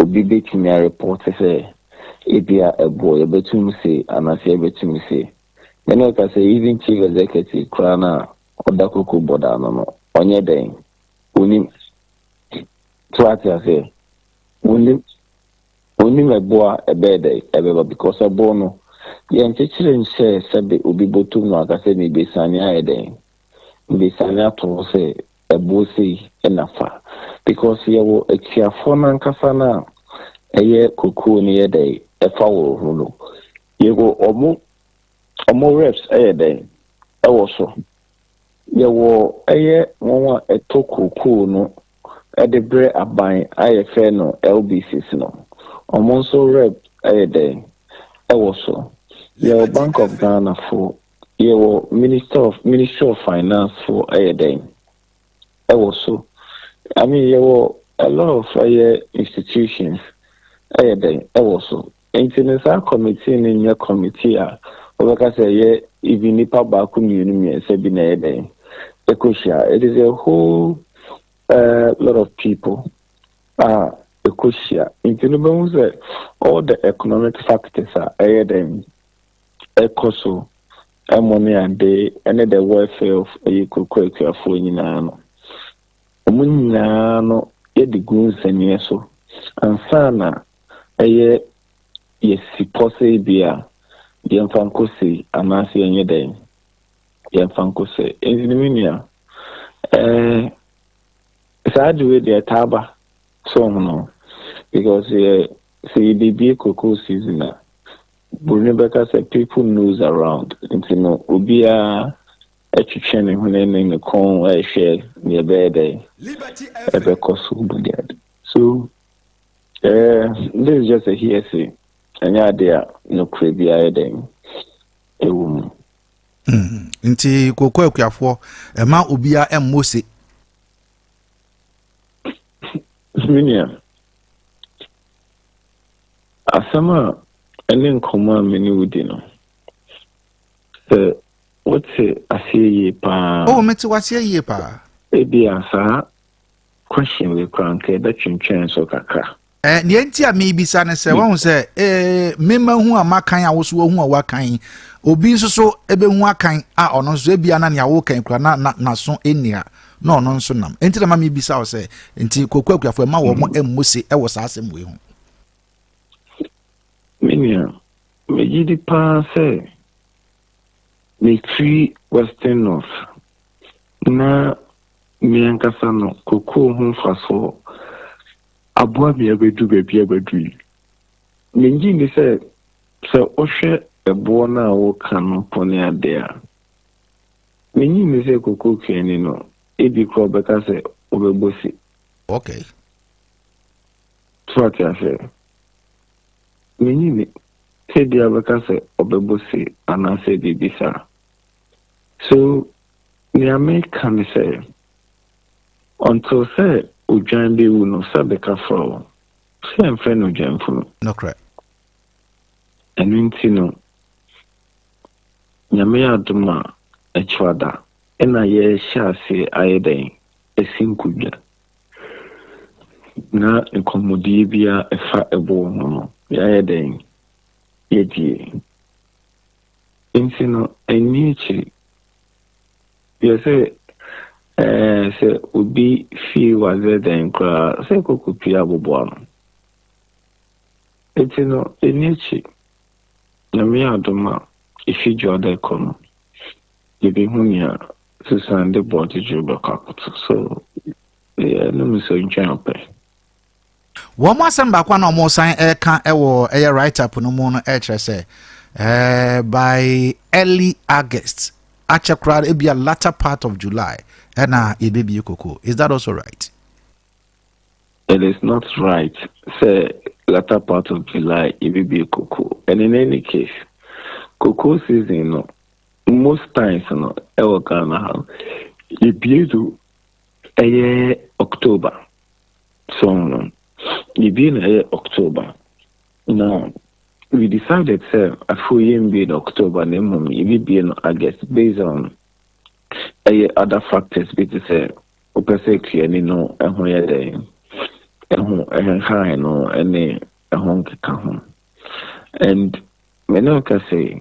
obi betumi a report say Abia a boy betumi say anase betumi say then I can say even chief executive krana odakoko boda no onye den onim try to say onim a boy a bed because a bono yen teaching say sabe obi botum no aka say ni besania eden besania to say a bossy enafa because ye wo ekiafo na nkasa na eye koko ni eden e fa wo no ye go omo reps eden e wo so ye wo eye won etokoko no e de bre aban aye fe no LBCs no omo so rep eden e wo so ye Bank of Ghana for ye wo Ministry of Finance for eden also, I mean, there were a lot of institutions. Also, international committee in your committee, like I say, even nipa baku community and say binede. It is a whole lot of people. Ekoshia. International all the economic factors are ekoso, money and day, and the welfare of a kuku for you. No the goons and yes so and sana ye supposed be Fanko say and I see any day. Fanko say in the minia sad with the taba so no because see the be cocoa season Brunebeka said people knows around into no ubia Echichene when in the con I share near bed ever cost so this is just a hearsay and yeah there no crazy idea a woman nti koko akuafo e ma obia emmose minia asama enen koma meni wudi no what's I say pa oh meti wase ye pa ebia sa question we kranke da twentwen so kakra ne enti a me bisa ne se won se mema hu amakan a wo so hu a wakan obi nso so ebe hu akan a ono nso ebia na ne awo kan kra na so enia na ono nso nam enti na ma me bisa wo se enti kokwa akuafo ma wo mo emmose e wo sa asem we hu minia me gidi pa se me free Western North na miankasa no koko hu faso aboa bia bedu bebia bedu mengi ni se ohwe ebo na wo kan pone ade a mengi ni se koko keni no ebi ko beka se obebosi okay twati afa mengi ni se dia beka se obebosi ana se bibisa so the American say until say Ujan be no sabeka for say friend Ujan for no correct and no nyame aduma echwada ena ye sha se ayeden esinkudwa na nkomodi bia efa ebo no ayeden yedie no enichi you say say obi fi waze den kra say kokopia boboano no enichi na me adoma ifi jode kono yebi hunya susande body juba kakuto so no me so nchape wo mo asem ba kwa na mo san ka ewo write up no mo no kire say by early August Achakra it be a latter part of July and a baby koko. Is that also right? It is not right. Say latter part of July it be koko. And in any case, cocoa season no most times no ever Ghana it be to October. So no it be in October. Now we decided a full year in October, and then it be in August based on other factors. Because say, clearly no, and where they high no any a home home. And I can say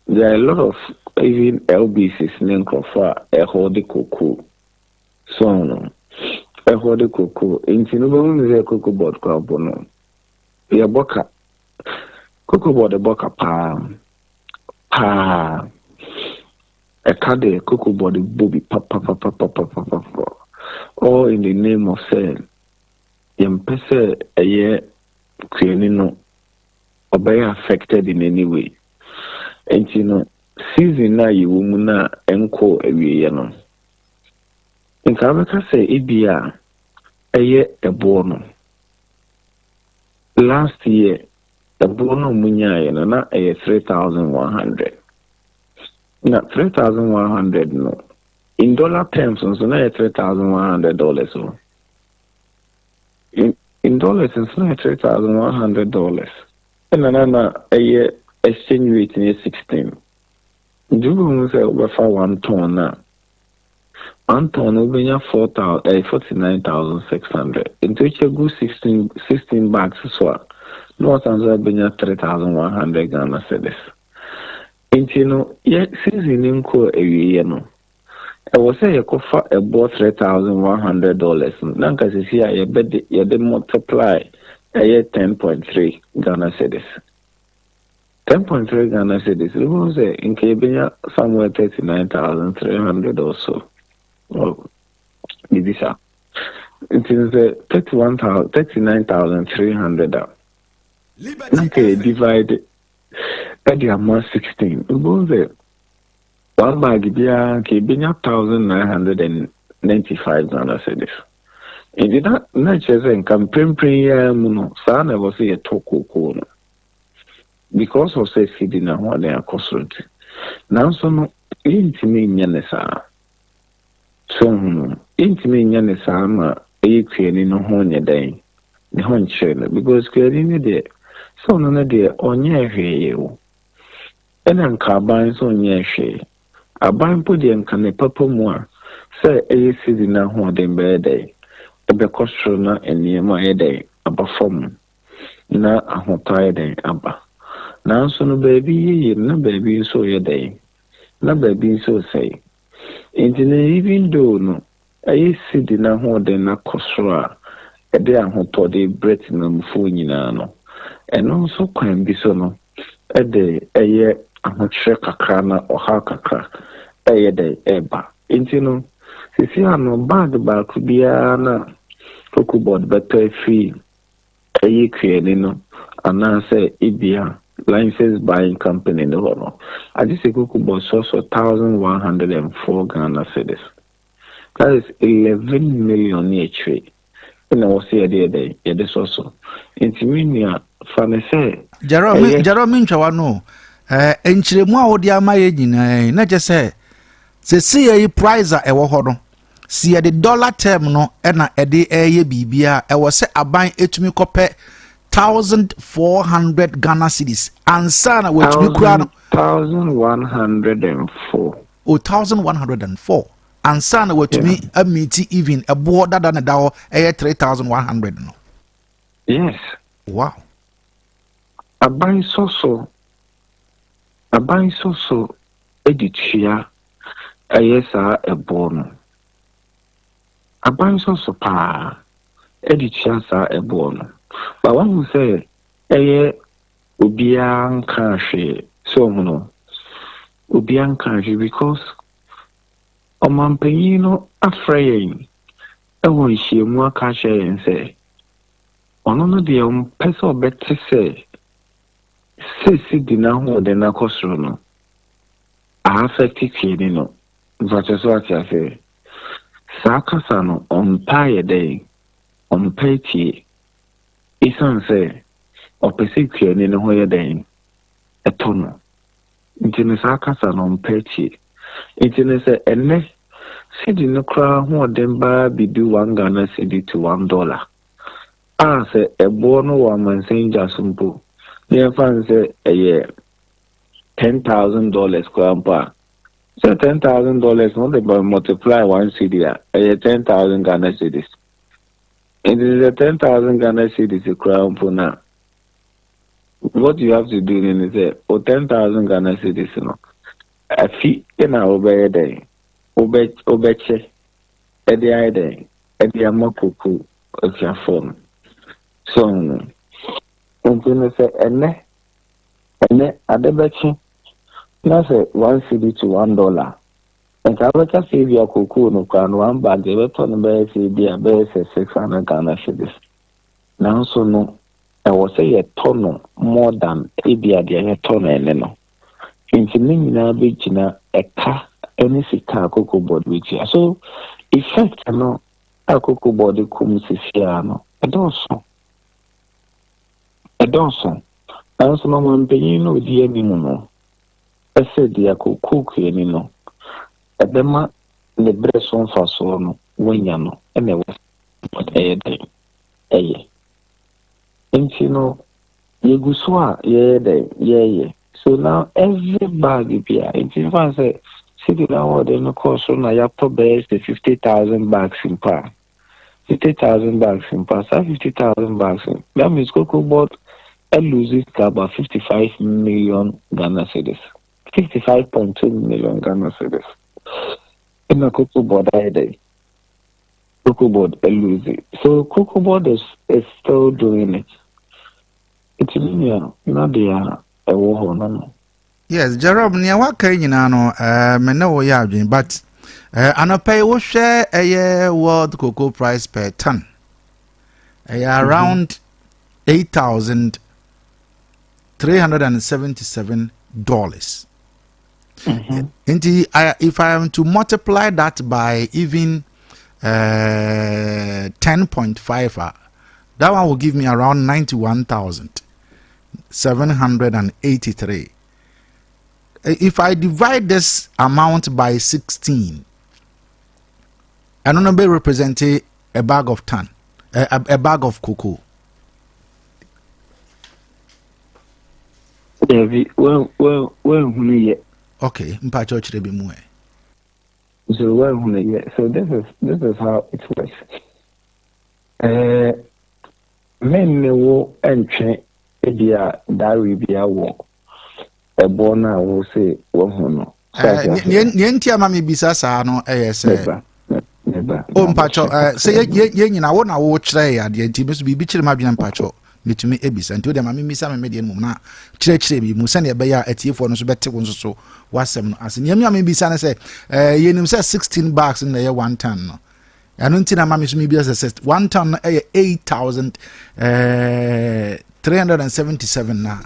there are a lot of even LBCs in Nkrofo a hold the cocoa. So no. A hold the cocoa. In Tinubu is a cocoa board crowd no. Ya boka cocoa board a boka pa a cade cocoa board booby papa all in the name of saying pese a year no or be affected in any way. And season na you woman enko every year. In Kabaka say Abia a year a bono. Last year the bono munya na a 3,100. Now 3,100 no. In dollar terms, so now $3,100 so. In dollars, it's now $3,100. And then a year exchange rate is 16. Do you say over 1 ton now? 1 ton will be 49,600. Into which you go 16 bags as well. North and South be 3,100 Ghana cedis. Into yet season in co a year no. I was say you could for about $3,100. Now, because you see, I bet you multiply a year 10.3 Ghana cedis. 10.3 Ghana cedis. You will say in Kenya somewhere 39,300 or so. Oh, maybe so. It is 39,300. Okay, divided by the amount 16. You will say. One bag bia ke benya 1,995 Ghana cedis. It did not just in campaign no sa na was a toko no. Because of say feeding na ho na akosrot. Now so no intimi nya ne sa. So intimi nya ne sa ma e kwani no ho nya dan. Ne ho nche because kwani ne de so no na de onye hweye o. Ena nkaban so onye hweye. Aban po de nkane papa mu a say eye season na ho de be dey e be kostro na eniema e dey abafom na ahotai dey aba na so no baby yi na baby so ye dey na baby so say even though no eye season na ho de na kostro a e dey ahoto de breath na mfo nyina no eno so kwan bi so no e dey eye ahotre kakra na oha kakra day eba intino sisi ano bag ba kubia na cocoa board better fee ayi kwani no ana say Abia license buying company no I just say cocoa board so 1,104 Ghana cedis. That is 11 million each. And I was here day this also intiminia fane say Jerome nchwa no enchiremu a wodi amaye nyina na je say se ye price a ewo ho no si ye the dollar term no e na e de eye bibia e wo se aban etumi kope 1,400 Ghana cedis ansa na wetumi kura no 1,104 o 1,104 ansa na wetumi amiti even e bo dada na dawo eye 3,100 no. Yes, wow. Aban so editia ayesa ebono aban so pa editia sa ebono but one will say eye obian kanhwe so no obian kanhwe because omampanyino afrayin ewo nhyiemu aka hye say ono no de pese obete say sisi dina ho de na kosro no affect kwani no vacheso atiafe sakasa no ompaye dey ompati isan say opese kwani no ho ye dey etono intine sakasa no ompati intine say enne sidi no kra ho de ba bidu 1 Ghana cedi to $1 say ebo no wa mansen jasumpo near fan say a year $10,000 krampa. So $10,000 not about multiply 1 cedi a 10,000 Ghana cedis. It is a 10,000 Ghana cedis a crown for now. What you have to do is say, 10,000 Ghana cedis, you know. A fee in our obey day. Obeche, Eddie Ide, Eddie Amapuku, of your phone. So, and then say, and Adeakyia, that's $1 cedi to $1. And I will just save your cuckoo no crown one bag, the weapon bears a bears 600 Ghana cedis. Now, so no, I will say a ton more than Abia, the ton and no. In the name beach a car, any car cocoa board which here. So, effect, no, a cocoa body comes here, no, a dozen. I also know one paying no dear no. I said, dear cook, any no. A dema, the breast on for so no, when you know, and there was but a day. And you know, you go so, yeah. So now every bag is here. If you want to say, city now, then of course, so now you have to bear 50,000 bags in par. 50,000 bags in par. So 50,000 bags in. That means Cocoa Board loses about 55 million Ghana cedis. 55.2 million Ghana cedis. In a Cocoa Board, Cocoa Board loses. So Cocoa Board is still doing it. It's in here, not the no. Yes, Jerome, near what can you know, no way, but anopay will share a world cocoa price per ton. Around $8,377. If I am to multiply that by even 10.5, that one will give me around 91,783. If I divide this amount by 16, I don't know, may represent a bag of a bag of cocoa. Well, okay, mpacho chire mu. So this is how it works. Men will entry Abia Dari Bia walk. A bona will say, no. Yentia mami bisasa no Never. Mpacho say ye nyina wo na wo chire ya de nti meso bibi chire madwena mpacho metumi ebisa nti o de mami misa me medie mum na chire bi mu se ne be ya atiefo no so bete wo nso so wasem no ase nyame mami bisa na say yenim say 16 bags in the year 1 ton no ano nti na mami so mi bisa say 1 ton no 8,377 na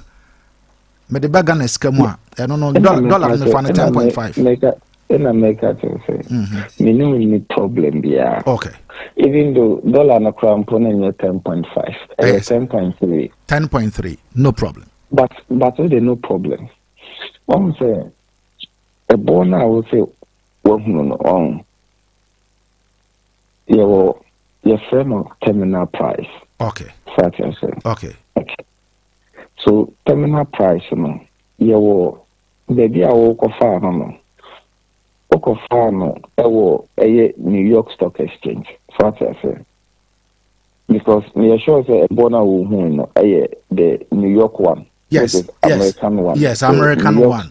me de baga na skamu a eno no dollar me fa na 10.5 make it say minimum problem there. Okay. Even though dollar na crown pone 10.5, 10.3. 10.3, no problem. But there no problem. One say a bona I will say no. Your friend terminal price. Okay. Such as okay. So terminal price no. Your baby I will go far no. New York Stock Exchange. What I say. Because me sure say a bona will the New York one. Yes. American one. Yes, so American one.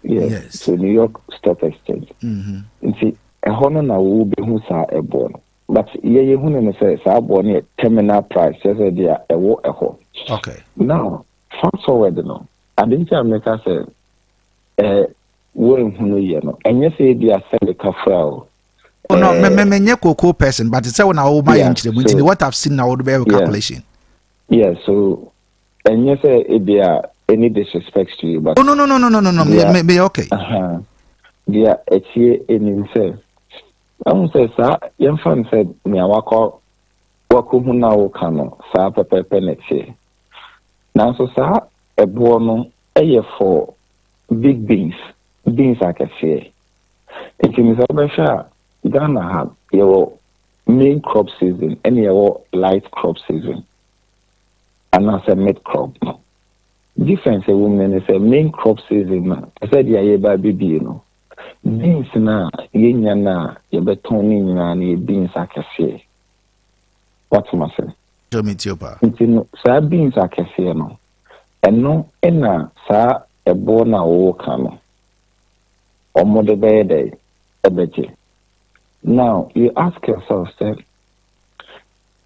Yes. So New York Stock Exchange. You see, a honor now will be who saw a bond. But ye who say sa bond terminal price. Just a dear a ho. Okay. Now, fast forward no. I didn't America say and you say they are selling the oh no, me cocoa person, but it's when I buy into the what I've seen now would be a calculation. Yeah, so and you say if they are any disrespect to you, but no, me okay. They are in himself. I won't say, sir, young fan said, me, I walk now, cano, sir, pepper penalty. Now, so, sir, a bono, a for big beans I can say. It is a Ghana have your main crop season and your light crop season. And as a mid crop. Difference a woman is a main crop season. I said yeah baby you know. Beans na yenya na ye betoni na ni beans I can say. What's my say? Show me tiopa. Sa beans akese no. Eno ena sa ebo na wo kano. Omo de be ebeje. Now you ask yourself, say,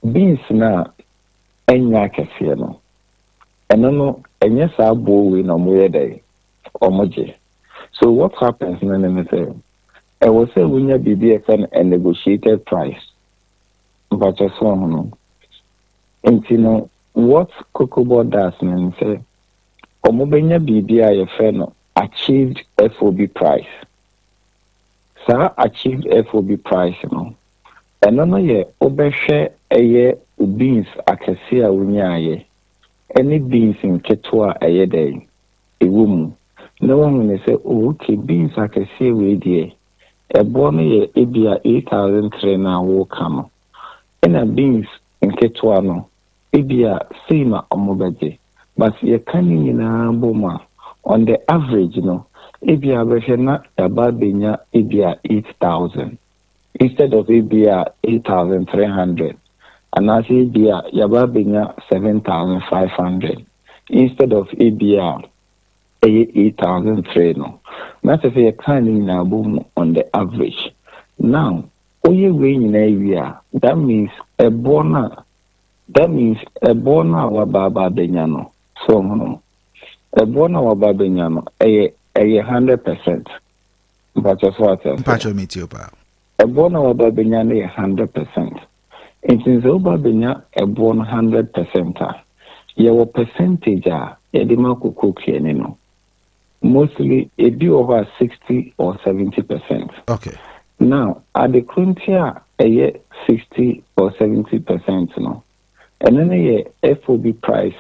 beans na enya akese no. Eno no enya sa bo we na mo yede omoje. So what happens when I say, I will say when you be a negotiated price. But just one, and you know what COTOKO does, and say, Omobenya BBI FNO achieved FOB price. Sir achieved FOB price, no. And no ye obeshe a ye beans akasia unyaye. Any beans in Ketua a ye day, a woman. No one will say, oh, okay, beans akasia with ye. A bonny Abia 8,003 now will come. And a beans in Ketuano, Abia Sima Omobaji. But ye canning in a boma on the average, Abia Beshana about Benya Abia 8,000 instead of Abia 8,300. And as Abia Yababenya 7,500 instead of Abia 8,003. That's if you're canning in a boom on the average. Now, all you win in area, that means a bona wababa benyano. So, a bona wababa benyano, a 100%. But just what else? Pacho meet you, pa. A bona wababa benyano 100%. It is over benya a bon 100%. Your percentage are a demako cookie, mostly it be over 60 or 70%. Okay. Now, at the current year, a year 60 or 70%, and then a year FOB price,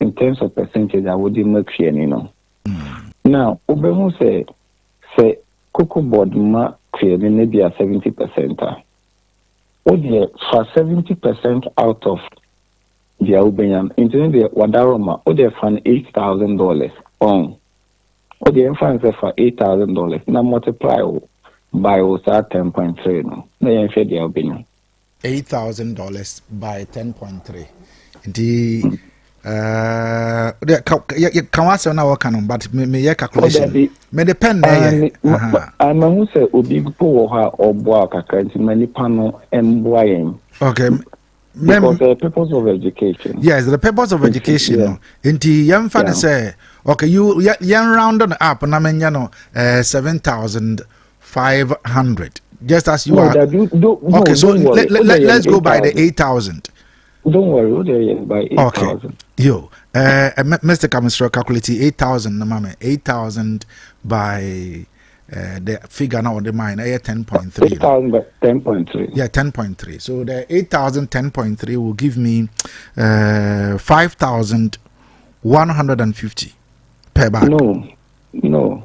in terms of percentage, I would make here, Now, Ubemu say COTOKO board ma clearly maybe a 70%. Oh dear, for 70% out of the Ubeyan, into the Wadaroma, oh dear, for $8,000 on. Oh, the inference for $8,000. Now multiply by 10.3. No, you fed the opinion. $8,000 by 10.3. The can I say now can but me calculation. Me depend there. I'm who say obi po or boa kakranti many pano and boying. Okay. Because the purpose of education. Yes, the purpose of education. Yeah. Inti young father say, okay, you young round on up and I mean 7,500. Just as you are. Okay, so let's go by the 8,000. Don't worry, by 8,000. Okay. Yo, Mr. Kamistro calculating 8,000, no mama, 8,000 by the figure now on the mine, 10.3. 8,000 by 10.3. Yeah, 10.3. So the 8,000 10.3 will give me 5,150 per bag. No.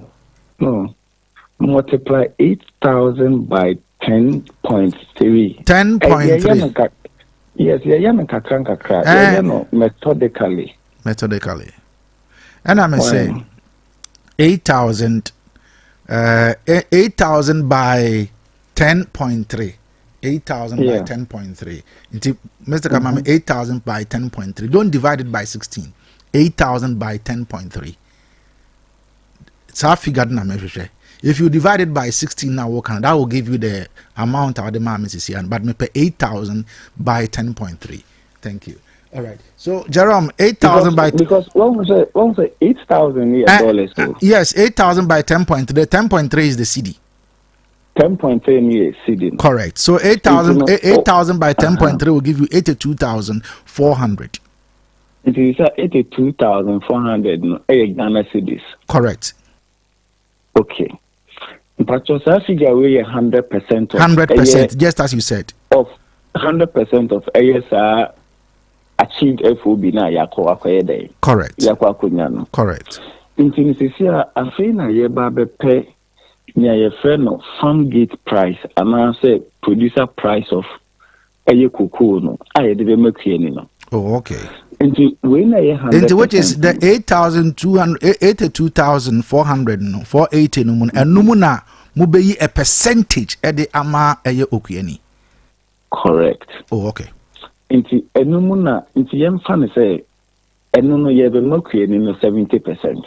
Multiply 8,000 by 10.3. 10.3. Yes, methodically. And I'm saying 8,000 8,000 by 10.3. 8,000 by 10.3. Mr. Kamame, 8,000 by 10.3. Don't divide it by 16. 8,000 by 10.3. It's half figured now. If you divide it by 16 now, that will give you the amount of the mammies is here. But me pay 8,000 by 10.3. Thank you. All right. So Jerome, 8,000 by because one was $8,000 yes, 8,000 by 10.3. The 10.3 is the CD. 10.3 is CD. Correct. So 8,000 by 10.3 will give you 82,400. It is 82,400 Ghana cedis. Correct. Okay. But your figure we 100% of 100%, just as you said. Of 100% of ASR achieved FOB na yako akwede. Correct. Yako akunyano. Correct. Intimisisia afina yeba bepe nya yefreno farm gate price and I say producer price of aye cocoa no. Aye debe make no. Oh, okay. Into which is the 82,400 no 480 no mun and numuna mubeyi a percentage at the ama aye okuani. Correct. Oh, okay. Inti enumuna inti yemfa say enunu yebe makwe ni no 70%.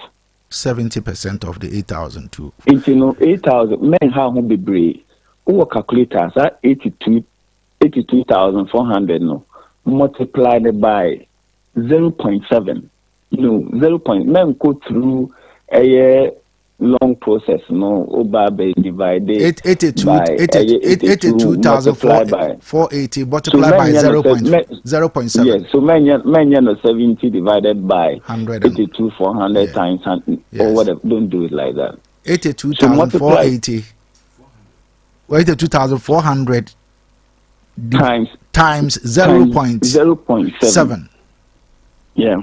70% of the 8,000 too. Inti no 8,000 men ha ho bebre. Who calculator sa 82,400 no multiplied by 0.7. No 0. Men go through a long process no over by divided 82,480 multiplied by 0.7. Yes, so men 70 divided by 82,400 yes. Times or whatever. Don't do it like that. 82,480. 82,400 times 0.7. Yeah.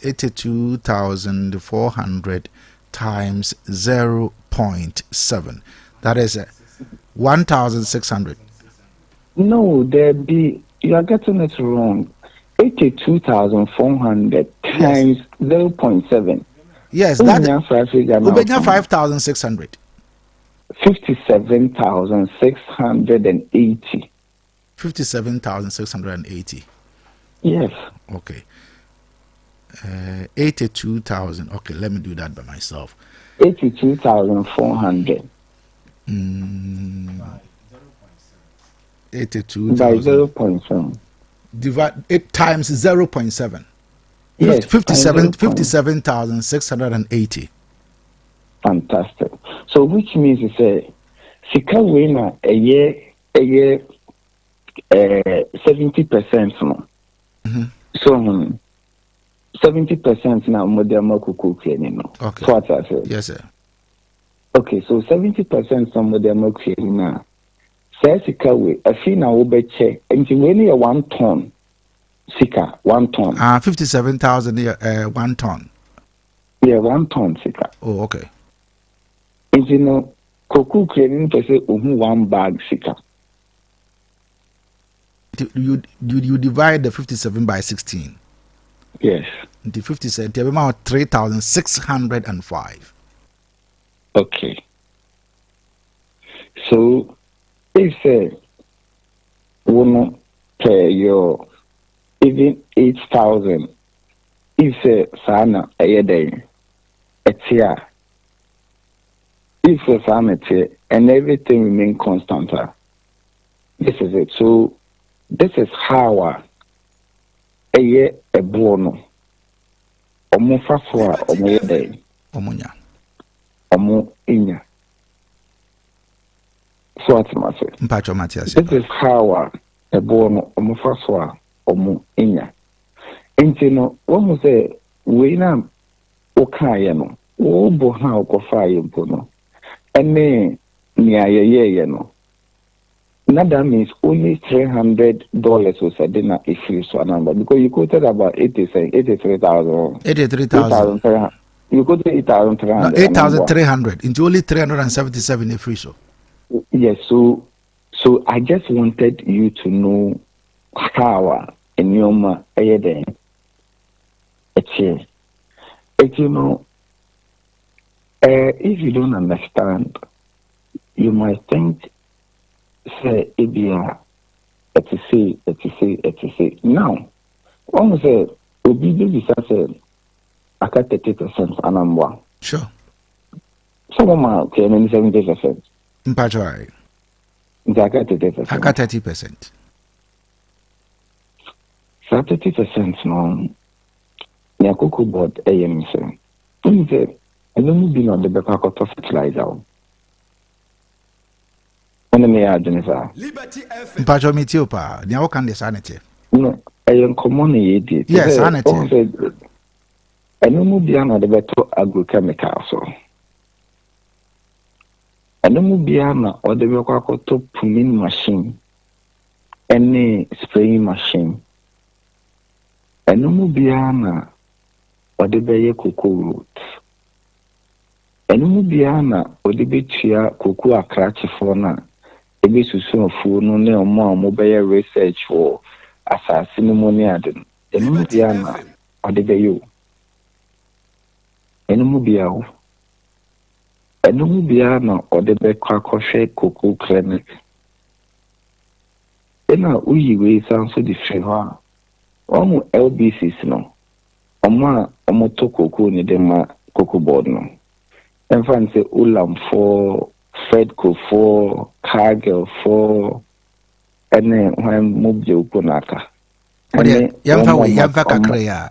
82,400 times 0.7. That is 1,600. No, you are getting it wrong. 82,400 times 0.7. Yes, that's 5,600. 57,680. 57,680. Yes. Okay. 82,000. Okay, let me do that by myself. 82,400. 82,000 by 0.7. Divide it times 0.7. Yes, 57,680. Fantastic. So which means to say, sika wina a year 70% no. So 70% now modern kuku cleaning no. Okay. So what I said. Yes, sir. Okay, so 70% some modern cleaning now. Say sika we a fee now obeche until when you 1 ton sika 1 ton. 57,000 1 ton. Yeah, 1 ton sika. Oh, okay. And you know, kuku cleaning per se 1 bag sika. You divide the 57 by 16. Yes. The 57, the amount 3,605. Okay. So, if one per your even 8,000, if sana a day, it's here. If sana and everything remain constant. This is it. So, this is how a year a bono. Omo faswa omo day. Omunya. Omo inya. So what's my say? Mpacho Matias. This is how a bono omo faswa omo inya. Intino, one will say, we na okayano, o boha okofa yempono. And me, ye no. Now that means only $300 was a dinner if you saw a number because you quoted about 83,000. 83,000. You quoted 8,300. No, 8,300 into only 377 if you saw. Yes, so I just wanted you to know how in your then it's here. You know, if you don't understand, you might think. Say Abia, etc. Now, one say Obi baby say I got 30% anamwa. Sure. Some of my 70%. Mpachoi. I got 30%. I got 30%. So 30% no. Nyakoko board AM say. Say I don't be on the back of fertilizer. Mpacho mitiopa, ni awokan de sanete. No, I am common ye. Yes, sanete. I know Mubiana the better agrochemical so. I know Mubiana or the Wakakoto pruning machine, any spraying machine. I know Mubiana or the Bayer cocoa roots. I know Mubiana or the Betia cocoa a cratch for now. Ebi susu ofu no ne omo be research for assassino money adin enu bia na ade be yo enu bia na ode be kwakoshe cocoa clinic ena uyi we sound so different ha omo LBCs no omo to cocoa ni dem ma cocoa board no en fan say ulam for Fedco for Cargill for ene when mobile ukonaka ene yamfa kakre ya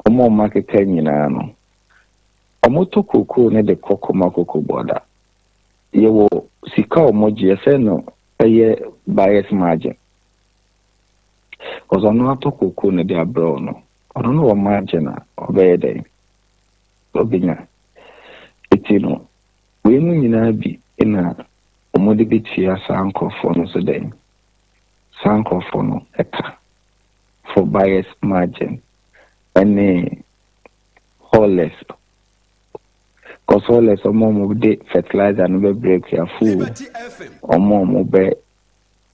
omo market nyina no omo to cocoa ne de cocoa board yewo sika omoji ese no eye bias margin because ono to cocoa ne de abro no ono no margin obey dey obinya etino we mu nyina bi ina omode betia sankofo no so dey sankofo no eka for bias margin any wholeness because wholeness omo de fertilizer no be break ya full omo be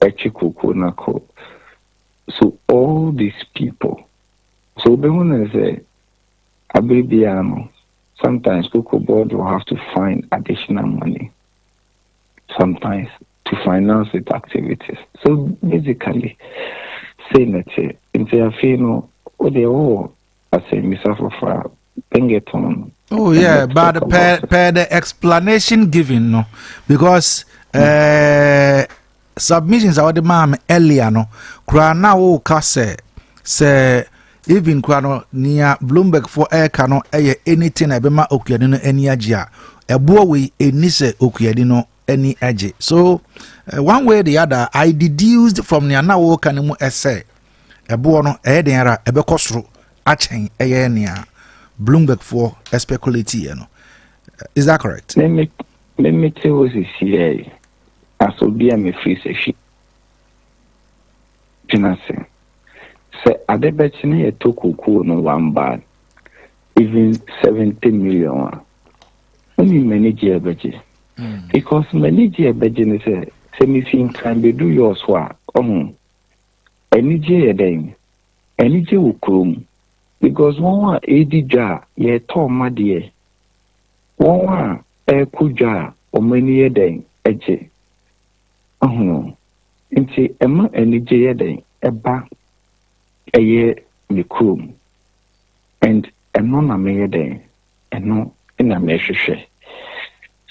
echikuku na ko. So all these people, so the one is Abia, sometimes Cocoa Board will have to find additional money, sometimes to finance its activities. So basically, saying that into a fino, or they all, I say, Mr. Fofa, Pengeton. Oh yeah, but per the explanation given, no, because submissions are the mom earlier no kura na wo ka say even kura no near Bloomberg for air cano anything ebema okuade no ani age a ebo we eni se okuade no ani age. So one way or the other I deduced from near na wo kan mu ese ebo no den ara ebekọ soro achen nea Bloomberg for speculate no. Is that correct? Let me tell you here. As Abia me free se Pinase. Say Adeakyia ye to cocoa no one bad. Even 70 million. Only manage a budget. Because manage a budget say me think can be do yours wa. Any J then. Any J will come. Because one AD jar ye to my dear. One kuja or many then edge. Nti ema enije yeden eba eye mikrum and eno na me yeden eno ina me hwehwe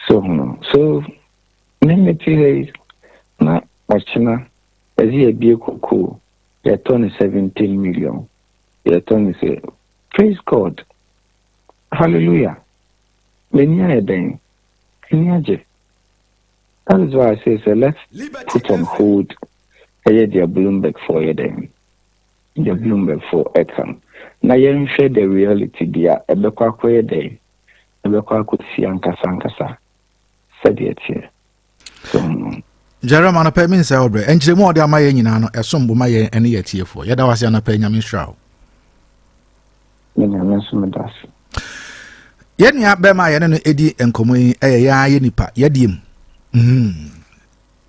so nemeti na wachina ezi ebie koko ya turn 17 million ya turn say praise God hallelujah menya yeden kinyaje. That is why I say let's put on hold their Bloomberg for then. The Bloomberg for Ekam. Now you share the reality there. Ebekwa kwe day. Ebekwa could see ankasa. Said it here. So Jerome anapa mean say obre. Enchire mu ode amaye nyina no esombo maye ene yetie fo. Yeda wase anapa nyame hwra. Nyame so medas. Yenia be ma ye no edi enkomo yi ya ye nipa yediem.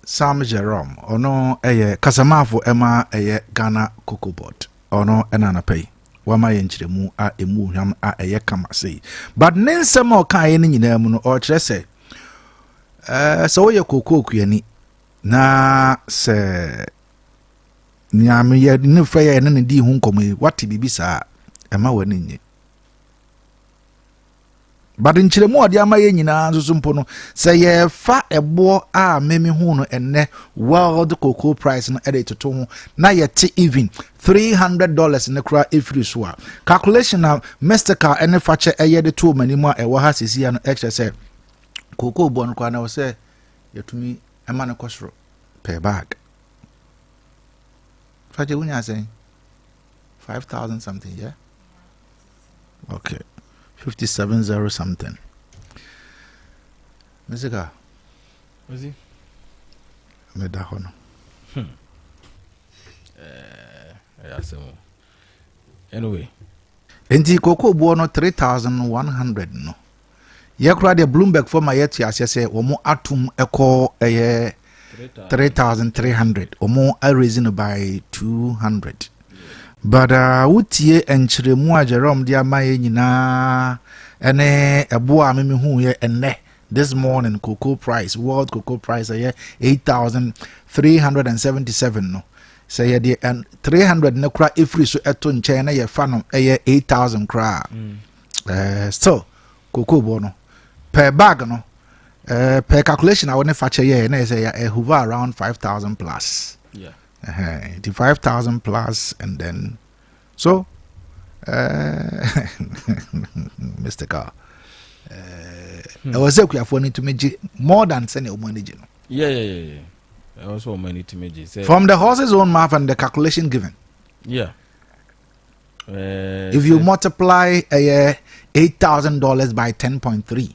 Sam Jerome ono kasamafo ema Ghana Cocoa Board ono enana pay wama ye nchiremu a emu hwam a kama sei but nensem o kan ye nyina mu no o kire se so ye cocoa kuani na se nyame ye ne fra ye ne di hu nkomo wati bibisa ema wani nye but nchiremu odi amaye nyina nzuzu no say ye fa ebo a meme hu no enne world cocoa price no edit to ho na yete even $300 ne kra efiri so a calculation na Mastercard ene fache eyede to mani mu a ewo ha sisi no extra say cocoa bon kwa na wo say yetumi ema ne kosoro per bag faje wunya say 5,000 something, yeah. Okay. 57.0 something. Musica. Was he? Medahono. Anyway. Enti cocoa buono 3,100 no. Yakra de Bloomberg for my yet say omo atum echo 3,300 omo I raising by 200. But wutie enchiremu a Jerome dia maye nyina ene ebo a meme hu ye enne this morning cocoa price, world cocoa price, 8,377 no. Say the and 300 no cra if so eto nchen na ye fa no 8,000 cra. So cocoa bono per bag no per calculation I won't fetch a na say hover around 5,000 plus. Yeah. The 5,000 plus and then so Mr. Carr I was say we have to make more than send your money. Yeah. I also money to make from the horse's own mouth and the calculation given. Yeah. If you multiply $8,000 by 10.3,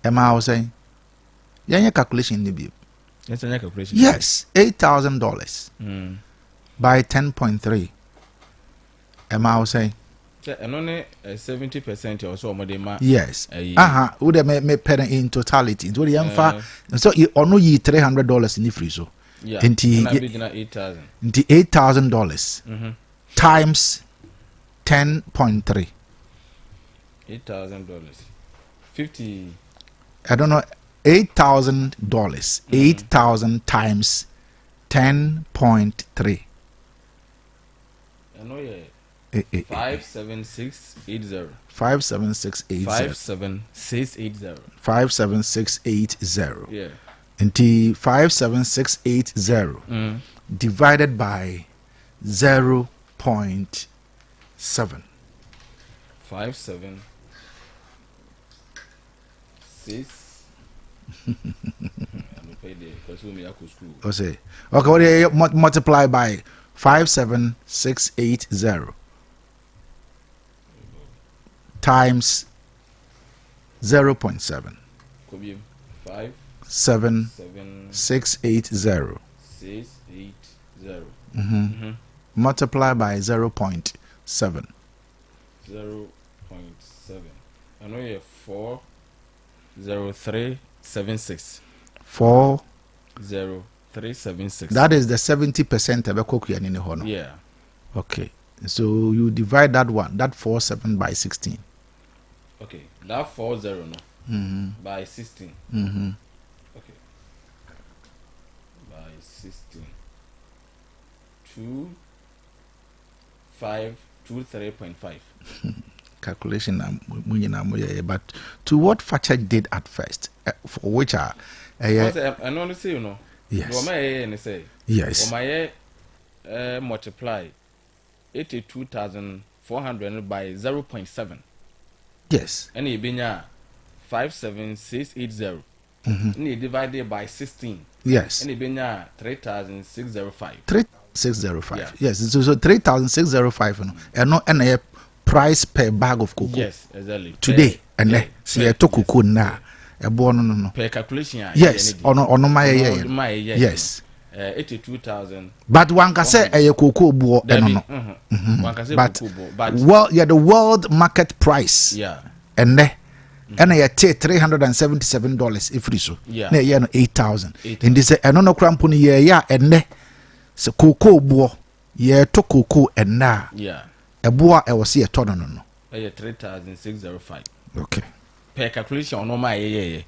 am I saying? Yeah, calculation in the Yes, calculation. Yes, $8,000 by 10.3. Am I saying? And only 70% or so more than yes. Would they make parent in totality? So the so you only $300 in the free so. Yeah. Into $8,000. Into $8,000 times 10.3. $8,000. 50. I don't know. $8,000. 8,000 times 10.3. I know. 57680. 57680. 57680. 57680. Yeah. Until 57680 divided by 0.7. 576. Okay, what do you multiply by 57680 times 0.7? 57680 multiply by 0.7. 0.7. I know you have 40376. 40376. That is the 70% of a cookie in the honor. Yeah. Okay. So you divide that 47 by 16. Okay. That 40 no. By 16. Okay. By 16. 23.5. Calculation but to what Thatcher did at first, for which are I only say yes. Yes. Multiply 82,400 by 0.7. Yes. And you be 57680. And you divide it by 16. Yes. And you be 3,605. 3,605. Yeah. Yes. So 3,605. And a price per bag of cocoa. Yes, exactly. Today and see a cocoa now. A born per calculation. Yes. On my yes. 82,000. But one can say a cocoa board. One can say but cocoa, but the world market price. Yeah. And I take $377 if so. Yeah. 8,000. And they say I don't know crampony and so cocoa board to cocoa and now. Yeah. A boa I was here ton no. 3,605. Okay. Per calculation on my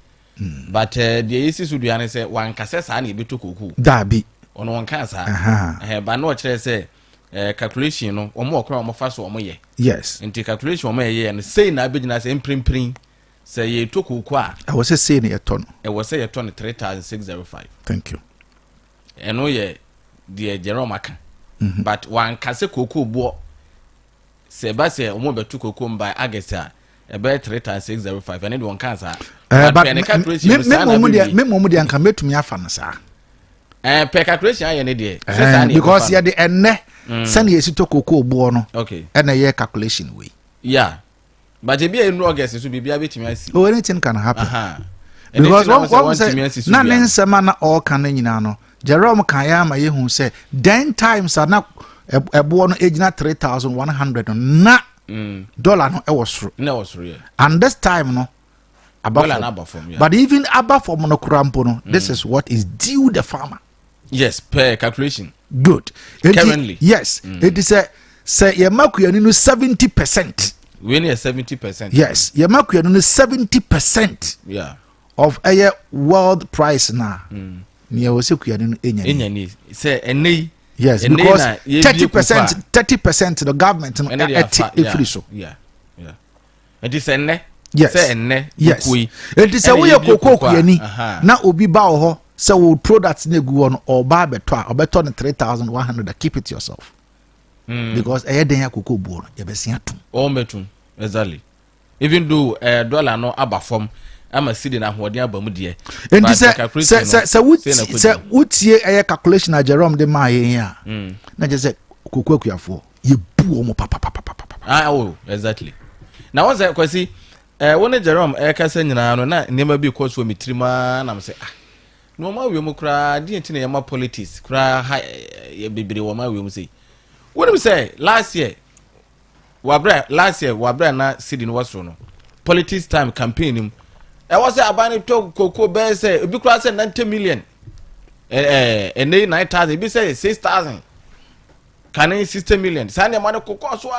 but the issue would be say one can say any bit to cocoa. That be on one cancer. But no say calculation no or more crown of fast or more. Yes. And take calculation on my and say na business in print say ye took cocoa. I was saying a ton. I was say a ton 3,605. Thank you. And no ye dear Jerome but one can say cocoa bo say base o mo betu kokom by agesa e be 3,605 and one cancer but me mo de anka metumi afa no sa per calculation aye ne de because ya de enne send ye sito cocoa bo no okay and ye calculation we yeah but e be in August so bibia betumi asi oh anything can happen because what say na nsema na all can nyina no Jerome kan ya ma ye hu say 10 times na ebo no ejina 3,100 na dollar no e was yeah. And this time no above yeah. But even above from no kurampo no this is what is due the farmer. Yes, per calculation. Good. Currently. Yes. It is a say ye maku yani no 70%. we need 70%. Yes, your market no 70%. Yeah. Of a world price now. Near was a Any say any. Yes, because 30% the government free so. Yeah. It is enne. Yes. Say enne. Yes. It is a way of cocoa now obi ba ho so will products ne go on or buy beto or beto 3,100 keep it yourself. Because a den ya cocoa board you be see atum. All metum exactly. Even though dollar no aba form I'm a city na hodi abamu de. And this say utie a calculation na Jerome de ma here. Na just say cocoa kuafo ye bu omo papa. Ah oh exactly. Now once I kwasi one Jerome ka say nyina no na nema bi course for mitrima na me say no ma we mu kra di enti na yama politics kra ye bibire wo ma we mu say. What do we say last year wabra na city no was no politics time campaign him. I was abani to cocoa bear say be cross 90 million. And 9,000 be say 6,000. Can 60 million. Sanya money cocoa so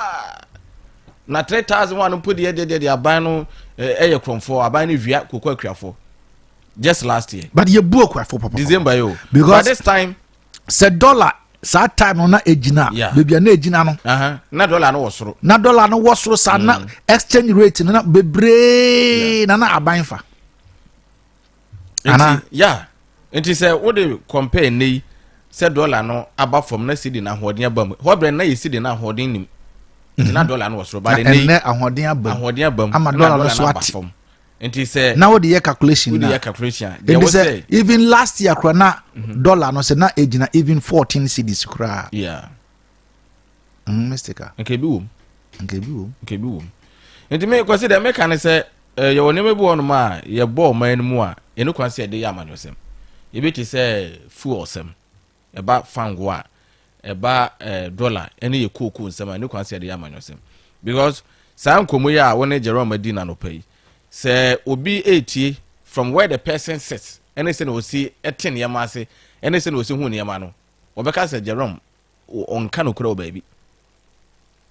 na 3,000 one put the abano from for abani via cocoa crafo. Just last year. But you book for papa. December yo. Because by this time said dollar that time on na ejina baby na ejina no na dollar no wasoro sa na exchange rate na bebre na abanfa ana yeah enti say what dey compare nei say dollar no aba from na cedi na hoden abam ho bre na ye cedi na hoden nim na dollar no wasoro ba nei na ahoden abam ama dollar no so ati enti say now the calculation there was say even last year krona dollar no say na ejina even 14 cedis kra yeah mistake okay bi wom enti me kwasi de me kan say ye woni me bo no ma ye bo man mu a ye no kwan say de ya amanyosem ye beti say fu osem e ba fango a e ba dollar ene ye koku nsem a ne kwan say de ya amanyosem because san komo ya woni Jerome Medina no pay say obi etie from where the person sits anything we see eten yama ase anything we see hu ne yama no obeka say Jerome on kan okura o baby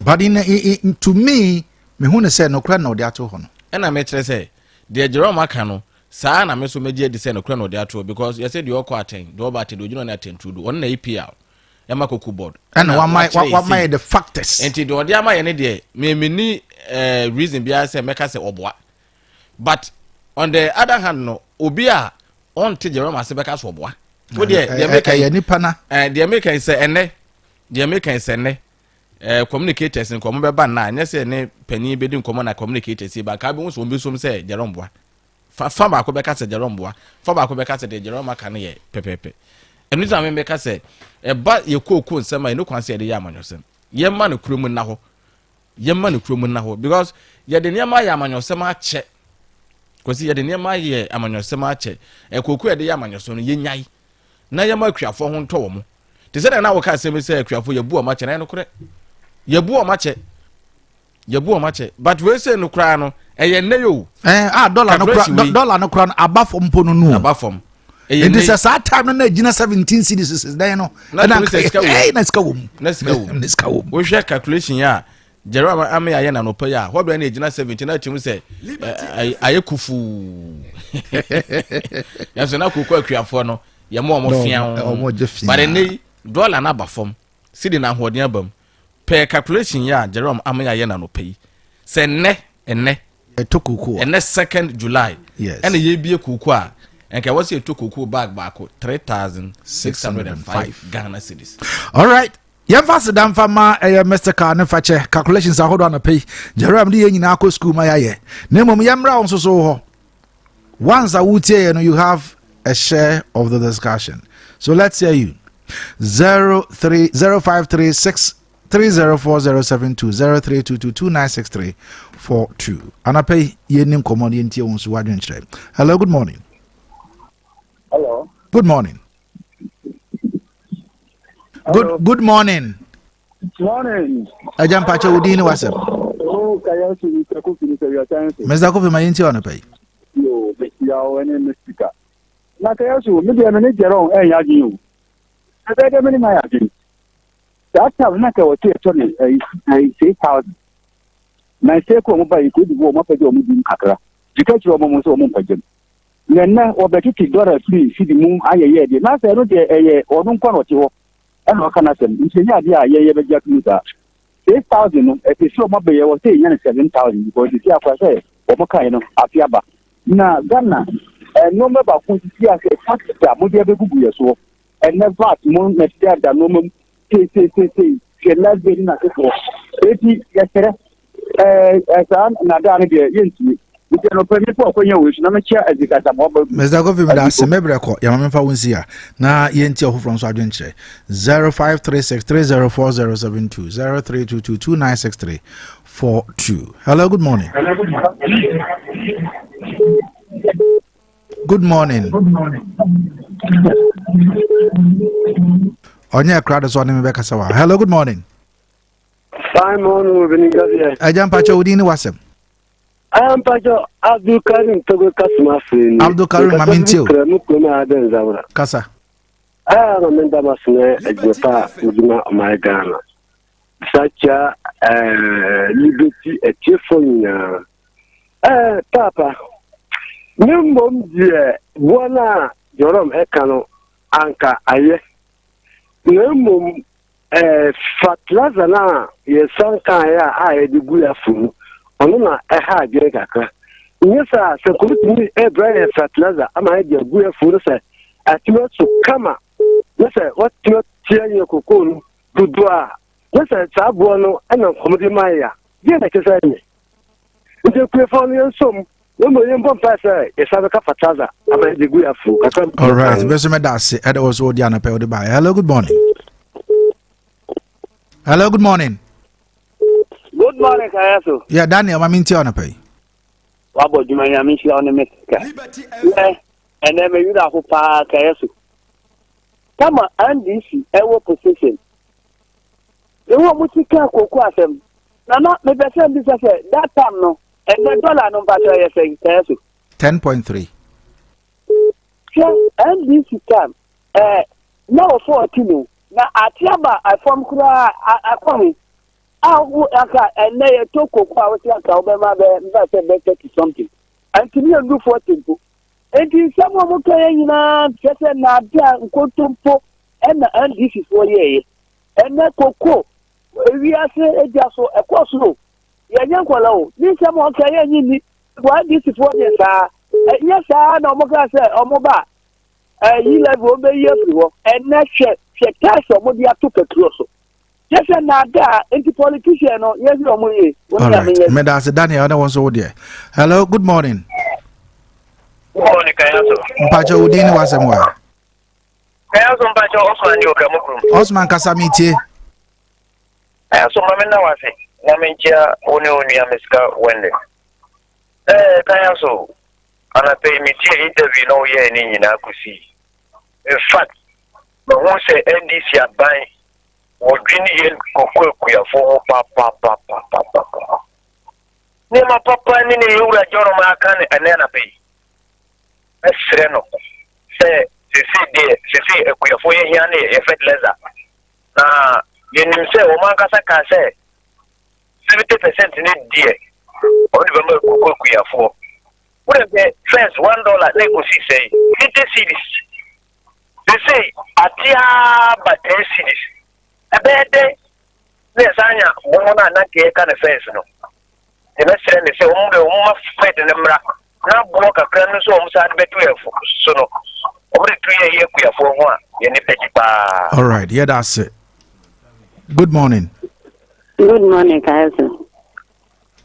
but in to me hu ne say no kura na odi ato ho no na me kire say the Jerome aka no saa na me so meje de say no kura na odi ato because you say the okwa aten the oba aten ojuno na aten tudo on na EPL yama koku board and what my the factors enti the odi ama ye ne de me ni reason bia say meka say oboa. But on the other hand, no, Obia on to Jerome Asebeka Swabwa. What the American say, and the American say, communicators and common ban, and say, penny bidding common communicators, but Cabins will be some say, Jerome Bois. Fama Quebec said Jerome Bois, Fama Quebec said Jerome Macane, Pepe. And this I make say, but you cook some, I no consider the Yaman. Yeman criminal now. Yeman criminal now, because you're the near my Yaman or some check. Kwasi ye de nema ye amanyosem ache ekoku ye de amanyoso no ye nyai na ye ma akuafo ho nto wo mo te se na wo ka se me se akuafo ye bu o mache na no kure ye bu o mache but we say no kra no ye ne yo dollar no kra abafom po no abafom it is a sad time na gina 17 cities is there no na ska wo we share calculation ya Jerome ame ya na no pa ya ho bra na ejina 17 na chimu se ayekufu ya so na kokwa akuafo no ye mo fia but nei dollar na ba fom sidi na hoden abam per calculation ya Jerome ame ya na no pa yi se enne etokoko enne 2nd July ene ye bie kokoko a enka wose etokoko bag baako 3,605 Ghana cedis. All right. Yemfase dan fama Mr. Car ne fache calculations ahodo na pay Jerome de nyina akọ school ma yaye na mom yemra on so ho once I would say you have a share of the discussion. So let's hear you 0305363040720 03222296342 and I pay yenim command yentie won so wadwen kire. Hello, good morning. Hello. Good morning. Good morning. Morning. Ajam pacha udini wasem. Oh, Kayaso ni takufi ni your chance. Meza kofi mayinti ona pay. Yo, ya wene mesika. Na Kayaso, me dia me Jerome yaji you. Abega me na yaji. That time na ka wote to ni 6,000. na se ko mo ba yi ko di bo mo pa di o mo di kakra dika chi o mo so o mo pagem na obetiti dora free sidi mu ayeye de na se no de eye odun kwa no ti ho e no kana sem nsenya de ayeye be jack musa 6,000 no e ti so mo be ye wo say nya 7,000 because ti akwa say o mo kai no afiaba na Ghana no me ba kun ti ase tax da mo de be gugu ye so and never mo na ti da no mo ke last day na se ko e ti ye tere sa na da ne de yenti Mr. Govi, that's a mebreko. Yamamfa Winsia. Na yenti ohu from Swadwenche. 0536304072 0322296342. Hello, good morning. Good morning. Onya crowd is on me bekasawa. Hello, good morning. Simon Ubinigazi. Ajam pacho udini wasem. I am Pajo Abdul Karim Togo Kasmafin. Abdul Karim Mamintio. Kasa. I am a member of my Ghana. Such a liberty a cheerful. Papa. Number dear, Buona Joram Ekano Anka Aye. Number Fatlazana, yes, Sankaya, I do good food. Onuna eha gere kakra nyesa se komiti Brian Fertilizer ama e de gu efu se atimo so kama nyesa watimo tie kokon no dudu a nyesa taabo no ena komiti maya je na kesa ni nje ku efu no yensom no mo yembo pasa esa ka Fertilizer ama e de gu efu kakra. All right, beso me dase e was odi anape odi ba. Hello, good morning. Hello, good morning. Good morning, Kayaso. Yeah, Daniel, I'm in Tionapay. Wabo Jumaya Mishi on the Mexica. And then maybe that who pa Kayaso. Come on, and this ever position. They want to care for them. Now, not maybe this that time, no, and the dollar no better saying Kayaso. 10.3. And this time, now 14. Now, Atiaba, I form Kura, I come. And they took quality of something. And to me, do 14. And in someone who can just not go to and this is 4 years. And that cocoa, we are saying just a course. Young fellow, this someone can why this is 4 years. Yes, I know Moka said, or Moba. You level be everywhere, and that check cash or what you have to pay close. Yes, and now anti politician or yes, no money. All right, Medas Daniel, I was over there. Hello, good morning. Good morning, Kayaso. Pacho Udini was somewhere. Kayaso Pacho Osman, you come. Osman Casamiti. So, Mamma was it. Naminja, Oni Amiska, Wendy. Kayaso, and I pay me interview no year in Akusi. In fact, but once a NDC are buying. Odwini kokwe for papa. Nema papa ni ne yura joro ma kan enena pe. Esreno. Se ekuya for ye hia ne e fertilizer. Na yenim se o man kasa ka se 70% ni die. O di be kokwe for. When the first $1 ne go see say 50 cedis. They say atia but 10 cedis. A bad day, there's Anya, woman, and not get kind of face. No, the best friend is a woman fight in the mra. Now, walk a grand so sad better. So, no, over 3 years we are for one. All right, yeah, that's it. Good morning. Good morning, Kayaso.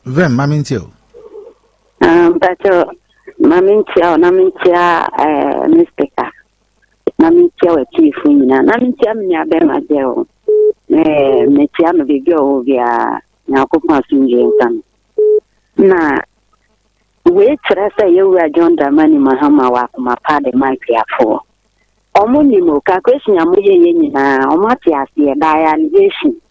Vem, Mamintio. But Mamintia, Mr. Mamintia, chief, Mamintia, Bema, Joe. Metiano Vigio via Nakupa Sunjan. Na wait, I say you were John Damani Mahama Wakuma Pade Mike for. Omunimo, Kakwesi Yamuya, Omatia, the allegation.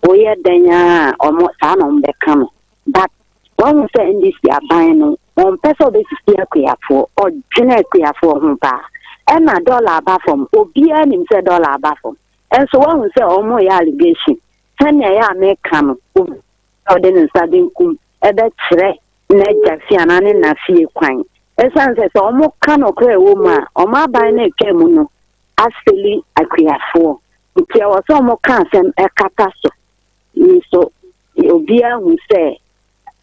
We Danya, almost an on the come. But one say in this year buying on peso this year for or generic for Humpa. And $1 above from Obian himself $1 above from. And so one will say, oh, my allegation. 10 years may come. Or then studying chere na jafi anane na fie kwan esanse so omo ka no kra wo ma omo aban na twam no aseli akwiafo nti e wo so omo ka asem ekata so ni so obia hu se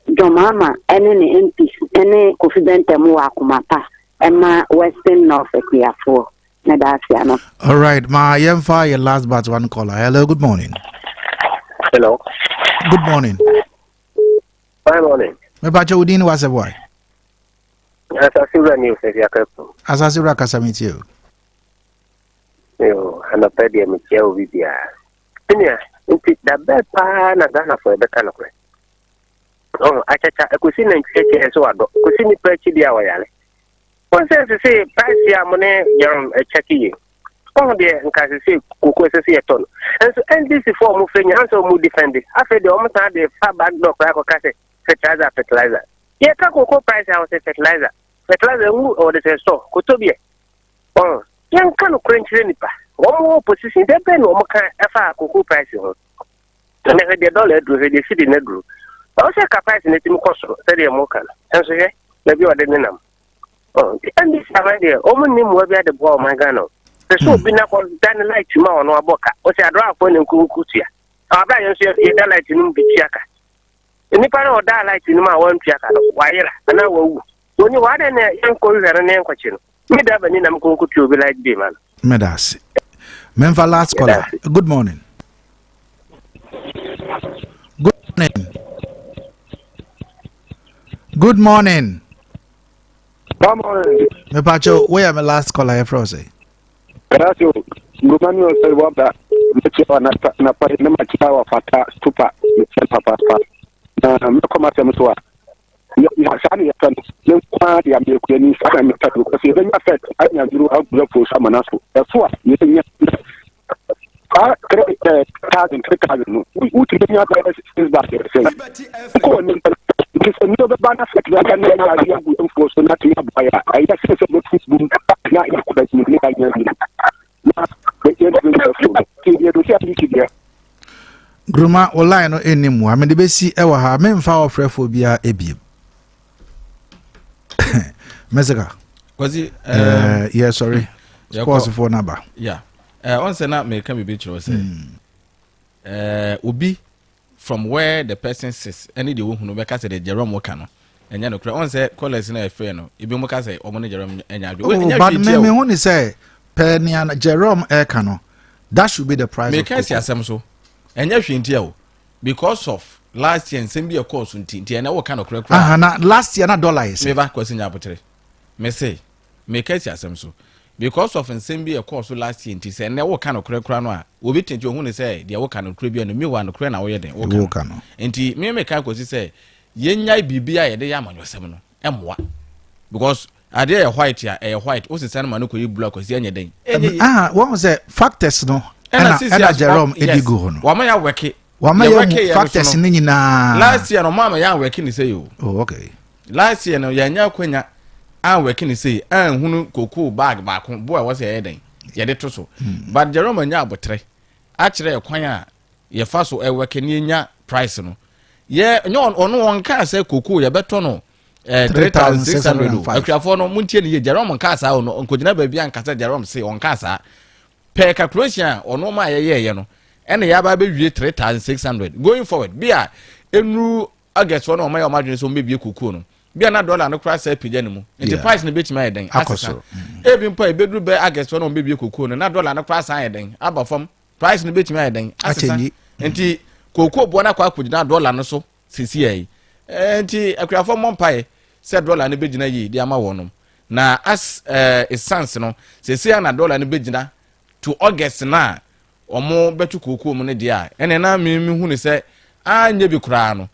domama ene ne MP ene confident mu akomapa ema Western North akwiafo na dasia no. All right, ma yemfa your last but one caller. Hello, good morning. Hello. Good morning. Good morning. Me bacha udini was a boy. Asasura news ya kapo. Asasura kasamiti yo. Yo, anapedi mchia ubibia. Tinia, inti dabe pa na gana fo ebeka no kwe. Oh, achacha kusini ncheke so ado. Kusini pechi dia wayale. One says to say price ya money yarum cheki. Oh dear, nka say koko say a ton. And so NDC for mu fenya so mu defend it. After the almost had the far back door ko kase fertilizer. Yeah, koko price house fertilizer. Fertilizer or the store. Kotobie. Oh, yan kan kwenchire nipa. One opposition dey ben o kan efa koko price ho. And the dollar do the city na do. Also ka price na tim cost say dey mo kan. And so here, na bi ode nenam. Oh, and this idea, only more be at the ball, my gun. The so be not done like tomorrow, no boca. What's a draft when you kutia? Our Brian says, you don't like to know the chiaka. And if I don't die like to know my one chiaka, why, and I will. When you are in a young colleague and a young question, me have an in going to be like the man. Medas. Memphis last caller. Good morning. Good morning. Good morning. Come on. Me pacho, where am I last caller here from say? Kayaso, Gumano say what that na pa na machiwa fata stupa papa. Na me koma semswa. Ya sani ya tan. Le kwa ya me kwani saka me tatu. Kasi then affect anya zuru out block for samanaso. That's what you think. Ah, 3,000 no. We think you is back there. Ko ni because another banner set like an area good for so not to buy. I just said about Facebook. Now you could have made Gruma online no enimu. I mean the besi ewa ha memfa ofrephobia ebiem. Meseka. Kwazi yeah, sorry. Pause for number. Yeah. On say na me can be picture say. Obi from where the person sits any the who no be say the Jerome worker no. Enya no kra on say callers na efe no. Ibi mo ka say omo ne Jerome enya adwo. But me who ni say Pernian Jerome Eka no. That should be the price. Me can see asem so. Enya hwenti o because of last year nsem bi e course nti na wo ka no kra. Na last year na dollar is. Me ba kwasi nya abotre. Me say me can see asem so. Because of nsem bi e course last year nti say na wo ka no kra no a obi tenti ohun ni say de wo ka no kra bi no me wa no kra na wo ye den wo ka no. Nti me ka kwasi say yenya bibia ye de ya amanyosem no emwa because ade e white ya e white o sesa na ko yi block o si enya den one say factors no and Jerome edigo no wa ma ya weke factors ni nyina last year no mama ya weke ni say yo okay last year no ya nya kwanya an weke ni say an hunu koko bag ba ko bo e wo say den ye de to so but Jerome nya abotre a kire kwan a ye fa so e weke ni nya price no ye nyo ono won ka say koko ye beto no 3,600 akwafo no muntie ne Jerome nkasa ono nkogina ba bia nkasa Jerome say on kasa per calculation ono ma ye no ene ya ba bewie 3,600 going forward bia enu August one o ma ya madwene so mbebie kuku no bia na dollar no kra say pija ne mu the price no betima ye den asesa ebi mpa e bedru be August one o mbebie kuku no na dollar no kra san ye den aba fam price no betima ye den asesa enti kuku bo na kwa akogina dollar no so sisi ye enti akwafo mompai said dollar ne begina yi di ama wonom na as essence no sesi na dollar ne begina to August na omo betu kuku mu ne dia ene na me hu ne se anya bi kura no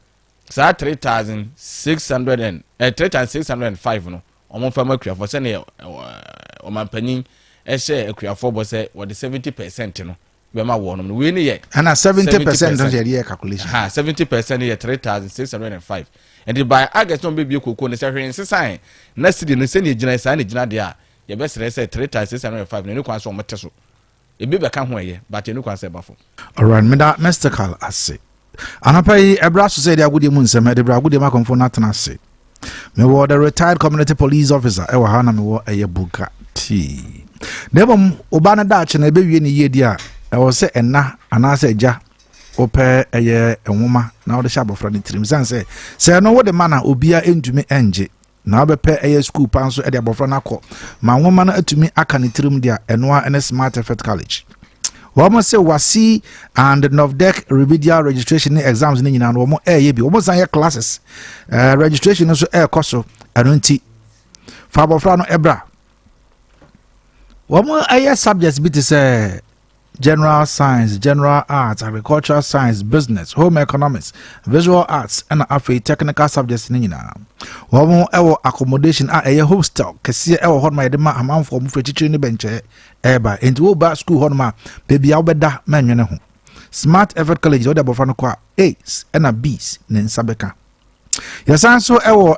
sa 3,600 3,605 no omo fa makuafo se ne o mampanyin ehye akuafo bo se wo de 70% no be ma wonom no we ne ye ana 70% don ye calculation 70% ye 3,605 and by August no be koko ne se hwen sesan na sidi no se ne gina sa ne gina de a ye be sere se 3,605 ne kwan so omote so e be ka ho ye but ne kwan se bafo all right me that Mr. Carl ase Anapai Ebraso said I would emu nsem de bra would ma konfo na tena se. Me wo the retired community police officer e wa ha na me wo eye buka ti. Nebom oba na da che na be wie ne yedi a e wo se enna ana se eja ope eye enwoma na wo de sha bofra ne tirim san se no wo de mana obia entumi enje na obepe eye school panso e de bofra na kọ ma nwoma na atumi aka ne tirim dia enoa ene smart effect college. Womo say wasi and Novdek remedial registration exams ni nyina no womo ye bi womo san ye classes registration so koso eno nti fa bofra no ebra womo aye subjects bi to say general science, general arts, agricultural science, business, home economics, visual arts and afi technical subjects ni nyina womo ewo accommodation a hostel kese ewo hon ma de ma amanfo mu fetitire ni benche eba enti wo ba school hon ma baby a obeda manwene ho smart effort college wo de bofra no kwa A's and B's ne nsabeka yasan so ewo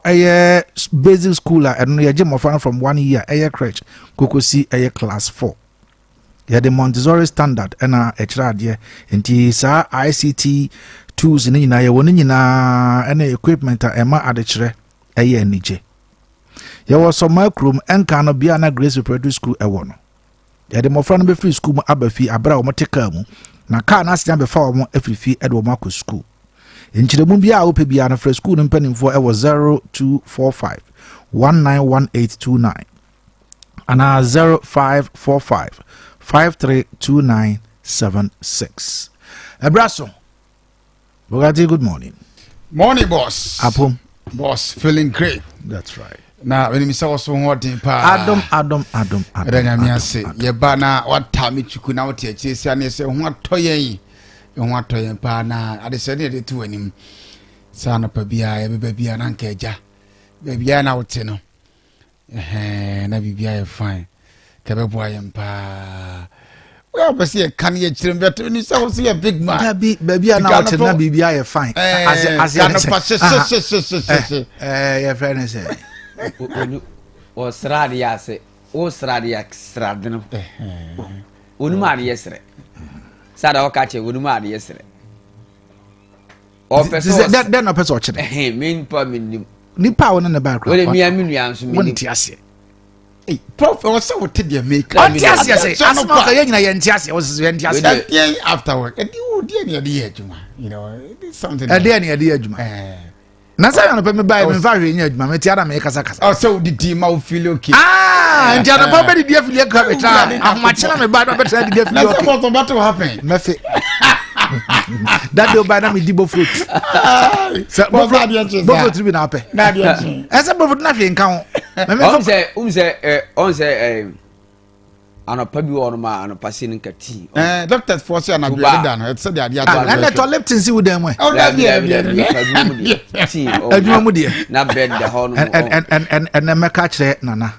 basic school a eno ye gem from 1 year crèche kokosi class 4 ya the Montessori standard ena echirade enti sa ICT tools ni nyina ye woni nyina ena equipment a ema adechire enije ya wo so macroom enka no bia na Grace Preparatory School ewo no ya the mofra no be free school mu abafi abra wo moteka mu na car na asian be fa wo afrifi edo wo makọ school enchiremu bia wo pe bia na free school no mpanimfo ewo 0245 191829 ana 0545 532976. Abraso. Bogati, good morning. Morning, boss. Apom. Boss, feeling great. That's right. Now, when you saw so what in pa. Adam. Then say, ye bana what time it you could now take. Say, what toy pa na. I decided it to him. Son of baby, baby, and uncle ja. Baby, I now tell no. Na baby, fine. Boy empa well but see can you children better when you see a big man baby and now na baby are fine as your friend say o sradia se o sradia sradno onu ma de yesre sada o ka che onu ma de yesre o person that no person che me pa me ni pa won na background o le mi aminu so me won ti ase prof was so what did you make ase asma ka yenya ye nti ase was ye nti ase after work and you dey near adwuma you know something near adwuma na say no pe me buy me va hwe nya adwuma me ti ada me kasa oh so the ma feel okay nti ada pa be di afili ka beta ahoma chena me ba do beta di afili okay what will happen me fe that do buy na me dibo fruit so bo fruit bi na pe na dia ese bo fruit na hwe nka ho on say anopa bi won ma anopa sin nkati doctors for say na bi da no it said dia and the toilet si wo dem e oh da bi adwuma mu de na bed the hall and na meka kire nana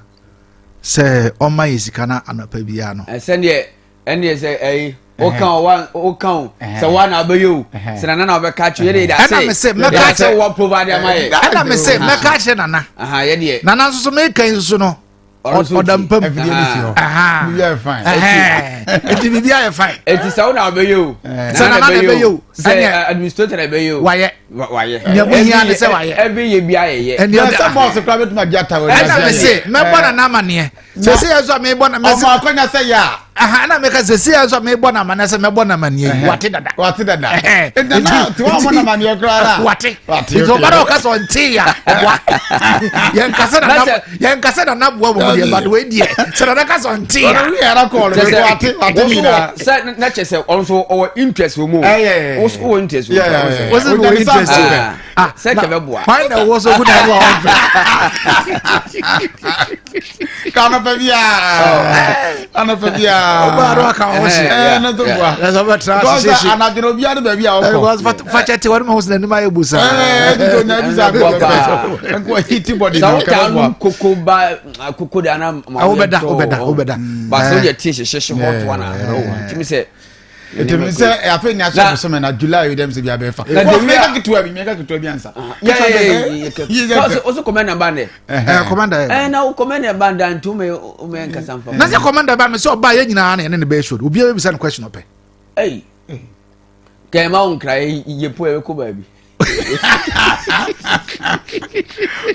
say o ma yesika na anopa bi ya no send ene say o kan say one abayo say nana na obeka kire dey da say meka say what provide am I ana me say meka kire nana ye de nana so me kan so no odampam yeah fine it be fine it is how na abayo nana abayo say administrator abayo waye nyamu hia ne say waye every year bia ye and the some boss club to my jata we say me bona na amane say so me bona me say akonya say ya na me ka say so me bona amane say me bona amane wate dada and na to wa na amane kra wate to bara ka so nti ya yen kasa na nabua bo de bad we die so na ka so nti ya we ara call wate ni na say na che say also our interest wo mo also interest wo was it interest say ke beboa find out was so good I want kana pebia obaro ka o se na to boa that's about transition ana dino bia de bia o was fachete wari mo husna ni ma yebusa dino na bisa ko hit body na koko da na obeda ba so ye tie hye hot one timi say it say I think na so na July we dem say bia be fa meka kitwa bi ansa also commander band commander na commander band antume umenka samfa na say commander ba me say oba ye nyina na ne be show obi be bisa question ope Kema on cry ye poor baby.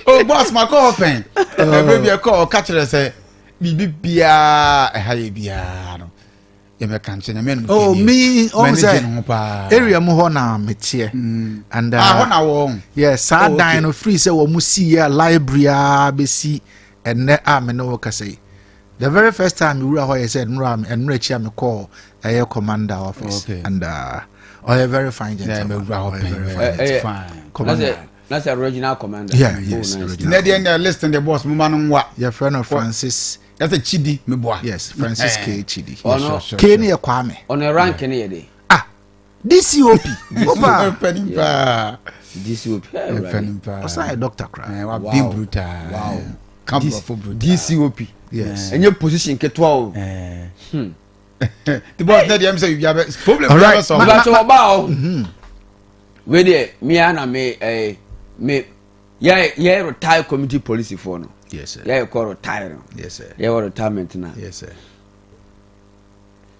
Oh, boss, my call pen. Baby, a call catcher say, Bibia, a high piano. You may cancel a man. Oh, me, area Mohona, Metia. And I won't. Yes, sad dine of free, so Musia, library, BC, and net arm and no say. The very first time you were I said, Ram and Rich, I'm a call a commander office. And a very fine gentleman. Fine. That's the original commander. Yeah, yes. Nedian listen the boss, Muman, what? Your friend of Francis. That's a chidi, me boy. Yes, Francis K. Chidi. Kenny Kwame. On a rank any day. Ah, DCOP. DCOP. What's that, Dr. Cry? Wow. DCOP. Yes. And your position get 12. The boss that you say you have a problem. All right, so about with it, me and me, yeah, retired community police for no. Yes, sir. Yeah, you call retire. Yes, sir. Yeah, what retirement now. Yes, sir.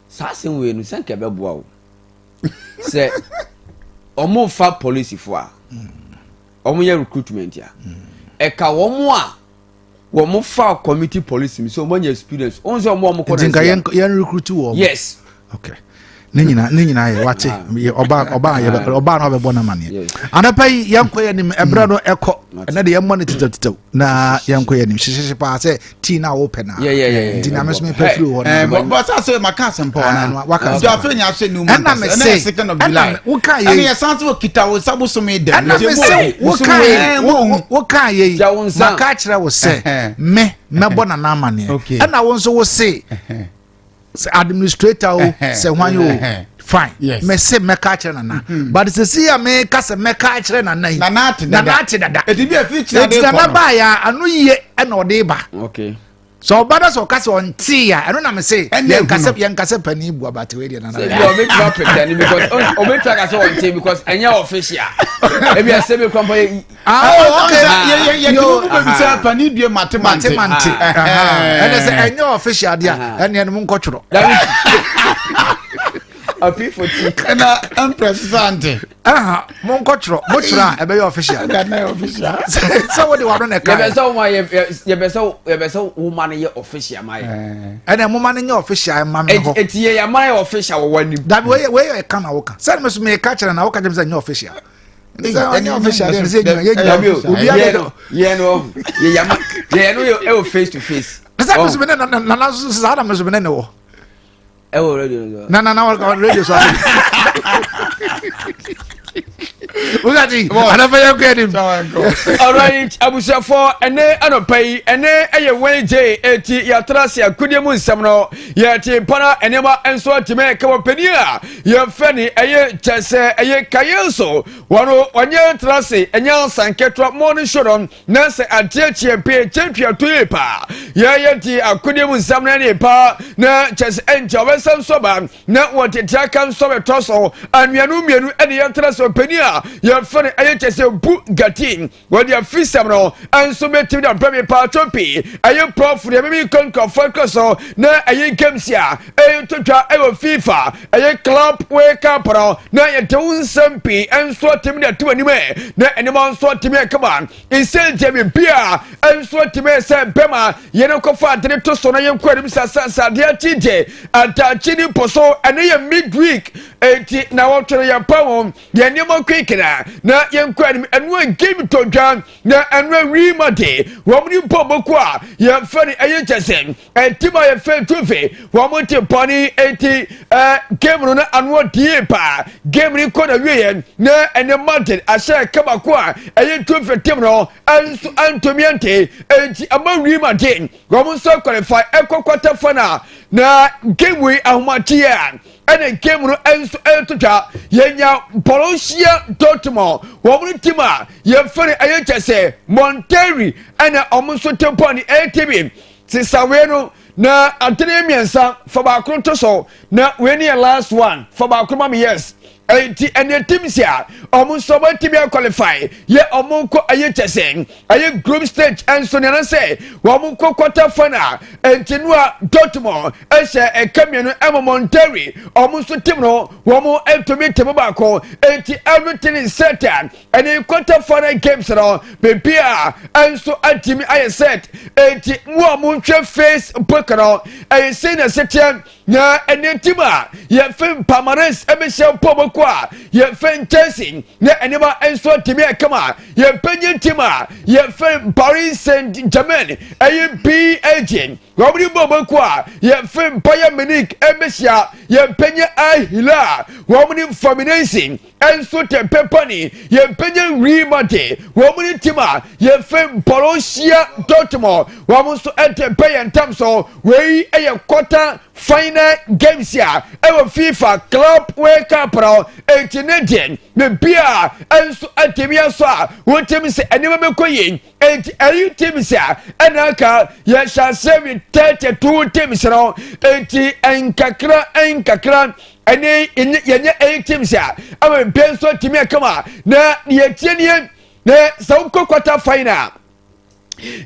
Sassing we no sank a bebo. Say, omo fa police for. Omo ye recruitment ya. Eka womo fa community police mi so money experience. Onse omo ko na yen recruit wo. Yes. Okay. Ninyina ye wate oba na obebo na mane. Anapa yi yankoye nim ebra no ekọ na de yemmo ne titotito na yankoye nim hyehyehye pa se tea na open na. Yeah. Di na meso me pafiri ho na. But I say my cousin Paul na waka. Do afenya hye nu man. Na me say second of July. Wuka ye. Ani ya sanso kita wo sabo so me dem. Na me say wuka ye. Maka kire wo se me mebo na na mane. Na wo nso wo se administrator say hwan you fine me say me ka kire na but say see ya me ka say me ka kire na na dada e di be feature dey na ba ya anu ye na ode ba okay so bada so ka say on tea ya anu na me say yen ka say pani bu abate we dey na you make no pretend because o me try ka say on tea because enya official e be say me kwampa okay you say pani due mathematics and say enya official dia ene no mo nkotworo api for tea na empress sante mo nkotworo mo twura e be official na official so what do you want na ka ye be so woman ye official mai ene mo man ye official ma me ho etie ya mai official wo wani da we e ka na wo ka say me so me ka kire na wo ka dem say ye official any official dem say ye no face to face say me so me na so me so me na wo radio na radio so Ugati anafa ya kwedim alright abusafo ene anopai ene eye wenje eti ya trase akudemu nsem no ya ti pana enema enso atime ka wapani a ya fani eye chese eye Kayaso wano onye trase enya sanketwa moni shoron na se atiachie pe champia tuipa ya ti akudemu nsem na ne pa na chese enja wesam soba na wotetia kan sobe toso anwanu mienu ene ya trase opani a ya fane aye chese bu gatin wodi afisam no anso betim da premier patropi aye prof de me konko focus na aye gamsia aye totwa aye FIFA aye club wake up na ye tewunsampi anso tim da to anime na enema anso tim e come insel jemi bia anso tim e se bema ye no kofa adene to so na ye kwadim sasa de atije atachini poso ene ye midweek enti na wotwe ye pawon ye nemo kwikina na yenkwan enu game to dwan na enu remade womni poboku a ye fani aye chesen entima ye fe tufe womuti poni enti game no na anu die pa game ni kona wiye na ene mountain asha kabako a aye tufe team no ansu antomiente enti ama remade womunso qualify ekokota fana na game we ahmatia ene game no enso etotwa yenya Borussia Dortmund womni tima ye fere aye chese Monterrey ene omunso temponi ATB sisaweno na atene miensa for ba kronto so na we ni last one for ba kroma yes enti ene team sia omo so mo team qualify ye omo ko aye chesen aye group stage enso ne na say omo ko quarter final enti no a Dortmund ehye ekamienu Monterrey omo so team no omo entomi team ba ko enti everything is set and quarter final games no bebia enso atimi aye set enti mo omo hwe face bokro aye say na setian na ene team a ye fem Palmares ebehye poboko a ye fem Chelsea na enema enso timi akama ye penye team a ye fem Paris Saint-Germain aye PSG wabri boboko a ye fem Bayern Munich ebehye ye penye Al Hilal wabri Fluminense enso te pepani ye penye Real Madrid wabri team a ye fem Borussia Dortmund wamuso ente pay in terms of we a quarter final games here ever FIFA Club World Cup pro Canadian me bia enso atemia so a wotem se enema mekoyin enti ayu team se enaka ye shall save 32 teams no enti enkakra ene yenye 8 teams ya ama benso team akama na ye tienie na sauko quarter final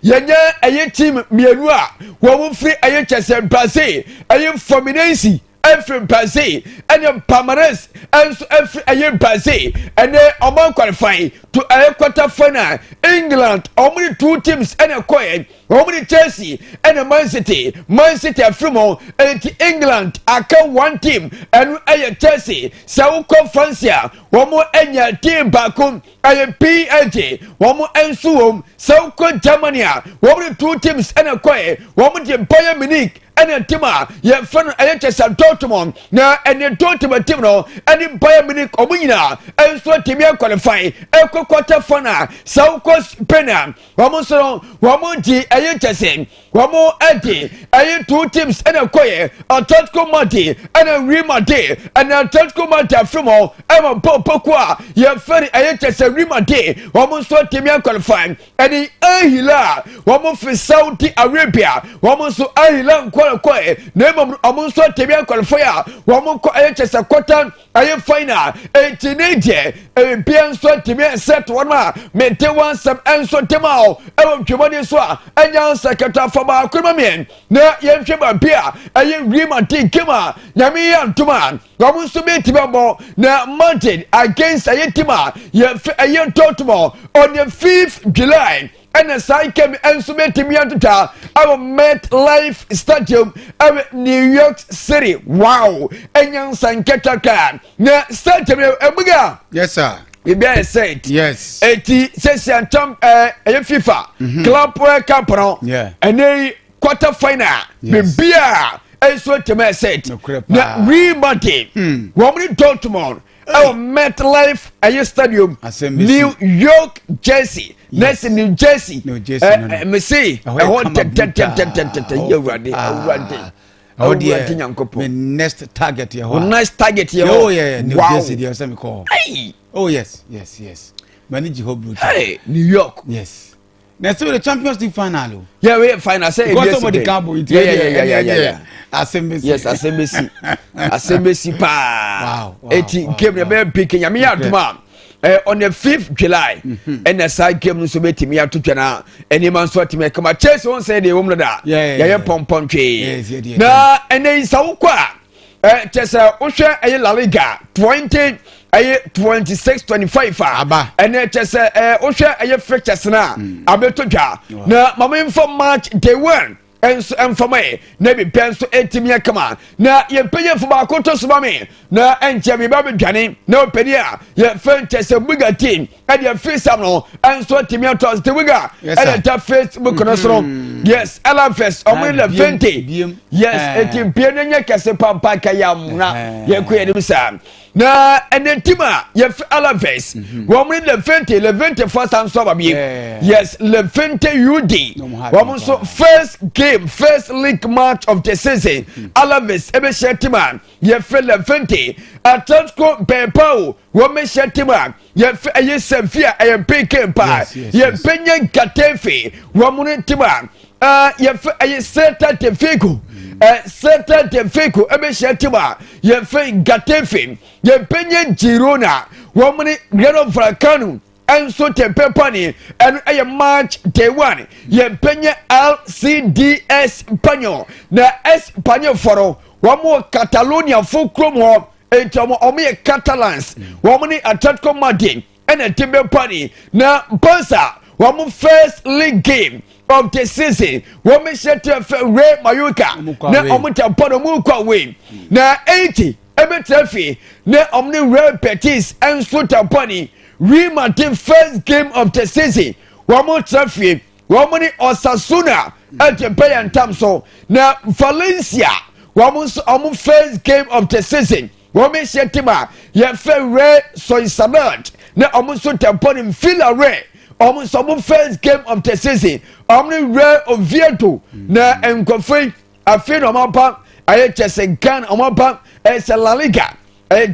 yenye aye team mienu a wo free aye chese Brazil aye Fluminense every Brazil and Palmares and every aye Brazil and they among qualify to a quarter final England only 2 teams and a coin only Chelsea and Man City Frimo and England aka 1 team and aye Chelsea so conference one more enya team bakum aye PSG one more ensuum so Germany one more 2 teams and a coin one more Bayern Munich and a team ye fan Ajax Dortmund na and Dortmund team no and Bayern Munich omuna and so team qualify e quarter final so Spain one more di Ajax one more edi aye 2 teams and a koye Atletico Madrid and Real Madrid and Atletico Madrid frimo e pokwa ye fan Ajax Real Madrid one more so team qualify and Al Hilal one more for Saudi Arabia one more so Al Hilal name amunso tebia qualifier womo ko ayechesa quarter aye final teenager bianso tebia set one ma mente one some enso temao e twemani so a anya secretary for ba kurmamen na yehwe ba bia aye rima tinkema nyame ya ntuma womunso be tebia bo na mountain against aye tima ye aye Dortmund on the 5th July and a cycle and so many Mianta our MetLife Stadium of New York City. Wow, and young San Ketaka. Now, Stadium, yes, sir. You better say it. Yes. 80 session FIFA Club World Cup, yeah, and a quarter final. Yes. Beer, and so to me said, now, Remodel, Woman Dortmund, our MetLife Stadium, New York, Jersey. Next in New Jersey. Me see. I want you ready. Oh dear. Next target here. Next target here. Oh yeah, New Jersey there some call. Oh yes. Manage hope. Hey, New York. Yes. Next the Champions League final. Yeah, we final say the Cabo. Yeah. Assembly. Yes, assembly pa. Wow. 80 game the be picking me out tomorrow. On the 5th July, and the side game so many me out to China, any man sort to make come a chase won't say the woman that. Yeah, pom tree. Nah, and then so qua. Chesa Usha a La Liga 26-25 and then Chesa Usha a fractures now. Abetoja. Now, my for March day 1. And for me, maybe pens to 80 me come on. Now, you're paying for my quotas, mommy. Now, and Jamie Baby Johnny, no pedia. Your friend is a bigger team, and your face amno, and so Timmy toss the wigger. And a tough face, Mukonosro. Yes, Alafest, or will have 20. Yes, 18 Piania Casepa Pacayam, your queer Sam. Now, and then Tima, your Alafest. Woman, the 20 first time so yes, Le 20 UD. Woman, so first game, first league match of the season. Alaves, Ebe Shetiman, ye fell 20. Atletico Bilbao, woman Shetiman, ye Sevilla, a PK pie, ye Penya Gatefe, woman Timan, ye Celta de Figo, Celta de Vigo ebehia team a ye fe Getafe ye penye Girona wo mne Rayo Vallecano enso tempepani en eye match day 1 ye penye LCDS Espanyol na Espanyol foro wo mo Catalonia fo krom ho etomo omo Catalans wo mne Atletico Madrid en tempepani na Barca wo mo first league game of the season wo me set Real Mallorca na omo tampano mu kwa we na 80 ebetrafi na omni Real Betis enso tampani Real Madrid first game of the season wamo trafi wamo ni Osasuna ete bayan tamso na Valencia wamo first game of the season wamo shetima ye fe Real Sociedad na omo so tampani Villarreal omo first game of the season omo Real Oviedo na enkofe afi no mapa aye chese gan omo pa La Liga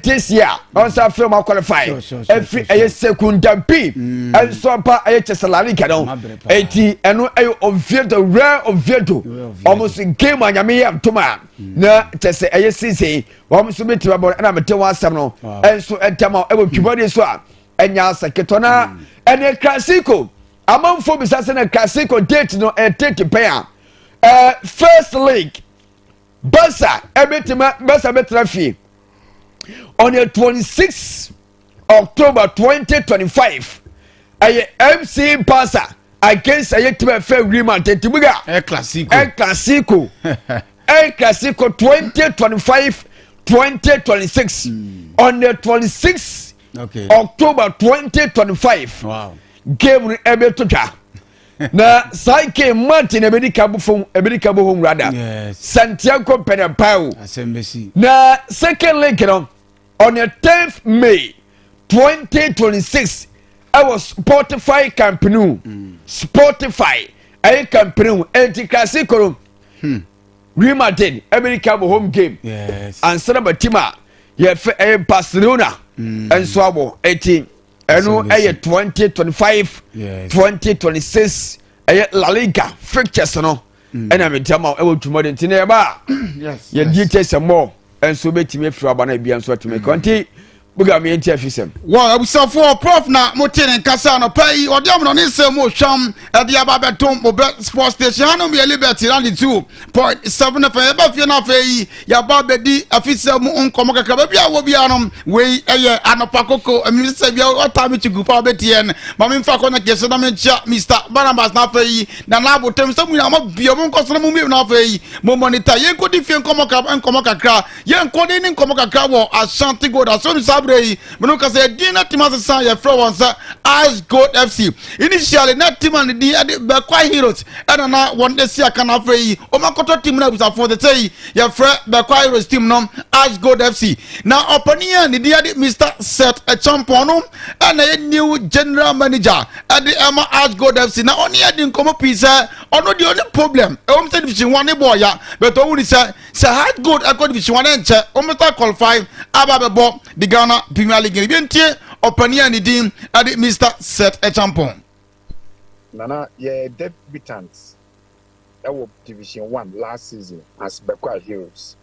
this year also film qualify every second B and so pa La Liga no eti eno Oviedo Real Oviedo almost game anyame am toma na chese season almost meet about na mete wasam no enso entama e twibode so a enya seketona ene classico amamfo bisase na classico date no take pay first league Barca betrafi on the 26th October 2025 aye MC Barca against aye team Real Madrid tibuga El Clasico 2025-2026 on the 26th October 2025 wow game ebe toka na Saike Martin America home rather Santiago Bernabeu na second leg on the 10th May 2026 I was Spotify Camp Nou Spotify I Camp Nou anti-classico Real Madrid America home game and Sanabatima ye Barcelona and Swabo 18 eno 2025 2026 La Liga fixtures no ena metama e wo twumode ntine ba ye details more enso betime fira bana bia nso atime konti buga me enti afisem wow abusafo prof na motene nkasa no pai odiam no ne se mo hwam e dia ba betom mo sports station hanu me liberty land 2.7 fa e ba fie na fa yi ya ba bedi afisem nkomo kaka ba bia wo bia no we eye anopa koko amisa bia otami chigupa betien ma me mfa ko na kese na me chia Mr Barnabas na fa yi na na botem se mu na ma bia mo nkoso na mu na fa yi mo monitor ye ko di fie nkomo kakra ye nkode ni nkomo kakra wo Ashanti Gold aso Meno kase dina timasa sa ya Florence Ice Gold FC. Initially na team and the Bekwa Heroes and na one day see kana free o makoto team na busa for the say ya Bekwa Heroes team no Ice Gold FC. Now opinion the Mr. Set a champion and a new general manager at the Emma Ice Gold FC. Now only adin komo pizza ono the only problem. O say division 1 boy ya but o say Ice Gold akọ division 1 enche o meta qualify ababebo the Ghana Premier League bientie opania ni dim ade Mr. Set a champion nana ye debutants ewo division 1 last season as Bekwa Heroes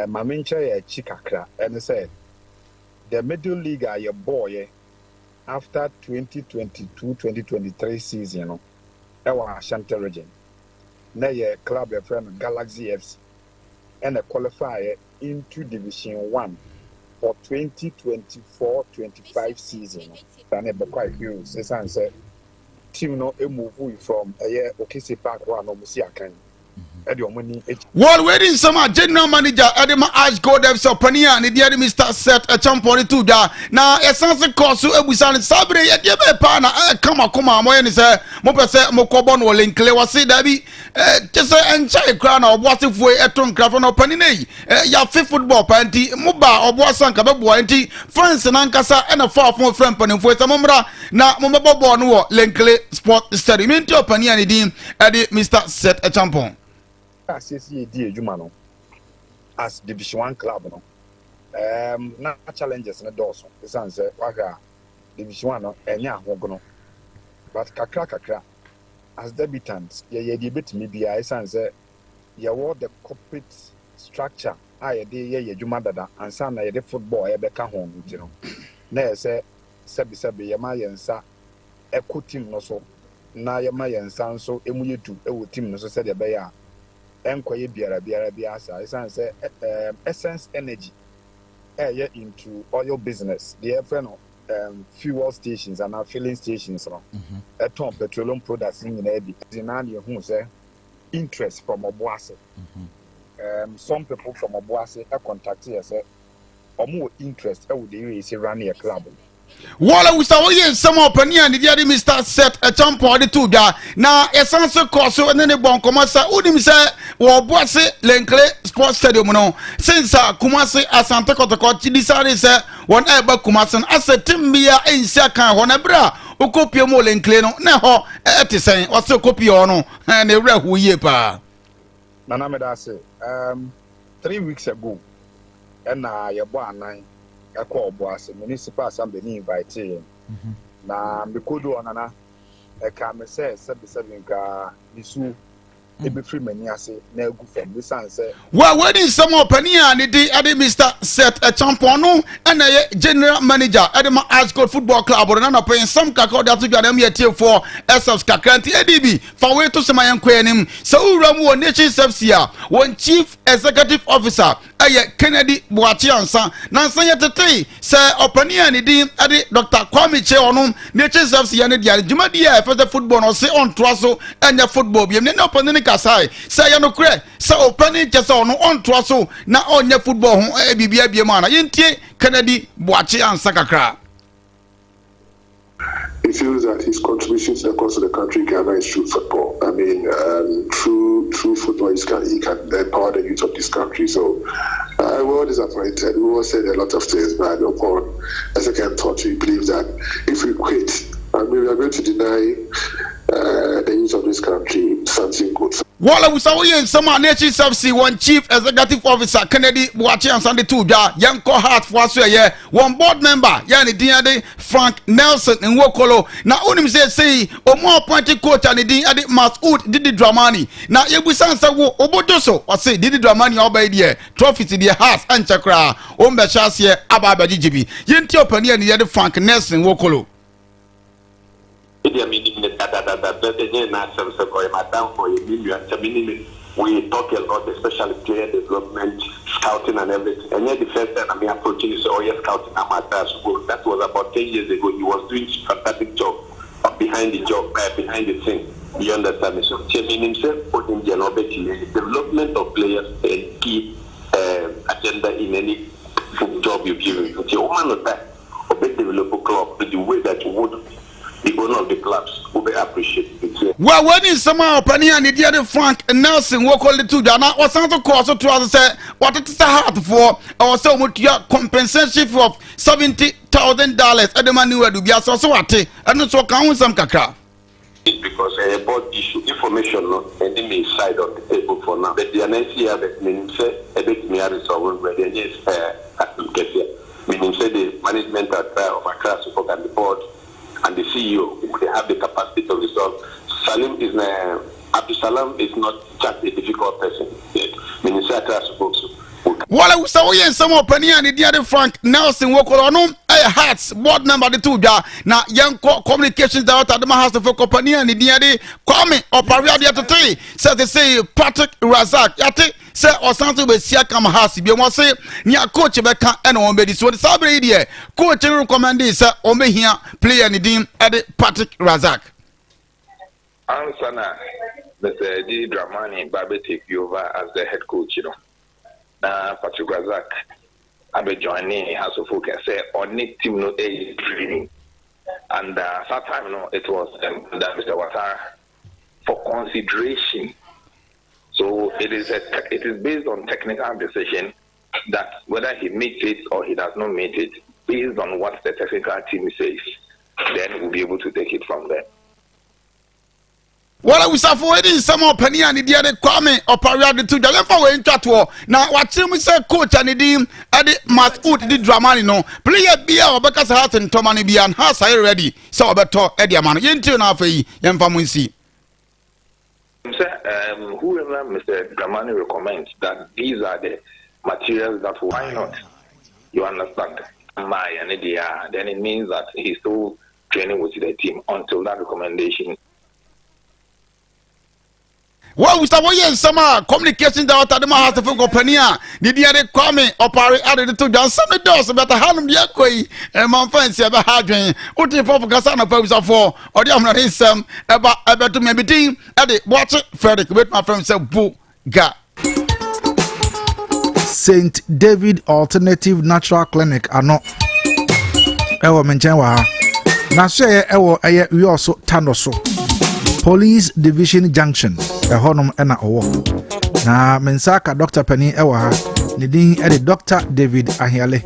mamincha ye chikakra and said the middle league are your boy after 2022-2023 season no ewo Ashanti region na ye club your friend Galaxy FC and a qualifier into division 1 for 2024-25 season. Tane Bekwa Heroes say team no move from a year Okisi Park one no musi akan. Well, waiting some general manager Adema Ice Gold FC Opania and the Mr. Set a champion to da. Now essence course so ebusan sabre ye be pa na kama mo yen say mo pese mo kobon wo linkle wase da bi just enchai kra na oboasefo eton krafo na opani nei ya fi football panti mo ba oboasan ka be bo anti France na nkasa e na fa fo friend panimfo se mo mra na mo mebo bo no wo linkle sport stadium into Opania and the Mr. Set a champion as Division 1 club no na challenges na doso esanse waka Division 1 no enya ahogo no but kakra as debutants ye dey betimi bia esanse yɛwɔ the corporate structure a yɛde yɛ adwuma dada ansa na yɛde football yɛbɛka ho nti no na yɛ sɛbi yɛma yɛn nsa ɛkɔ team no so na yɛma yɛn nsa nso emu yɛtu ɛwɔ team no so sɛdeɛ ɛbɛyɛ a ɛnkɔyɛ biara saa ɛsan sɛ essence energy ɛyɛ into oil business deɛ ɛfrɛ no fuel stations and filling stations no ɛtɔn petroleum products nyinaa bi nyinaa deɛ hu sɛ interest from Obuasi. Some people from Obuasi are contacting us. Or more interest, I would say run a club. Wala usawoye sama opania ni dia Mr. Set a champion de two da na essence course and then bon komasa udim se wo Obuasi Lenkle Sports Stadium no since Kumasi Asante KOTOKO decide say one eba Kumasi as a team bia ensia kan ho na bra okopie mo Lenkle no na ho ete sen o se okopie no na ewra hu ye pa Nana me da say 3 weeks ago and yebo anan akọ Obuasi municipal assembly ni invite na mekodo onana e ka me say sebi nka nisu ebe free mani ase na agu fam this answer well wedding some opinion ni di ade Mr. Set a champion no and general manager Edema Ascot Football Club or na pay some kakọ da to dwam ye tie for SFs kakranti ADB fa we to sema yan kwanim so uram wo nation SFs one chief executive officer Kennedy Boachi ansa na nsa ye tete se opinion ni di ade Dr. Kwame Che onu nation SFs ya ne dia juma dia for the football no se on troso enya football bi ne opinion kasai say ya no kre say opani chese ono on troso na onye football ho bibia bia ma na yentie Kennedy Boachi ansa kakra. He feels that his contributions to the course of the country Ghana is through football. I mean, through football, he can empower the youth of this country. So, we're all disappointed. We all said a lot of things, but upon a second thought, we believe that if we quit, I mean, we are going to deny the youth of this country something good. Wala usawoye sama nation SFC one chief executive officer Kennedy Boachi ansande tuja yanko heart for so ye one board member yani din Frank Nelson Nwokolo na unim say omo appointed coach and din ade Masoud Didi Dramani na yebusan sa wo obodoso o say Didi Dramani oba die trophy the heart anchakra o mbe chase aba jijibi yenti opani and ye Frank Nelson Nwokolo. We talk a lot, especially player development, scouting and everything. And yet the first time I'm approaching you say, oh yes, scouting that was about 10 years ago. He was doing a fantastic job behind the scene. You understand me? So Chairman himself put in the development of players a key agenda in any job you give him. So woman of that, develop a club in the way that you would. The owner of the clubs will be appreciated. Well, when is some opinion, the dear Frank Nelson walk all the two down. What sounds of course to us say what it is hard for or so much your compensation of $70,000 at the money where to be so what and not so count some kakra. Because a board issue information not enemy side of the table for now. But the NCA that means a bit me are resolved where the yes meaning say the management of Accra Super and the board. And the CEO, they have the capacity to resolve. Abdulsalam is not just a difficult person. Minister supposed to. Well, we saw some opinion, the dear Frank Nelson Wokolono, a Hearts board member the two da now young communications director at the House of Company and the dear Kwame Oparia the other day said they say Patrick Razak Yate. Say or something with Siakam Hasi, be one say, near coach Becca and Omedi. So the Sabre idea, coach recommend this Ome here, play any team at Patrick Razak. Ansana, that Didi Dramani Babe take you over as the head coach, you know. Patrick Razak, Abe joining House of Folk and say, on Nick team no a training. And that time, no, it was that Mr. Watara for consideration. So it is based on technical decision that whether he meets it or he does not meet it, based on what the technical team says, then we'll be able to take it from there. Well, we suffer in some opinion, the dear Kwame Oparia the two dollars for in Chatwa. Now, what we say, coach and the team at the Masoud Didi Dramani no play a beer or Becca's heart and Tomani Bian has I ready. So about Eddie Man, Yentu Nafi, Yamfamusi. whoever Mr. Dramani recommends that these are the materials that why not? You understand? Then it means that he's still training with the team until that recommendation. Well, we start some communication that the man has to focus on here. Did you come operate added to John some doors about the hand of the Aquay and my friends ever had what if for Casana purpose for or the amount is some about to maybe team at it. Watch it, Frederick, with my friend said, Boo, ga. St. David Alternative Natural Clinic are not. Ewo menjenwa. Na say ewo we also Tanoso. Police Division Junction. Honum ena owo na mensaka Dr. Penny ewa ne din e Dr. David Ahiale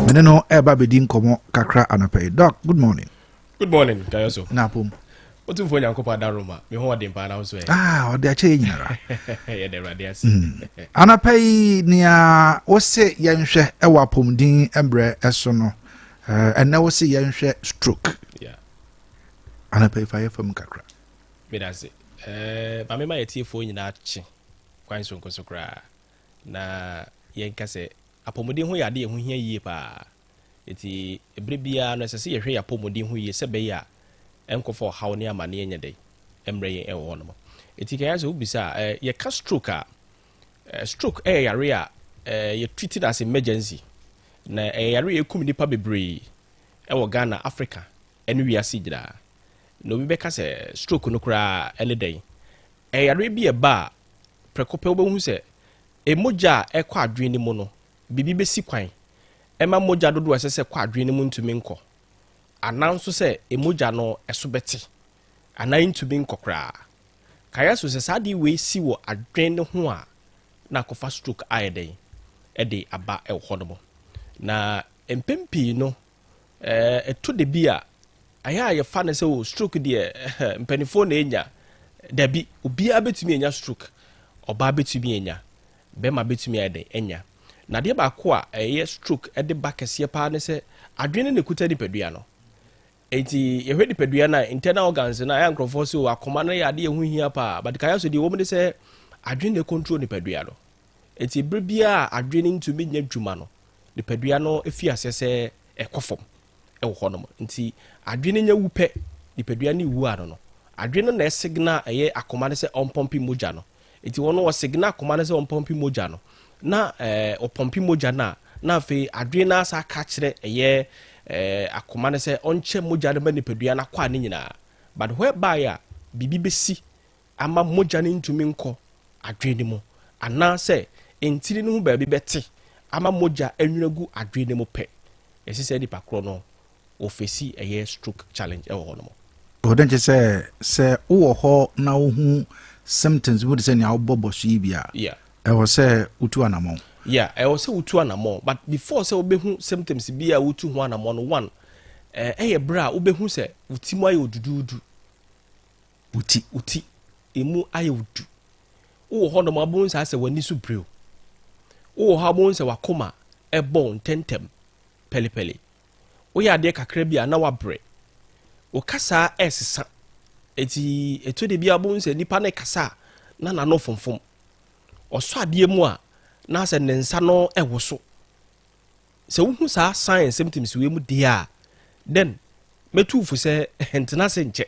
meneno eba bedin komo kakra anapay. Doc, good morning. Good morning, Kayaso. Na pom otu fo nyankopa daroma me ho wadin pa na so e ode a che nyinara ye de radiasi anapay nia wose yenhwe ewa pom din embre eso no ena wose yenhwe stroke anapay fa yefam kakra me dase ba me ma yeti fo nyina achi kwan so nkoso kra na yenka se apomodin ho yade ho hia yie pa eti ebre bia no sese yehwe apomodin ho yie se be ya enkofo hawo ne amane enya dai emre yen ewo no eti kan yaso ubisa ye ka stroke a stroke yare a ye treat it as emergency na yare ekum nipa bebre ewo Ghana Africa enu wiase gira no bi beka se stroke no kura ene den yare bi e ba prekope obehu se emoja ekwa adwene mu no bibi besi kwan ema moja dodo asese kwa adwene mu ntumi nko ananso se emoja no esobeti anan ntumi nko kra Kayaso se sadi we si wo adwene ho a na kofa stroke ayeden ede aba e hodomo na empempi no eto de bia aya ye fa ne se wo stroke de mpanifo na enya dabi obi abetumi enya stroke oba betumi enya bema betumi ayeden enya na de ba ko a eye stroke ede ba kese pa ne se adwene ne kuta di padua no enti ye hwedi padua na internal organs na ya nkrofo se o akoma na ya de hu hia pa but Kayaso de wo me se adwene ne control ni padua no enti brebia adwene ntumi nya dwuma no de padua no efi asese ekofom ewo honom enti adwene nya wupe de padua ne wu ano no adwene na signal eye akoma ne se ompompi moja no enti wono wo signal akoma ne se ompompi moja no na opompi moja na fe adwene na asa ka kire eye akoma ne se onche moja ne ba nipadua na kwa ne nyina but whereby ya bibi besi ama moja ne ntumi nko adwene mu ana se entiri no ba bi beti ama moja enwunagu adwene mu pe esi se di pakro no ofesi eye stroke challenge e wo no mo odenche se wo ho na wo hu symptoms wo de se nya wo bobo so bia yeah wo se utu anamo yeah wo se utu anamo but before se obehu symptoms bia utu ho anamo no one eye bra obehu se utimu aye odududu uti emu aye odu wo ho no mabon sa se wani su breo wo ha bon se wakoma ebon tentem pelepele wo ya de kakra bia na wabre wo kasa esesa eti eto de bia bon se nipa na kasa na no fonfom oso ade mu a na se nensa no ewoso se wo sa sign symptoms we mu dia then metu fu se entena se nche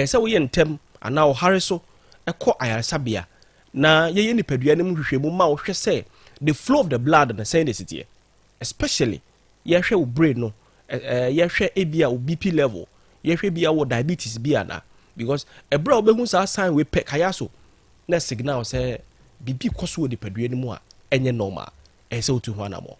se wo ye ntem ana wo hare so ekọ ayaresabia na ye nipadua ne mu hwehwemu ma wo hwe se the flow of the blood na say this here especially ye hwe wo brain no ye hwe ebia wo BP level ye hwe bia wo diabetes bia na because ebra obehu sa sign we pe Kayaso na signal say bibi koso wo nipadua ne mu a enye normal say otu ho anamo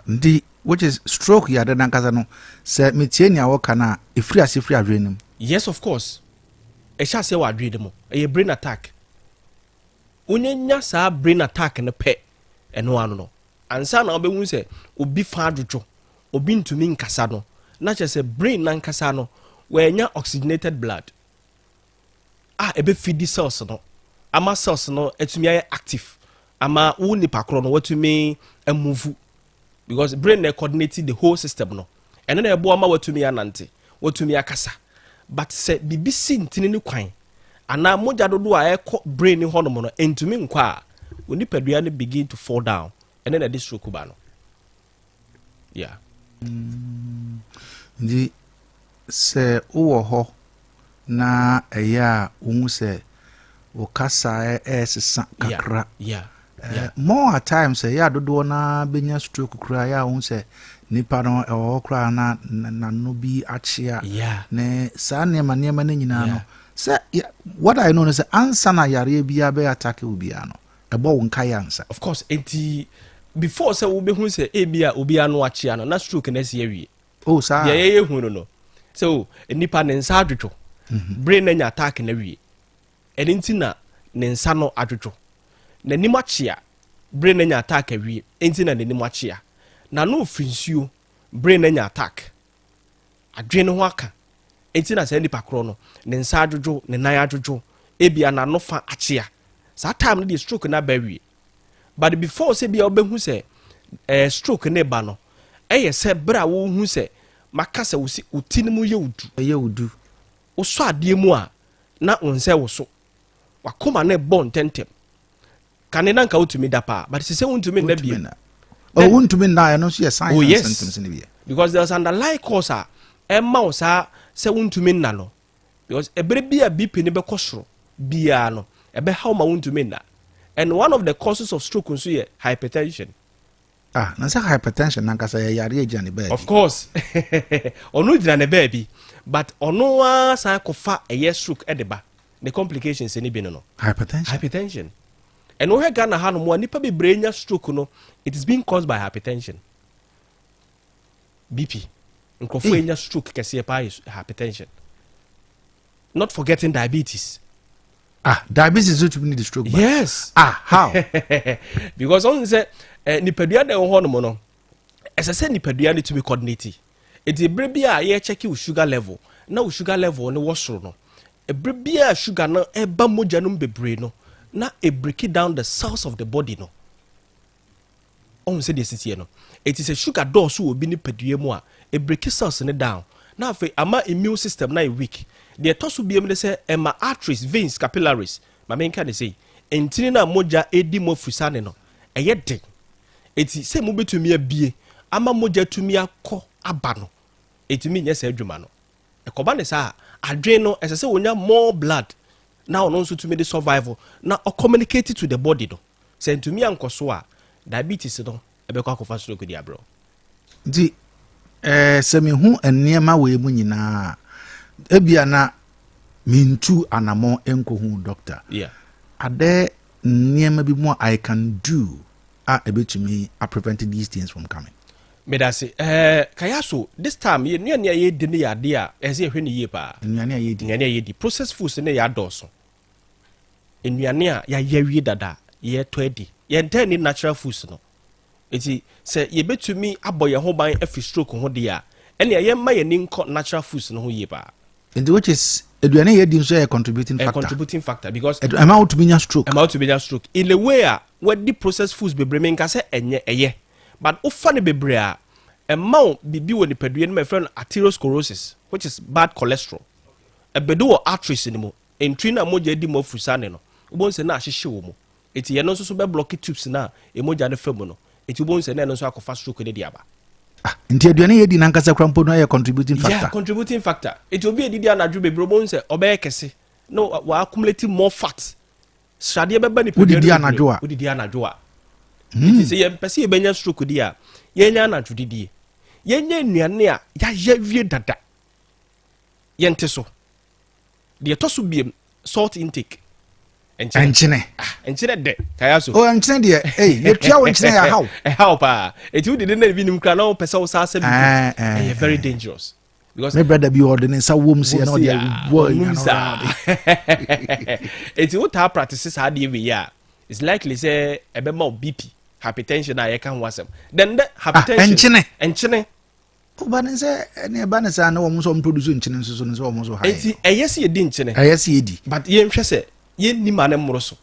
ndi which is stroke ya dan kaza no se metie nia wo kana efri asefri adrenim. Yes, of course. Sha se wa adrenim e brain attack unyanya sa brain attack ne pe eno ano no ansa na obehu se obi fa adwodwo obi ntumi nkasa no na che se brain na nkasa no wenya oxygenated blood ebe feed cells no ama cells no etumi ay active ama wo nipa kro no watumi move because brain na coordinate the whole system no ene na ebo ama watumi anante watumi akasa but se BBC ntini ni kwan ana moja dodo a ekɔ brain ho no no entumi nkɔ a onipadua no begin to fall down and then the stroke ba no yeah ndi se wo ho na eya wo se wo kasa sesa kakra more at times ya dodo na benya stroke kura ya wo se nipa no o kura na no bi achia ne sa nema na nyina no se what I know is answer na yare bia be attack ubia no ebo wo nka yansa of course enti before say wo be hu say ebia obia no achia no na stroke na se awie oh sa ye hu no so nipa ne nsa adwodwo brain na nya attack na wie enti na ne nsa no adwodwo na nim achia brain na nya attack awie enti na nim achia na no finsuo brain na nya attack adwene ho aka enti na say nipa kro no ne nsa adwodwo ne nan adwodwo ebia na no fa achia sa time the stroke na bawie but before say bia obehu say stroke na ba no say bra wo hu say maka say wo si utinimu ye wudu wo so ade mu a na onse wo so wakoma na bon tentem kane na nka utumi da pa but say untumi na bia untumi na no so ye signs and symptoms ni bia because there's underlying cause a emma wo sa say untumi na no because ebere bia bp ni be kosoro bia no ebe how ma untumi na and one of the causes of stroke nso ye hypertension na say hypertension na kasa ya yare agya ne baa of course onu gina ne baa bi but onu wa san kofa eye stroke edeba the complications ni bi no hypertension and we ga na ha no mo nipa be brenya stroke no it is being caused by hypertension bp nkofo enya stroke kese pa hypertension not forgetting diabetes. Diabetes is to need the stroke. Yes. How? Because on say nipadua de ho no no. As I say nipadua need to be coordinated. It e brebia ye check your sugar level. Na sugar level no wosoro no. E brebia sugar na e ba moja no bebre no. Na e break it down the cells of the body no. On say this here no. It is a sugar dose so obi nipadua mu a e break cells ne down. Na fe ama immune system na e weak. The toss will be able to say Emma arteries, veins, capillaries. My main can say, Entina moja edi mo fusane no. A yet day. It's say move to me a bie. Ama moja to me a ko abano. It mean yes, Edumano. A coban is adreno as I say when you more blood. Now also to me the survival. Now communicate it to the body no. Send to me uncle soa. Diabetes no. A beko of us look at bro. Di semi hu and near my way munina. Ebia na mintu anamo enkohu doctor. Yeah. Are there niema bi more I can do ebetumi prevent these things from coming? Me da say Kayaso this time ye nua ye di ne yade a ese ehwe ne ye pa. Nnuane ye di processed foods ne ya doso. Nnuane a ya yawie dada ye to edi. Ye ntan ni natural foods no. Eti se ye betumi aboye ho ban afi stroke ho de a ene ye ma ye ni natural foods no ho ye pa. And which is eduane ye di nso a contributing factor. A contributing factor because amount to be stroke. Amount to be stroke. In the way where the processed foods bebre men ka say enye eye. But ofa ne bebre a amount bibi woni padue no my friend atherosclerosis which is bad cholesterol. Ebedo wo arteries ni mo. Entri na moja di mo fusane no. Ubon se na ahyehye wo mo. Eti ye no so be block tubes na emoja ne fam no. Eti ubon se na no so akofa stroke ne dia ba. Nti aduane ye di nankasa krampo no ye contributing factor. Yeah, contributing factor. It will be a didi anadwo bebre bon se obey kese. No, wa accumulating more fat. Sade beba ni pedi anadwo a. Udidi anadwo a. It say ye pese ye benya stroke di a. Ye nya anadwo didi. Ye nya nnuane a ya yawie dada. Ye nte so. De to so biem salt intake. Enchine de Kayaso. Oh enchine de you tua wo enchine ya how? How pa. It would didn't be nim kra na pese wo sa se be. Very dangerous. Because my brother be ordering sa wom se na dey boy. It's what our practices had every year. It's likely say e be more BP, hypertension na ye kan wasem. Then the hypertension enchine. But say any ba na say na wo so produce enchine so so wo so high. Enti eyesi e di enchine. Eyesi e di. But ye nhwe say ye ni mane mmoroso.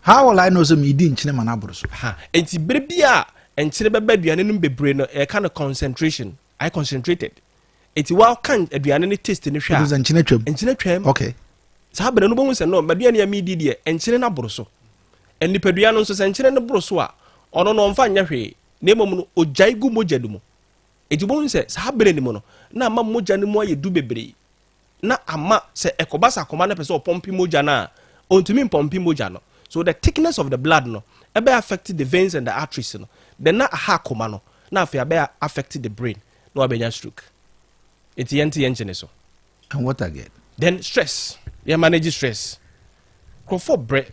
How will I know some you didn't chine mana abroso? Enti brebia enchine beba aduane no bebre no e kind of concentration. I concentrated. Enti wa kan aduane no taste ni hwa. It is enchine twam. Enchine twam. Okay. saa bere no bo hu se no maduane ya mi di de enkyere na boro so enipadua no nso se enkyere no boro so a ono no mfa nya hwe na emom no ojai gu mogya dumu eti bo hu se saa bere ni mo no na ama mogya no mu aye du bebre na ama se ekobasa koma na pese opompi mogya na ontumi pompi mogya no so the thickness of the blood no ebe affect the veins and the arteries no then na aha koma no na afia be affect the brain no abenya stroke eti yenti yenchene so. And what again? Then stress. You manage stress. For bread.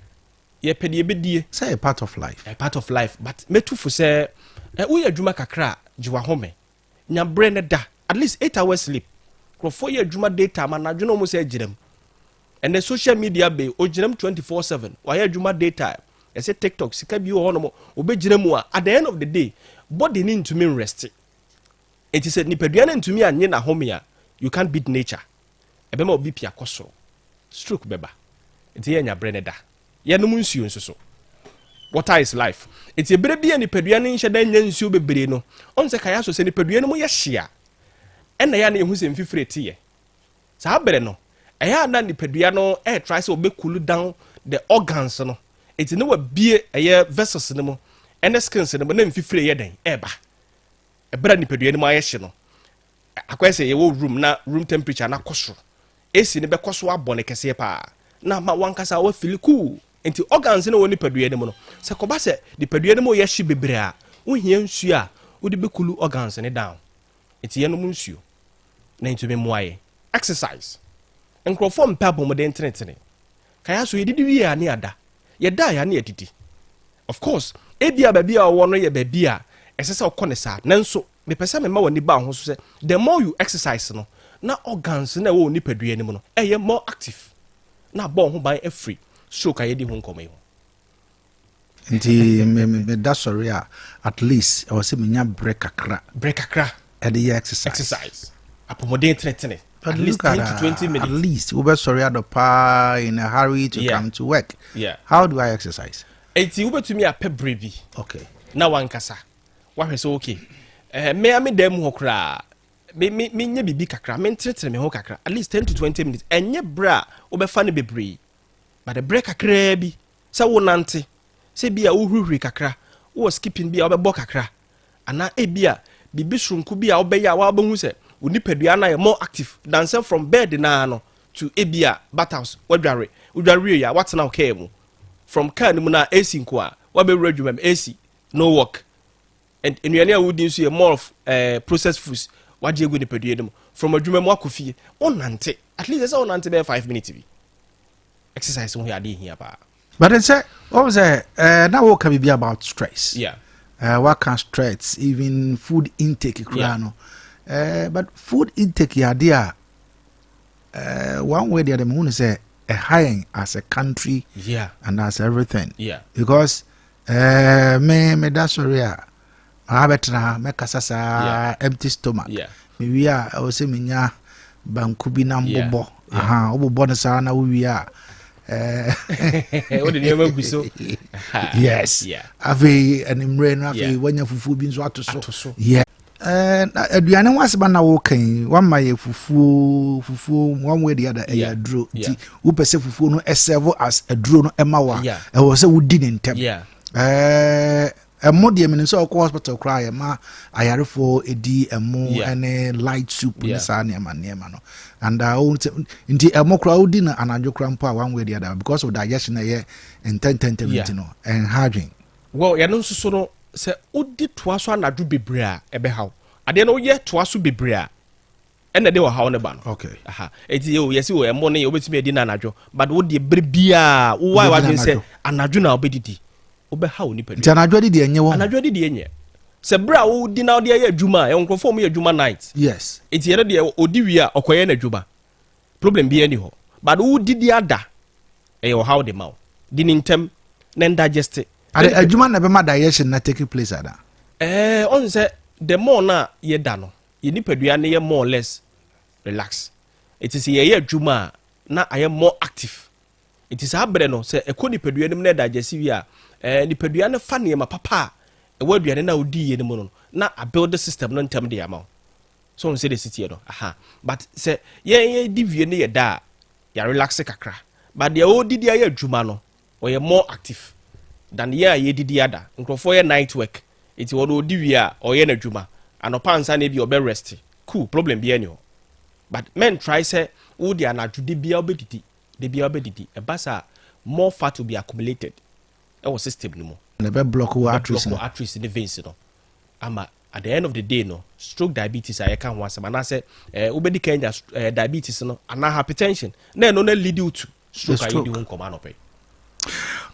You pay the say a part of life. A part of life. But me too for say we are juma kakra jiwa home. Nya brain da at least 8 hours sleep. For your juma daytime and I don't almost say jirem. And the social media be o jirem 24/7. Why juma daytime? I say TikTok sika bi ho no obe jirem at the end of the day body need to mean rest. It is said nipadua na ntumi anye na home ya you can't beat nature. Ebema obi pia kosoro stroke beba enti ye nya brene da ye no nsuo nso so water is life enti ebere bia ni padua ne nhye da nya nsuo bebere no on se Kayaso se ni padua no mo ye hia ena ya na ehu se mfifire tie sa bere no eya na ni padua no try se obe cool down the organs no enti ne wa bie eye vessels ne mo ene skins ne mo na mfifire ye den eba ebere ni padua ne mo aye hye no akwese ye wo room na room temperature na kosoro esi ne bekoso abone kese pa na ma wankasa wa feel cool enti organs ne woni padua ne mo no se koba se di padua ne mo ye hye bebre a wo hia nsuo a wo de bekulu organs ne down enti ye no mo nsuo na enti me moaye exercise enkrofo mpa bom de entretene Kayaso yedidi wi ya ne ada ye da ya ne yedidi of course ebia ba bia wo no ye ba bia esese okone sa nanso me pese me ma woni ba ho so se the more you exercise no na organs na wo ni padua ni mu no eye more active na bo ho ban free so ka yedi ho nkomo yi nti me da sorry at least I was say menya break akra e dey exercise apomodern tretene at least 10 to 20 minutes at least we be sorry at the pa in a hurry to come to work how do I exercise enti we betumi ape brevi okay na wankasa wa hwese okay me am dem ho kra me nya bibi kakra me entretre me ho kakra at least 10 to 20 minutes enye bra obefa ne bebre but the break kakra bi se wo nante se bia wo hurhuri kakra wo skipping bia obebo kakra ana ebia bibi shrunku bia obeya wa obehu se onipadua na ye more active than from bed na no to ebia battles udware ya what now care mu from car ni mu na AC nko a wa be redwum AC no work and in your would you more of processed foods what you go to pay from a dream wakufie on nante at least on nante be 5 minutes be exercise we are here but then say what was now what can be about stress what can stress even food intake but food intake ya there one way the other moon say a high as a country and as everything because me that's sorry abetra me kasasa empty stomach me wi a o se menya banku bi na mbobo obobo ne sa na wi a o de nyema guso yes ave animre no ave wanya fufu bi nso atoso aduane waseba na wo kan wama ye fufu one way the other dro ti wo pese fufu no serve as a dro no ema wa e wo se wo di ne ntem emo de me nso ko hospital cry ma ayarefo edi emo ene light soup ni sa ne ma no and nti emo kra odi na anadwo kra mpo a one way the other because of digestion na ye intentent no and harding well ya no nso no se odi toa so anadwo bebre a ebe haw ade no ye toa so bebre a ene de wo haw ne ba no okay eti yo yesi wo emo ne obetimi edi na anadwo but wo de bebre bia wo wa dwen se anadwo na obedidi obe ha oni padu anadwo de enye wo anadwo de enye se bra wo di na de ye adwuma e nkrofo mo ye adwuma night yes eti yere de odi wi a okoye na adwuma problem bi ani ho but wo di ada e yo how the mouth di nintem na digest adwuma na be ma digestion na take place ada on say the more na ye da no ye ni padua na ye more or less relax it is ye adwuma na aye more active it is abre no say ekoni padua nim na digest wi a ni padua na fa ne ma papa e waduane na odi ye ne mu no na a build the system no ntem de ama so on say the city no but say ye di wie ne ye da ya relax kakra but the old didi aye adwuma no or more active than the ye didi ada nkrofo ye night work it would odi wi a or ye na adwuma anopa nsa na bi obe rest cool problem bi any but men try say wo dia na dwudi bia obedidi de bia obedidi e basa more fat will be accumulated our system no more na be block wo arteries in the veins no ama at the end of the day no stroke diabetes I can once man say obedi kenya diabetes no and hypertension na no lead you to stroke I do come on pay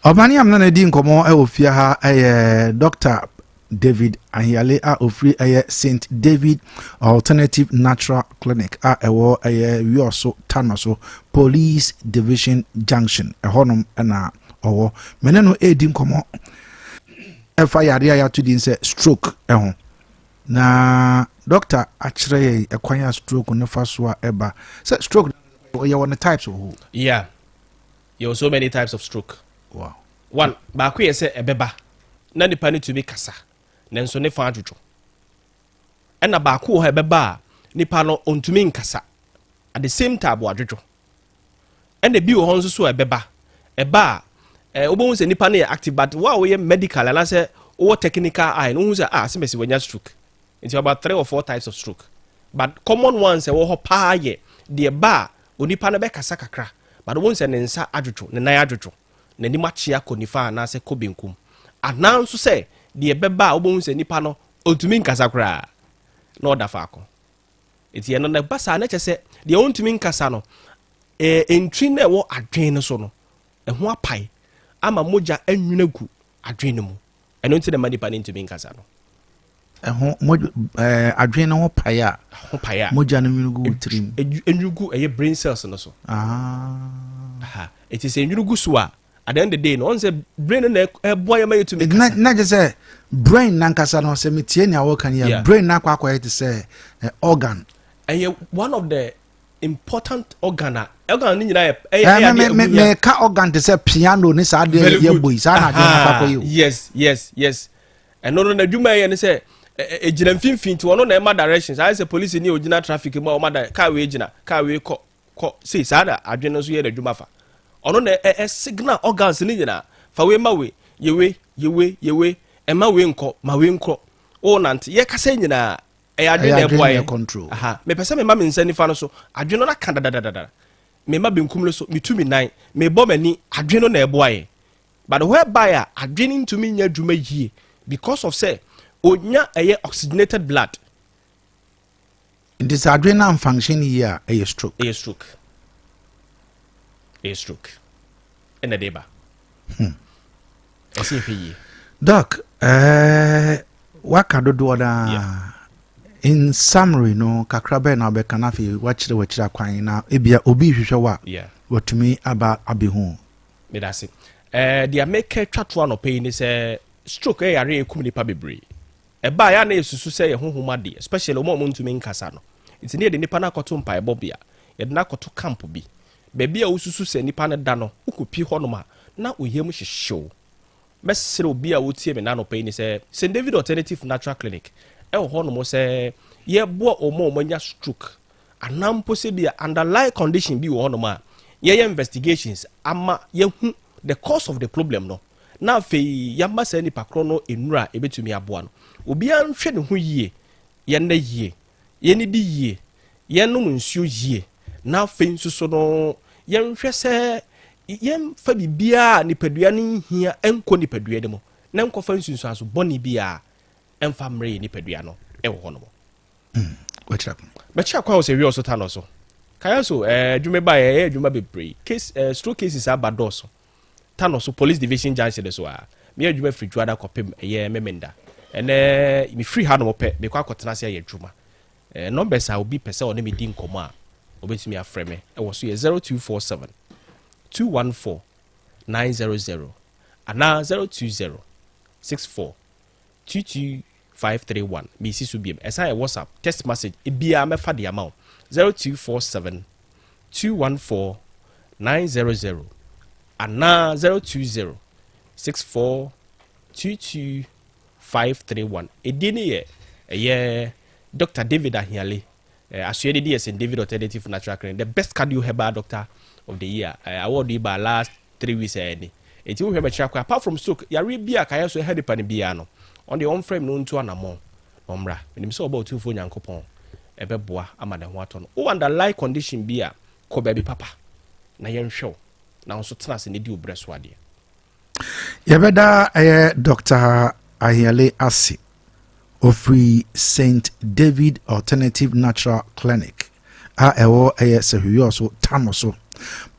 Obani am na di nkomo e ofia ha Dr. David Anyale a ofri St. David Alternative Natural Clinic a ewo wioso tanoso Police Division Junction honom na owo meneno edi nkomo efa yare ya to din say stroke ho na doctor achire ekwanya stroke no faso a eba say stroke you want the types of who yeah you have so many types of stroke wow one ba ku say ebeba na nipa ni to be kasa nenso ne fa adwodwo ena ba ku ho ebeba nipa no ontumi nkasa at the same time adwodwo ena bi wo honso so ebeba eba obon se nipa na active but wa we medical and say or technical eye no say semesi wanya stroke it's about 3 or 4 types of stroke but common ones wo ho pa ye de ba onipa na be kasa kakra but won se ne nsa adwodwo ne nan adwodwo na ni machia konifa na se kobenkum ananso se de beba obon se nipa no ontumi nkasa kra na oda fa akọ eti eno na basa na chese de ontumi nkasa no entwi na wo adwen no so no ho apai ama moja enwuna gu adwen no mu eno nti na manipa ne ntumi nkasa no adwen no ho paya moja no nwuna gu trim enwugu brain cells no so it is enwugu so a at the end of the day no on say brain na boy ma yetumi na je say brain na nkasa no say metie ni awo kan ya brain na kwa yet say organ and one of the important organ ni nyina me ka organ to say piano ni sa de ye boy sa na je kwa yo yes and no na dwuma ye ni say ejina mfimfin ti wono na ema directions I say police ni ojina traffic ma o ma da car we ejina car we ko say sa da adwene so ye da dwuma fa ono na signal organs ni nyina fa we ma we yewe ema we nko ma we nko o nante ye kasa nyina adwene e boy control me pese me ma me nsa nifa no so adwene na kan dadadada me ma benkum so me tumi nan me bo mani adwene na e boy but whereby adwene ntumi nya dwuma yie because of say onya oxygenated blood in this adrenal function here a stroke in the deba doc waka dodo da in summary no kakrabe na be kanafi wachire kwan na ebia obi hwehwe wa watumi aba abehu me dase dia make twatwa no pay ni say stroke yare ekum nipa bebre eba ya na esusu say ye honhoma de especially omo ntumi nkasa no it's near the nipa na akoto mpa ebobia ye na akoto camp bi bebi a ususu se nipa ne da no ukupi honoma na oyem hyehyew mesere obi a wotie me na no pay ni say St. David Alternative Natural Clinic honomo say ye bo omo nya stroke anampo se bia underlying condition bi honoma ye investigations ama ye hu the cause of the problem no na fe yamba se nipa kro no enura ebetumi aboa no obi an hwe ne ho yie ye na yie ye ni di yie ye no nsuo yie na fe nsuso no ye nhwe se ye fa bibia nipadua ne hia enko nipadua de mo na enko fa nsuso aso boni bia emfa mre nipadua no ewo hono mo what's up becha kwa se wi osota no so Kayaso dwume ba ye dwuma bebre case stroke cases abadoso tano so Police Division Junction so a me adwuma free juada kopem ye memenda ene me free ha no pe me kwa akotena se ye adwuma numbers a obi pese one me di nkomo a obetumi afreme e wo so ye 0247 214 900 ana 020 64 22531 me si so biem esa WhatsApp text message e bia me fa de amount 0247 214 900 ana 020 64 22531 edini ye Dr. David Anyale Asuede DS in David Alternative Natural Clinic, the best cardio herbal doctor of the year. Award by last 3 weeks. It will have a check apart from stroke. Yaribia Kayaso had a panibiano on the on frame known to Anamo. Omra, when him saw about 2 phone yankopon, a beboa, Amada Waton. Oh, underlie condition beer, ko baby papa. Na yen show. Now so trust in the due breast wadi. Yabeda Dr. Ayale Asi of Free St. David Alternative Natural Clinic. Ewo Sehuyoso Tamoso.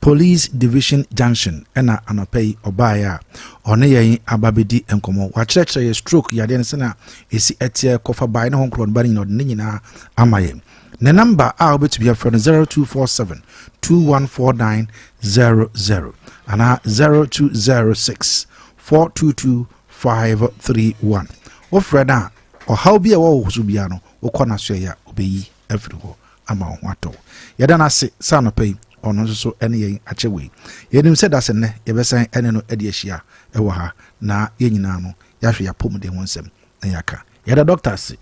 Police Division Junction ena anapei obaya one yen ababedi enkomo wakyerɛkyerɛ stroke yade nsena esi etie kofa bai ne honkron bani no ne nyina amaye ne number a obetubia from 0247 214900 ana 0206 422 531 wo freda o how bia wo husu bia no wo kona so ya obeyi every ho ama ho ato yada na se sanopei ono so ene yen achewe yenim se dase ne yebesan ene no ede ahia ewo ha na yenyina no yahwe yapomde ho nsem na yaka yada doctors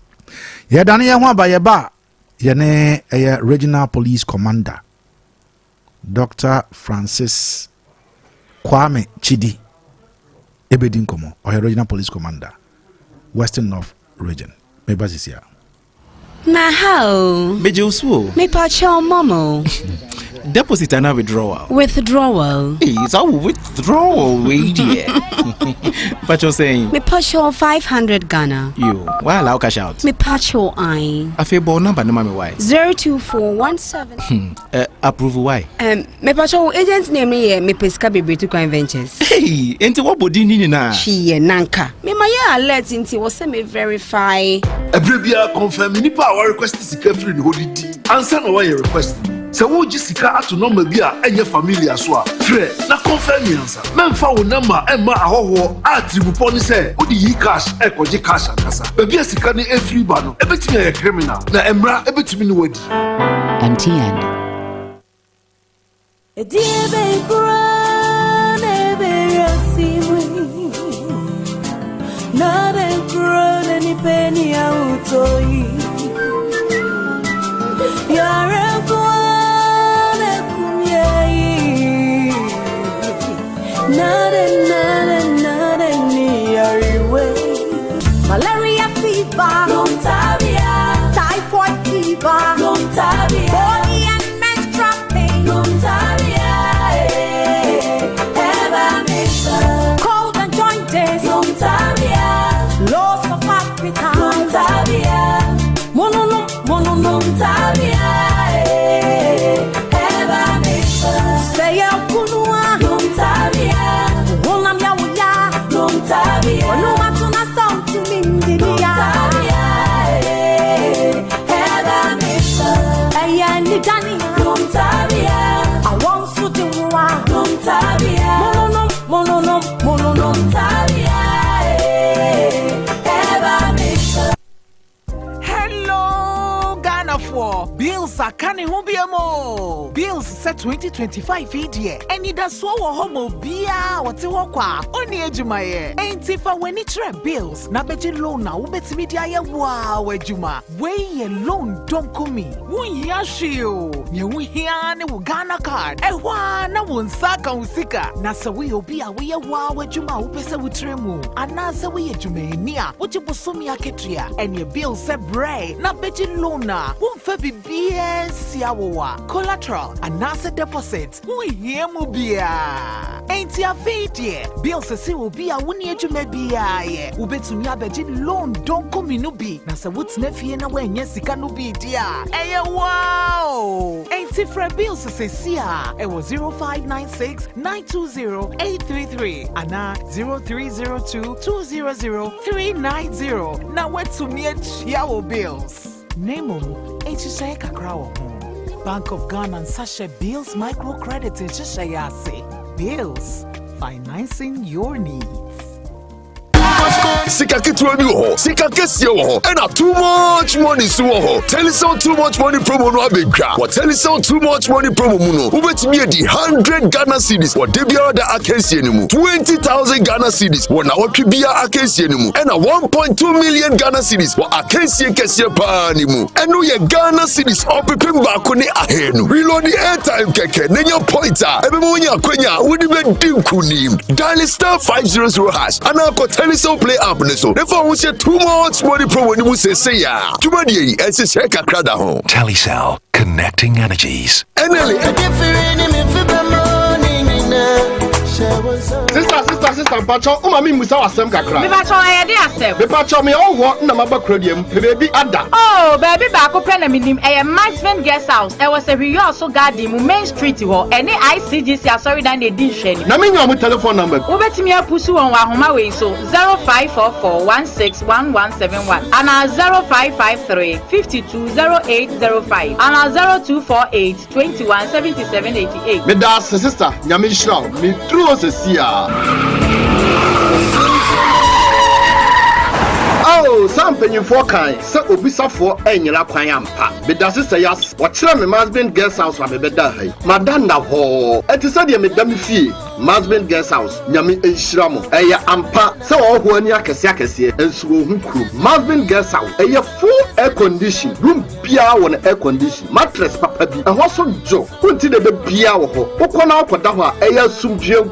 yada ne ye ho aba ye ba ye ne regional police commander Dr. Francis Kwame Chidi ebedin komo regional police commander Western North region me bazisia na how meje usuo me pacho momo deposit and withdrawal. Withdrawal. It's all withdrawal, dear. But you're saying? Me pacho 500 Ghana. You, why allow cash out? Me pacho I. A fair ball number, no mommy why? 02417. Approve why? Me pacho agent's name me pesca baby to Coin Ventures. Hey, into what body nini na? She nanka. Me maya alert into was me verify. Abia confirm nipa our request is free the whole team. Answer no why you request. So wo jisika ato number bi a enye familiar so a frɛ na confirm answer memfa wo number emma ahoho atribupo ni sɛ wo di cash ekoje cash akasa baby asika ni free ba no ebetimi ya criminal na emra ebetimi ni wadi MTN Ediebe kurane be yasiwe na de kurane ni peni ya utoi yare Malaria fever, Lumtabia. Typhoid fever, Lumtabia. Body and menstrual pain, Lumtabia. Ever cold and jointed, Lumtabia. Loss of appetite, Lumtabia. Lumtabia. Ever say a kunua, Lumtabia. Wonam ya wuya, Lumtabia. Oluma tuna sound to me. I want to do Hello, Ghana for bills are canning who be mo. Bills set 2025 year. And it does so homo bia what you walk only ejumaye. Ain't if I when it bills. Na beji loan na ubeti media ya wow ejuma. Way loan don't come me. Wun yashio. Ye wun hiane wu Ghana card. Ewa na wun saka usika. Na sa we obia we ya wow ejuma upesa wutremu. Anasa we ejume niya. Uchi busumi ya ketria. And your bill se bray. Na beji loan na. Wun febi BS yawa. Collateral. Anasa deposit. Wun hiemu bia. Ain't ya fiti. Bill se si ubia wuni ejume bia ye. Ubetumi abeji loan don't come inubi. Na sa wut's nefie na wenye sika nubi dia. Eye wow. Ain't if bills se siya. It was 0596-920-833. Ana 0302-200-390. Na wetumi yawo bills. Name HSA Kakrawo. Bank of Ghana and Sasha Bills Microcredit HSA. Bills, financing your needs. Sika ketewa bi wo ho, sika kesie wo ho, and too much money so wo ho. Teleson too much money promo no abegwa. What Teleson too much money promo mu no, ubetimi edi 100 Ghana cedis. What debia da akensie ni mu. 20,000 Ghana cedis. What na wotwe bia akensie ni mu. And 1.2 million Ghana cedis. What akensie kesie pa ni mu. Enu ye Ghana cedis opepem baako ne ahenu. Reload the airtime keke, nenya pointer. Ebe mo nya kwenya, wodi be dinkunim. Dial star 500 hash. Ana ko Teleson play app ne so. Nefa wo se too much money promo ni mu se ya. Tuma die ense se kakra da ho. Telecel, connecting energies. Sister, Pacho, Mami Musa was some cacra. Me Pacho, I did accept. Me Pacho, me all what number credium, baby Ada. Oh, baby, back open a minimum, a Maxman guest house. There was a Rio so garden, Main Street, any ICGC, sorry, than they did share. Naming telephone number. Over to me, a pussy on Wahoma way, so 0544161171, and our 0553 520805, and our 0248 217788. Me das sister, Yamishra, me true as a Oh, something for kind. So, Obisa for any la quayampa. But does it say yes? What children must be guest house from a better. Madame ho. It is said you made them fee. Must be guest house. Yami Shramo. Aya ampa. So, all who are near Cassiacassi and Swoonku. Must be guest house. A full air condition. Room Pia on air condition. Mattress Papa B. And what's on Joe? Who did the Pia or Okona Kodawa? Aya Sumjio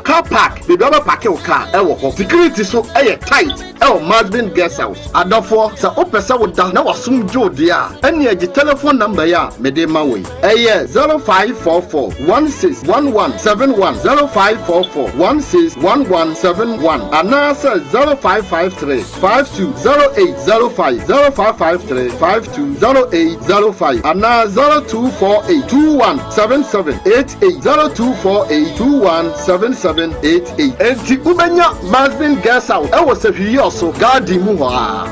car park. The rubber parking car. Security so air tight. Oh, must be guest house. Adofo sa opesa woda na wasum jo dia. Eni agi telephone number ya mede mawe. 0544 161171 0544 161171 anasa 0553 520805 0553 520805 ana 0248 217788 0248 217788 enti ubenya Masbin guest house. I was a few so gardi muha.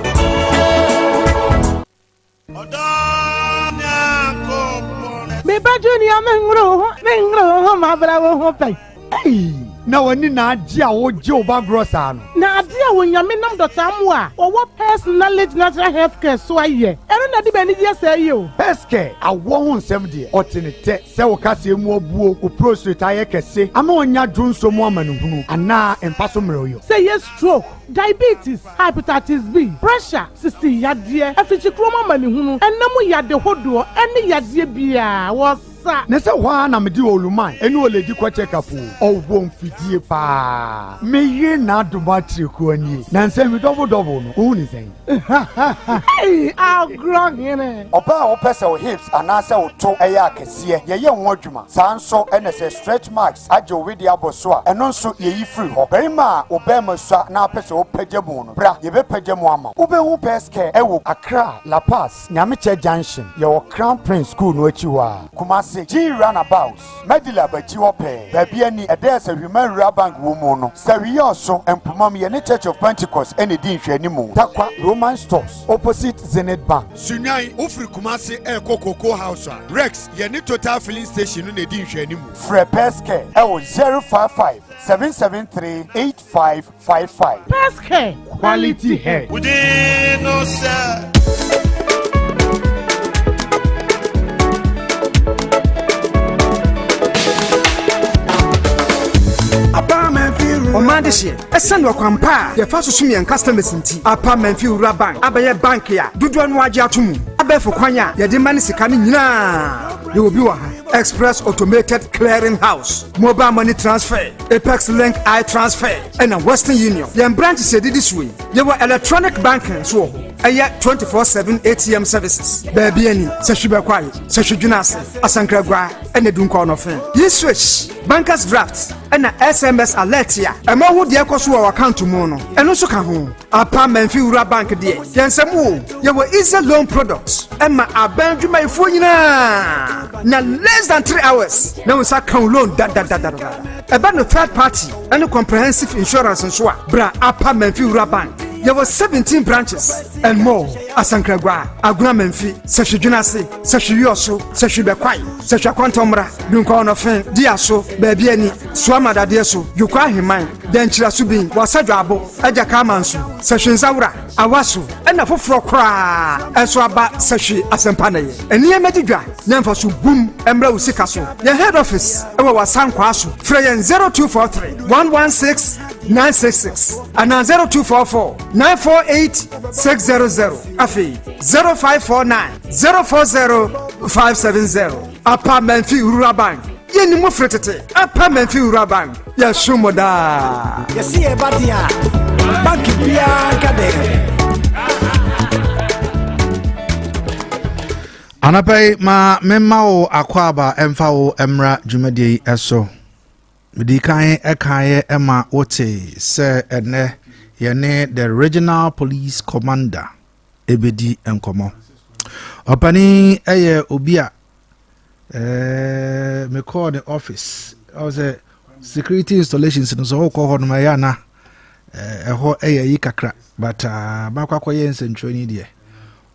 Me ba junior mengro ma bravo hopai. Hey, na wani na adia wo je oba grosa no. Na adia wo nyame nam dota mu a, wo personality natural health care so aye. Ero na di bani je say yo. Peske awo hu nsem de otenete se wo kase mu obuo o prostate aye kese. Ama onya dwonso mu amanuhunu ana empaso mreyo. Say yes stroke, diabetes, hepatitis B, pressure, sisti yade, afichi kroma manihunu, enamu yade hodo, eni yade bia was Nese wa na medi oluman eni oledi kwa check up owo mfidie pa me ye na domatri ko ani na nse mi double no uni sen hey agro hene oba o pese o hips anase o to eya akese ye ho adwuma sanso enese stretch marks ajo wedi aboso a eno nso ye yi free ho berima obema sua na pese o pagyamu no bra ye be pagyamu ama obehu peske ewo Accra La Paz Nyameche Junction ye wo Crown Prince School no achi wa Kumasi G runabout Medila bachi wope baby ani edes a human bank woman no sawiyo so empomam ye ne Church of Pentecost ene di nhwanimu takwa Roman stores opposite Zenith Bank Sunyai ofri Kumasi KOTOKO house Rex ye ne Total filling station no ne di nhwanimu Fre Peske ewo 055 773 8555 Peske quality hair within no sir. Omandishe esendo kwampa ye fa susumi en customers nti apa manfi ura bank abaye bank ya dodo no age atomu abefo kwanya ye de mani sika ni nyina ye obi wa ha Express Automated Clearing House, Mobile Money Transfer, Apex Link I Transfer, and a Western Union. Your branch said this way. You were electronic banking, so a 24/7 ATM services. Baby, any Sashiba Quiet, Sashijunase, Asankra, and the Dunkon of Fame. You switch bankers drafts and a SMS alert here. A more would the echoes our account to mono, and also come home. Apa Menfura Bank, dear. Then some more. You were easy loan products. Emma, I banned you my phone now. Less than 3 hours. Now it's a count loan. About the third party and a comprehensive insurance and so on. Bra Apa Menfura Bank. There were 17 branches and more. asankragwa aguna memfi sehwedwuna se sehweyoso sehwebɛkwai sehwakwantomra dunkwa no fen dia so baabi ani suamadade so yukwa heman denkyira so bin wasadwa abo agya kama nso sehwensawura awaso ɛna foforo kora ɛso aba sehwe asempa na ye eniye medidwa na mfa so bum emra usika so ye head office ɛwɔ wasankwa so frɛ yɛn 0243 116 966 and 0244 948 600 afi 0549 040 570 apa Menfi Rural Bank yeni mo fretete apa Menfi Rural Bank ya shumoda yesi e badia banki bia kade anapai ma memma wo akwaba emfa wo emra dwumadie eso medi kan ekaye ema wote se ene yene the regional police commander ebedi enkomo opani eye obia me call the office I was a security installations no so ko ho no ma ya na ho eye yi kakra but makwa ye nsentro ni de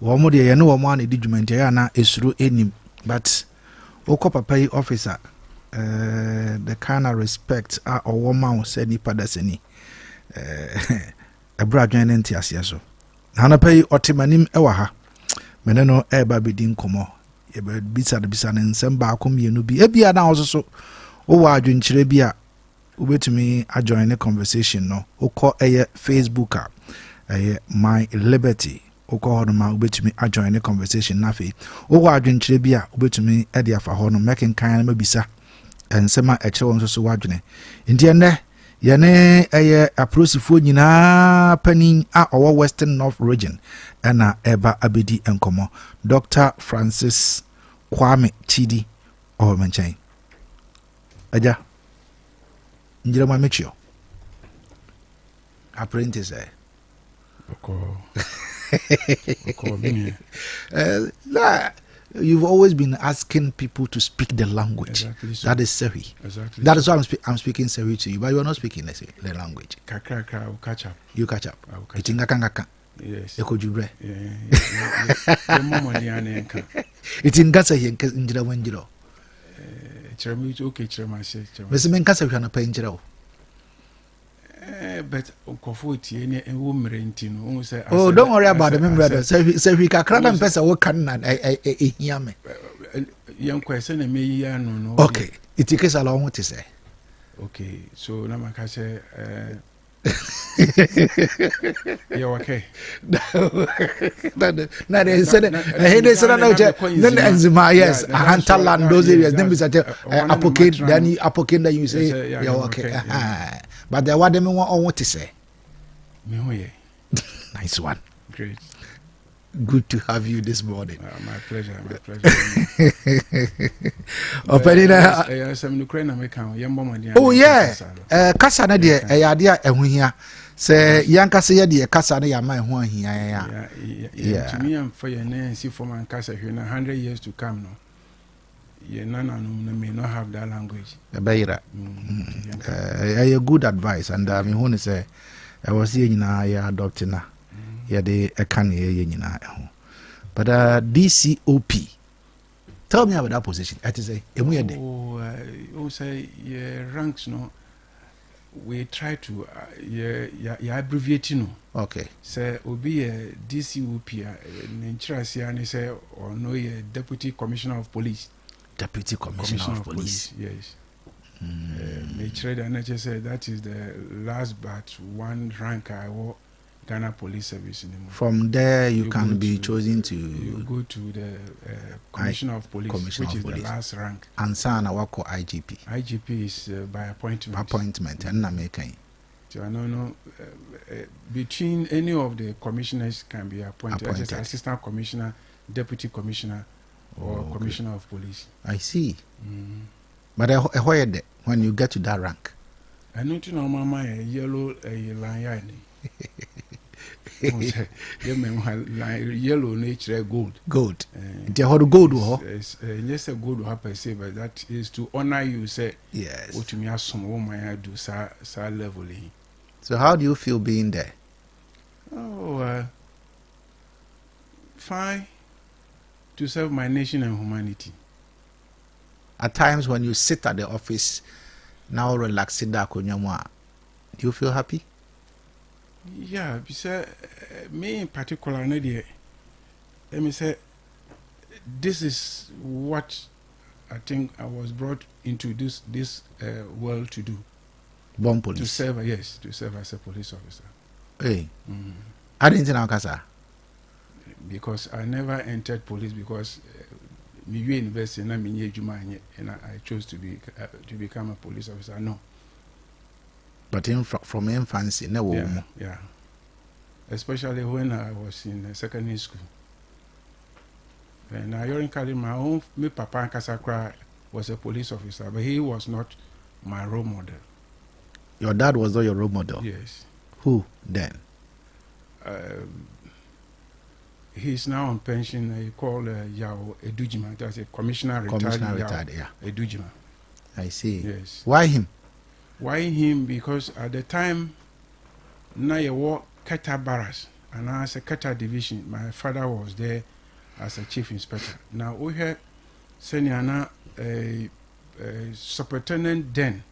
wo mo de ye no wo mo an di dwumanti ya na esuru enim but wo papa yi officer the kind of respect or woman said ni padaseni ebra dwan nti ase so na pay otemanim ewa ha mene no eba bedi nkomo ye be bisa ne nsem ba akom yenu bi ebia na wo so wo wa adwenkyere bia ubetumi join the conversation no ukọ eye Facebook eye my liberty ukọ hono ma ubetumi join the conversation na fe wo wa adwenkyere bia ubetumi e de afa hono making kan ma bisa ensema eche won so wadwene ndiene yene eye aprosifo nyina panin a owo Western North region ena eba abedi enkomo Dr. Francis Kwame Chidi o menchen aja njira ma mechio apprentice oko bini la you've always been asking people to speak the language. Exactly so. That is Sehi. Exactly. That is why I'm speaking Sehi to you, but you are not speaking the language. Kaka, I'll catch up. You catch up. Yes. Yeah. It's in Gasa here in Jira Wenjiro. Okay, Chairman. Miss Menkasa, you are not paying Jiro. But Kofuti and woman, oh, don't worry about them, brother. So we can cram and pass a work and yame. Young question and me, no. Okay, it takes a long to say. Okay, so Namaka say, you're okay. Now they said, they said, then enzima, yes, a hunterland, those areas, then we said, apocate, then apocate that you say, you're okay. But the what them want to say. Nice one. Great. Good to have you this morning. My pleasure. Oh yeah. Kasa na de eyadia ehuhia. Se yankase ye de kasa na yama ehu ahia ya. Yeah. To me am for your name see for man kasa hwe na 100 years to come no. Yeah, nana no may not have that language. Beira. A good advice, and I mean, when say I was saying na ya adopting na, ya de a can ye na. But DCOP, tell me about that position. I to say, oh, say yeah, ranks no. We try to abbreviate no. Okay. Say obi a DCOP Ninchirasia and say or no Deputy Commissioner of Police. Deputy Commissioner of Police. Yes. That is the last but one rank I wore Ghana Police Service anymore. From there you can be chosen to. You go to the Commissioner of Police, which is the last rank. And sana wako IGP. IGP is by appointment. Appointment and making. So I don't know between any of the commissioners can be appointed. Just Assistant Commissioner, Deputy Commissioner. Or Commissioner of Police. I see. But when you get to that rank, I know to know mama yellow line. Yellow nature gold. Gold. The whole gold yes, a gold happen say, but that is to honor you. Say yes. What to me as some woman do sa leveling. So how do you feel being there? Oh. Fine. To serve my nation and humanity. At times when you sit at the office, now relaxing that do you feel happy? Yeah, because me in particular, let me say, this is what I think I was brought into this world to do. Born police. To serve, yes, to serve as a police officer. Hey, I didn't know Kasa. Because I never entered police because me university and I chose to become a police officer. No. But from infancy, no. Yeah. Especially when I was in secondary school. And ironically, my papa in Kasakra was a police officer, but he was not my role model. Your dad was not your role model? Yes. Who then? He's now on pension. He called Yao Edujima. That's a commissioner retired. Yeah. Edujima. I see. Yes. Why him? Why him? Because at the time, now you work Keta Barras, and as a Keta division, my father was there as a chief inspector. Now we have Senyana a superintendent then.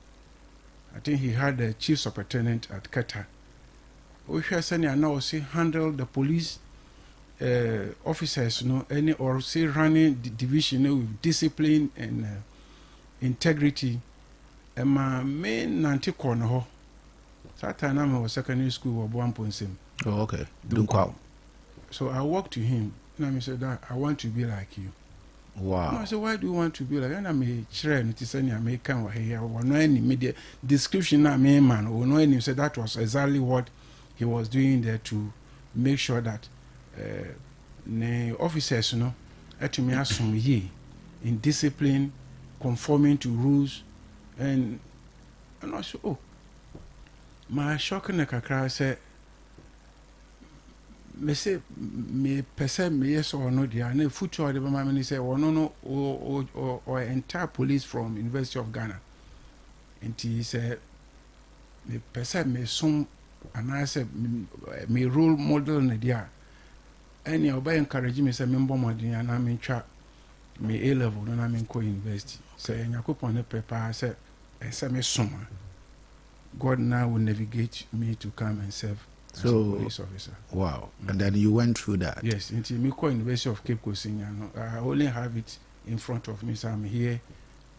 I think he had a chief superintendent at Keta. We have Senyana also handle the police officers, any or say running the division with discipline and integrity. And my main nanti corner ho. That time I was secondary school of 1.7. Oh, okay. So I walked to him. And I said that I want to be like you. Wow. And I said, why do you want to be like? And I may train to say I may come here or no any media description. I mean, man, or no any said that was exactly what he was doing there to make sure that the officers, at me assume ye in discipline, conforming to rules, and I said, oh, my shocking kakra said, me say me person me yes or no dia na future the mama say or no or entire police from University of Ghana. And he said me person me some and I said me role model na dia. Any obey encourage me say me mbom odin and I mean try me A level no na me go university. Say nyakopon ne paper say me some. God now will navigate me to come and serve as a police officer. Wow. And then you went through that? Yes. Until me call University of Cape Coast. I only have it in front of me, so I'm here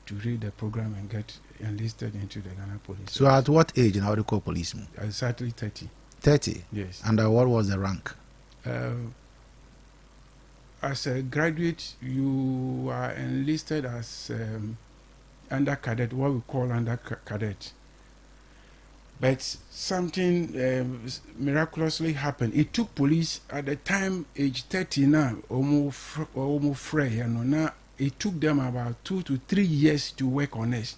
to read the program and get enlisted into the Ghana Police. So at what age and how do you call policeman? Exactly 30. 30? Yes. And what was the rank? As a graduate, you are enlisted as under cadet, what we call under cadet. But something miraculously happened. It took police at the time, age 30 now, almost free. Now it took them about 2 to 3 years to work on us.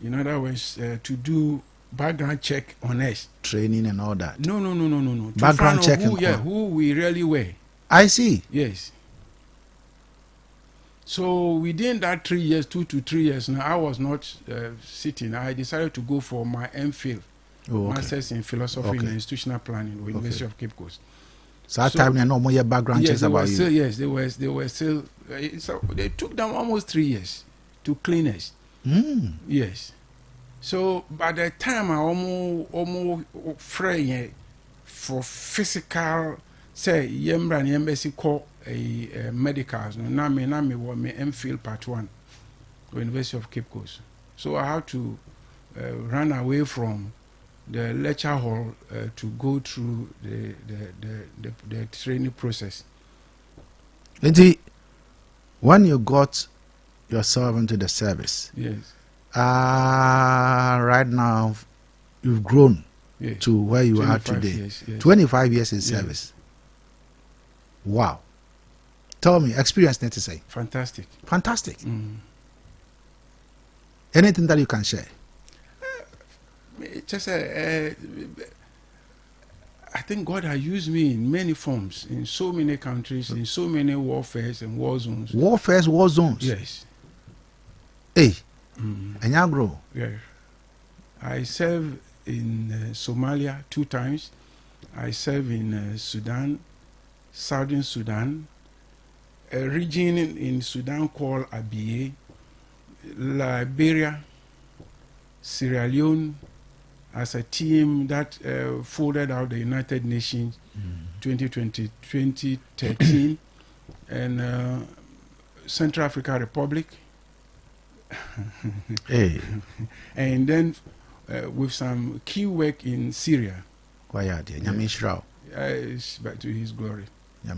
In other words, to do background check on us. Training and all that. No. Background check. Who we really were. I see. Yes. So within that 3 years, 2 to 3 years, now I was not sitting. I decided to go for my MPhil, Masters in Philosophy and Institutional Planning with University of Cape Coast. So that time you know more background checks about you. Yes, they were still. So they took them almost 3 years to clean us. Yes. So by the time I almost free for physical, say yembra and embassy call a medicals. No, me was me MPhil Part 1, University of Cape Coast. So I had to run away from the lecture hall to go through the training process. Lindsay, when you got yourself into the service, yes, right now you've grown to where you are today. Years, yes. 25 years in service. Wow. Tell me, experience need to say. Fantastic. Fantastic. Anything that you can share? Just I think God has used me in many forms, in so many countries, in so many warfares and war zones. Warfares, war zones? Yes. Hey, and you grow? Yeah. I served in Somalia 2 times. I served in Sudan Southern Sudan, a region in Sudan called Abia, Liberia, Sierra Leone, as a team that folded out the United Nations 2013, and Central African Republic. Hey. And then with some key work in Syria. Back to his glory. Yeah.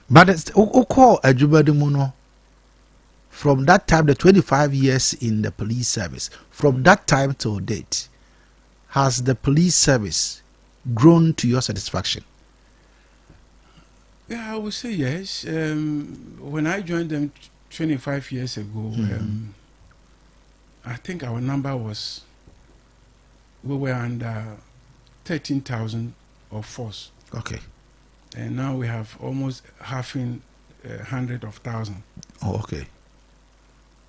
But it's call a Jubadimuno. From that time, the 25 years in the police service, from that time till date, has the police service grown to your satisfaction? Yeah, I would say yes. When I joined them 25 years ago, I think our number was, we were under 13,000 of force. Okay. And now we have almost half in 100,000. Oh, okay.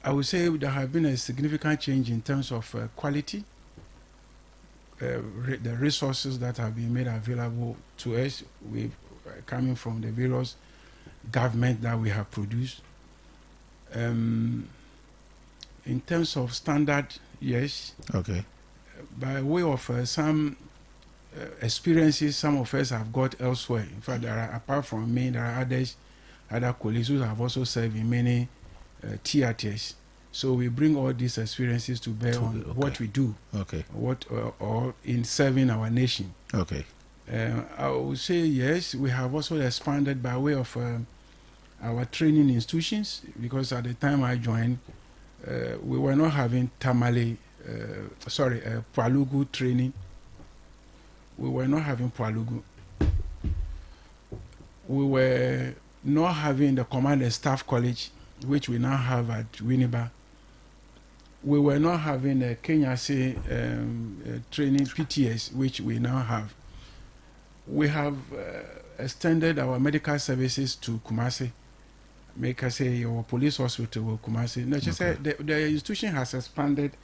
I would say there have been a significant change in terms of quality, the resources that have been made available to us, coming from the various government that we have produced. In terms of standard, yes. Okay. By way of some experiences some of us have got elsewhere. In fact, apart from me, there are other colleagues who have also served in many theaters. So we bring all these experiences to bear on what we do. Okay. Or in serving our nation. Okay. I would say yes. We have also expanded by way of our training institutions, because at the time I joined, we were not having Palugu training. We were not having Palugu. We were not having the Command and Staff College, which we now have at Winneba. We were not having a Kenya training PTS, which we now have. We have extended our medical services to Kumasi. Make us say our police hospital will Kumasi. No, just say the institution has expanded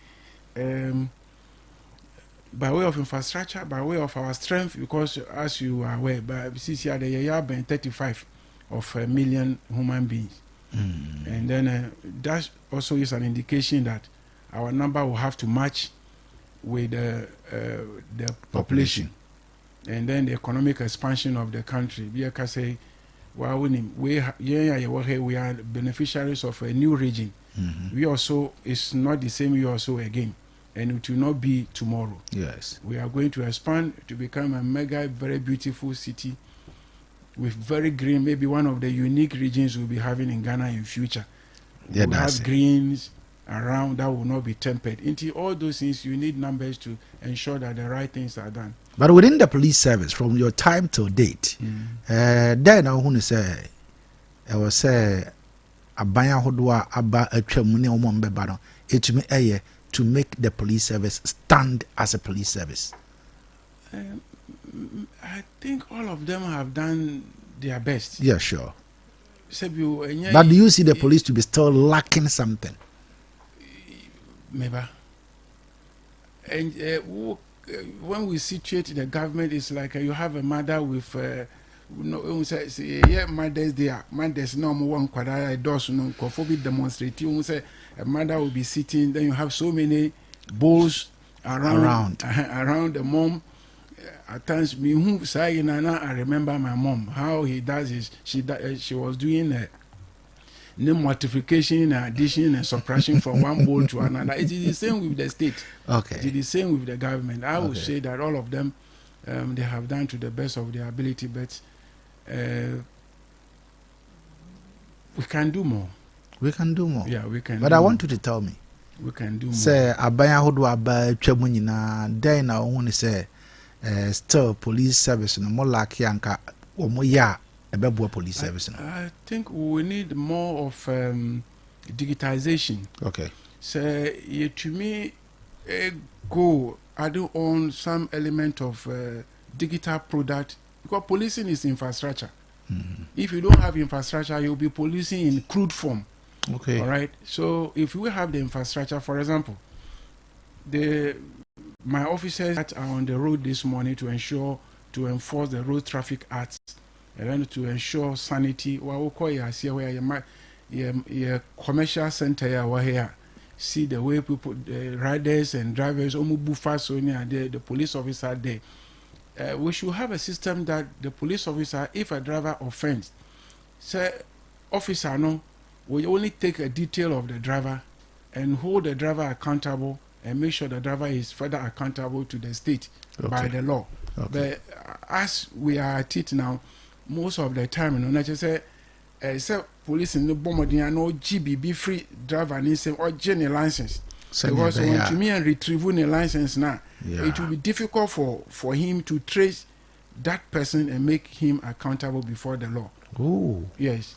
by way of infrastructure, by way of our strength, because as you are aware, by CCR the year been 35 of a million human beings. And then that also is an indication that our number will have to match with the population. And then the economic expansion of the country. We are beneficiaries of a new region. We also, it's not the same we also again. And it will not be tomorrow. Yes. We are going to expand to become a mega, very beautiful city with very green, maybe one of the unique regions we'll be having in Ghana in future. Yeah, we'll have greens around that will not be tempered. Into all those things, you need numbers to ensure that the right things are done. But within the police service, from your time till date, then I want to say, I was say, Abaya Hodwa Abba Echemune Omombebano, it to make the police service stand as a police service. I think all of them have done their best. Yeah, sure. But do you see the police to be still lacking something? Maybe. And when we situate the government, it's like you have a mother with mothers there. Mothers no one quadra does no cophobia demonstrating. A mother will be sitting, then you have so many bowls around the mom. At times, I remember my mom, how he does is she was doing name multiplication, addition, and subtraction from one bowl to another. It is the same with the state. Okay. It is the same with the government. I would say that all of them, they have done to the best of their ability, but we can do more. We can do more. Yeah, we can. But I want you to tell me. We can do more. Say Abaya Hodwa Abba Chemunina, then I want to say still police service no more like Yanka or more police service. I think we need more of digitization. Okay. So to me, go adding on some element of digital product, because policing is infrastructure. If you don't have infrastructure, you'll be policing in crude form. Okay. All right. So if we have the infrastructure, for example, my officers that are on the road this morning to enforce the road traffic acts and to ensure sanity. What we call here where your commercial center here. See the way people, the riders and drivers, the police officer there. We should have a system that the police officer, if a driver offends, say officer no, we only take a detail of the driver and hold the driver accountable and make sure the driver is further accountable to the state by the law. But as we are at it now, most of the time, you know, not just say police in the Bombardier no GBB free driver and or general license. Because when to me and retrieve a license now, it will be difficult for him to trace that person and make him accountable before the law. Oh, yes.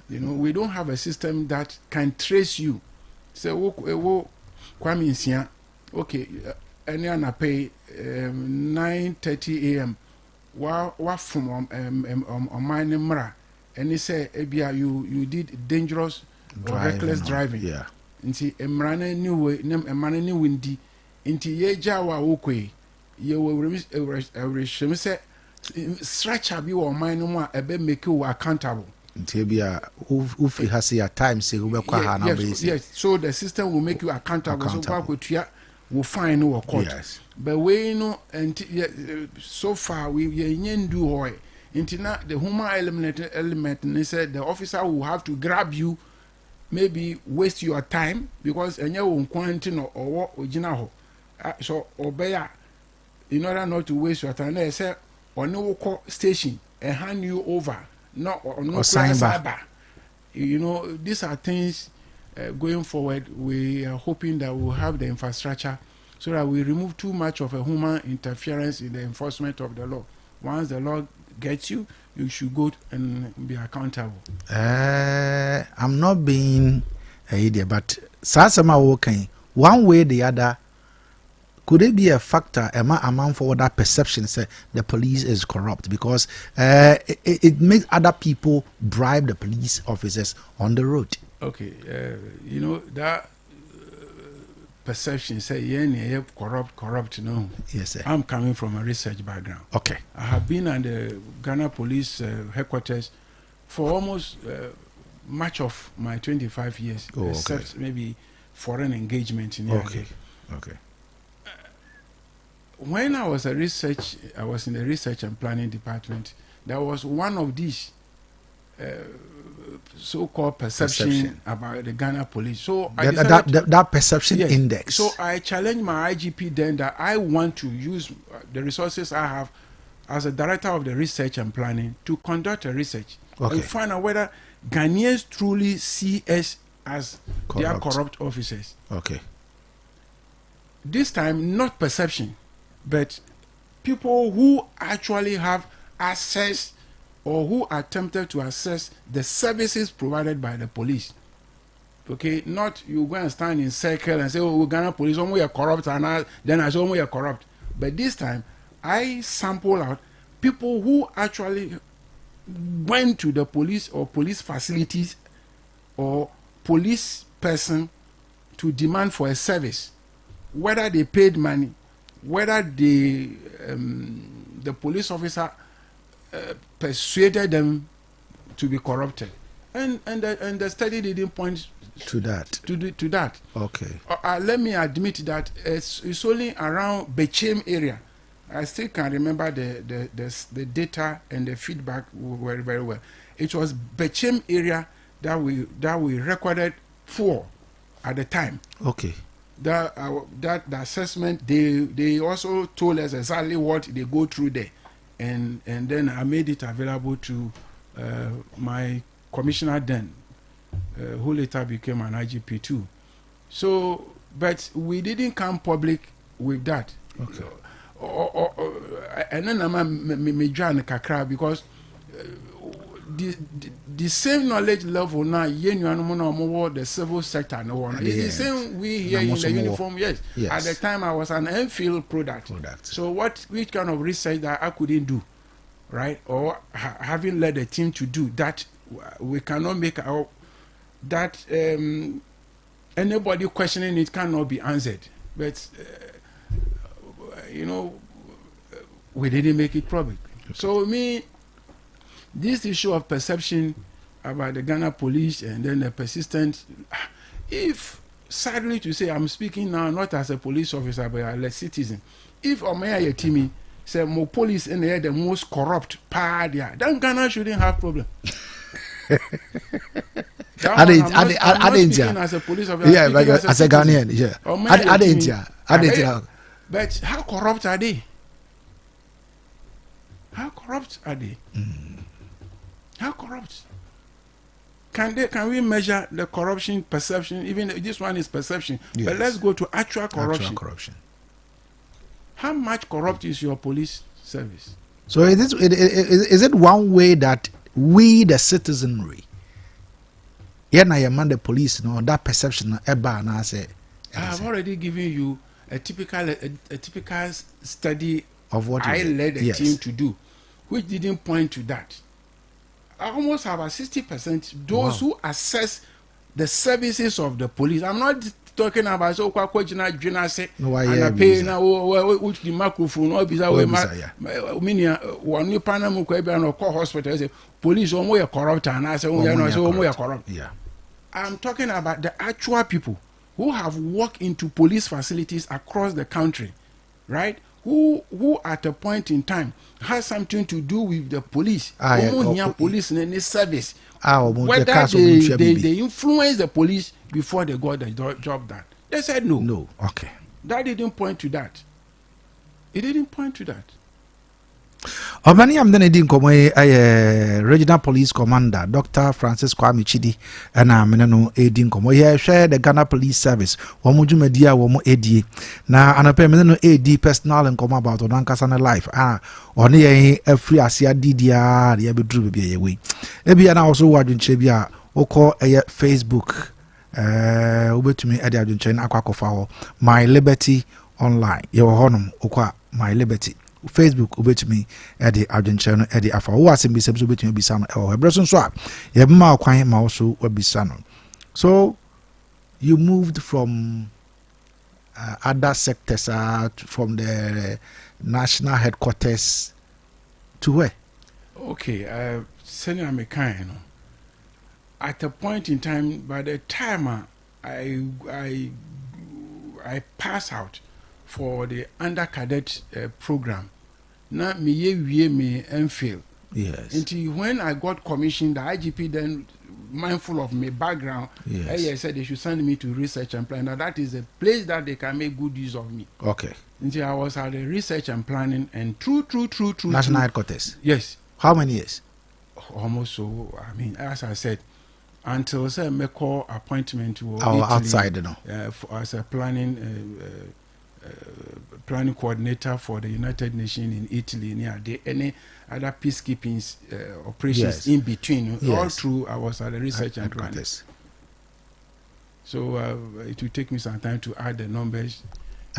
You know, we don't have a system that can trace you. So, Kwame Nsia, okay, any other pay 9:30 a.m. What from on my number, and he say, Abia, you did dangerous or reckless driving. Yeah. Nti emrane ni we emane ni windi nti ye jawa wokwe ye we rehwem se structure bi wo man no a ebe make you accountable. Nti bia ufi hase at times say we kwa ha na be. Yes, so the system will make you accountable. So kwa kwetua will fine no court. Yes. But we no and so far we nyendu hoy nti na the human element they said the officer will have to grab you, maybe waste your time because any one quarantine or original so obeya in order not to waste your time. They say or no call station and hand you over no cyber. You know, these are things going forward. We are hoping that we'll have the infrastructure so that we remove too much of a human interference in the enforcement of the law. Once the law gets you, you should go and be accountable. I'm not being a idiot, but Sasama walking one way or the other. Could it be a factor among for that perception say the police is corrupt because it makes other people bribe the police officers on the road? Okay, you know that perception say yeah corrupt no. Yes, sir. I'm coming from a research background. Okay, I have been at the Ghana Police headquarters for almost much of my 25 years, except maybe foreign engagement in okay. When I was in the research and planning department. There was one of these so-called perception about the Ghana police. So that perception index. So I challenged my IGP then that I want to use the resources I have as a director of the research and planning to conduct a research and find out whether Ghanaians truly see us as their corrupt officers. Okay. This time, not perception, but people who actually have access or who attempted to access the services provided by the police. Okay, not you go and stand in circle and say, oh, Ghana police, we are corrupt, and then I say, we are corrupt. But this time, I sample out people who actually went to the police or police facilities or police person to demand for a service, whether they paid money, whether the police officer persuaded them to be corrupted, and the study didn't point to that. To that. Okay. Let me admit that it's only around BECHEM area. I still can remember the data and the feedback very, very well. It was BECHEM area that we recorded for at the time. Okay. That assessment, they also told us exactly what they go through there, and then I made it available to my commissioner then, who later became an IGP too. So, but we didn't come public with that. Okay. And then I'm join kakra because the same knowledge level now, the civil sector, no one. The same we here in the uniform, yes. At the time, I was an Enfield product. So, which kind of research that I couldn't do, right? Or having led a team to do that, we cannot make our that anybody questioning it cannot be answered. But we didn't make it public. Okay. So me, this issue of perception about the Ghana police and then the persistent, if sadly to say, I'm speaking now not as a police officer but as a citizen, if Omaya Yetimi say more police in the most corrupt part there, then Ghana shouldn't have problem. As a police officer, yeah, but as a Ghanaian, yeah. But how corrupt are they? How corrupt are they? How corrupt? Can we measure the corruption perception? Even this one is perception, yes. But let's go to actual corruption. How much corrupt is your police service? So is it one way that we the citizenry, the police, that perception, I have already given you a typical study of what I led a team to do, which didn't point to that. I almost have a 60% those who assess the services of the police. I'm not talking about so say and pay now which the microphone or one new panel call hospital say police are corrupt and I say corrupt. Yeah. I'm talking about the actual people who have walked into police facilities across the country, right? Who at a point in time has something to do with the police, police in any service, whether they influence the police before they got the job done. They said no. No, okay. That didn't point to that. It didn't point to that. Omani amdene din komo regional police commander Dr. Francis Kwame Chidi na meneno edin komo ye share the Ghana Police Service womo dwumadia womo edie na anope meneno edi personal and come about onankasa na life one ye afri ase adidia ye beduru bia ye we ebia na also wadwunche bia okọ Facebook obetumi ade adwunche na akwakofa ho My Liberty Online ye wo honum okọ My Liberty Facebook ubetumi edi adwenche no edi afa wo asem bisem so ubetumi bisa no ebreso nso a ye bema kwan ma wo so wabisa no. So you moved from other sectors from the national headquarters to where? Okay, senior mechanic, at a point in time, by the time I pass out for the undercadet program, na me MPhil. Yes. Until when I got commissioned, the IGP then, mindful of my background, yes. Said they should send me to research and planning. Now that is a place that they can make good use of me. Okay. Until I was at the research and planning and true. National headquarters. Yes. How many years? Almost so. I mean, as I said, until say my call appointment to outside, as a planning coordinator for the United Nations in Italy. Near any other peacekeeping operations in between. All through, I was at the research and planning. So it will take me some time to add the numbers.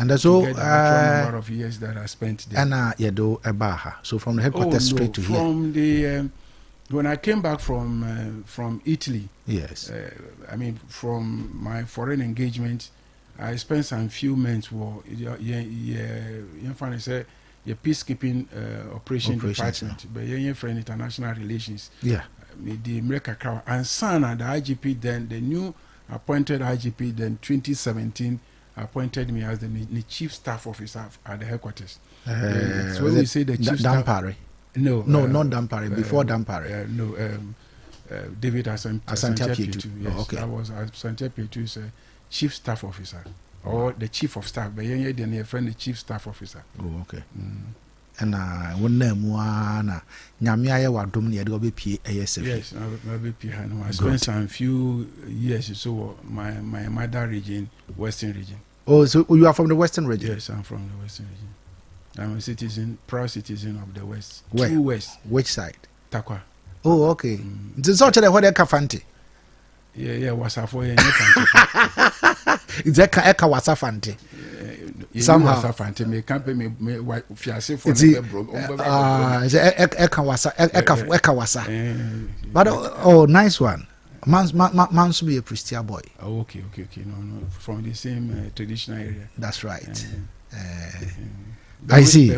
And so, the number of years that I spent there. And Yedo Ebaha. So from the headquarters straight to here. From the when I came back from Italy. Yes. I mean, from my foreign engagement, I spent some few months for the peacekeeping operation department, but friend international relations. Yeah. The America crowd and son and the IGP then the new appointed IGP then 2017 appointed me as the chief staff officer at the headquarters. So when we say the chief Dampare. No, not Dampare. Before Dampare. David Asante. Yes, okay. I was Asante Petu's chief staff officer or the chief of staff. But then your friend the chief staff officer. Oh, okay. And one name one Nyamia wa dom ne de be ASF. Yes, I spent some few years so my mother region, Western region. Oh, so you are from the Western region? Yes, I'm from the Western region. I'm a citizen, proud citizen of the West. Where? True West. Which side? Takwa. Oh, okay. It's such a what Fanti. Yeah, Wasafo. It's Eka Wasafanti. Somehow. Wasafanti me can't pay me fiancé for the Eka Wasa. But oh, nice one. Man should be a Christian boy. Oh, okay. No, from the same traditional area. That's right. I see.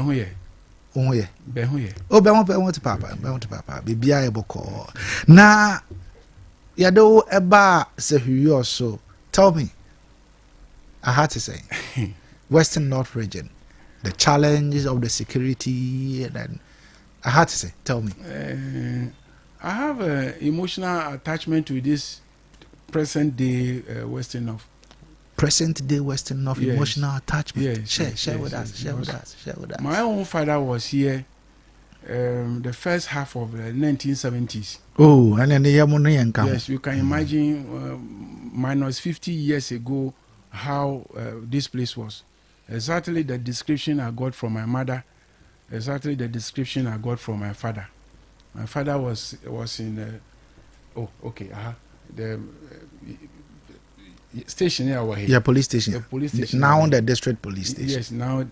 Oh yeah. Behuye. Oh, be want to papa. Be want to papa. Be bia eboko. Na yado eba se huyo so. Tell me. I had to say, Western North region, the challenges of the security, and then I had to say, tell me. I have an emotional attachment to this present day Western North. Present day Western North, Yes. emotional attachment. Yes, Share yes, with yes, us. Share with because us. Share with us. My own father was here the first half of the 1970s. Oh, and then the Yamuni and come. Yes, you can imagine minus 50 years ago how this place was. Exactly the description I got from my mother, exactly the description I got from my father. My father was in the station here over here. Yeah, police station. The police station. Now the district police station. Yes, now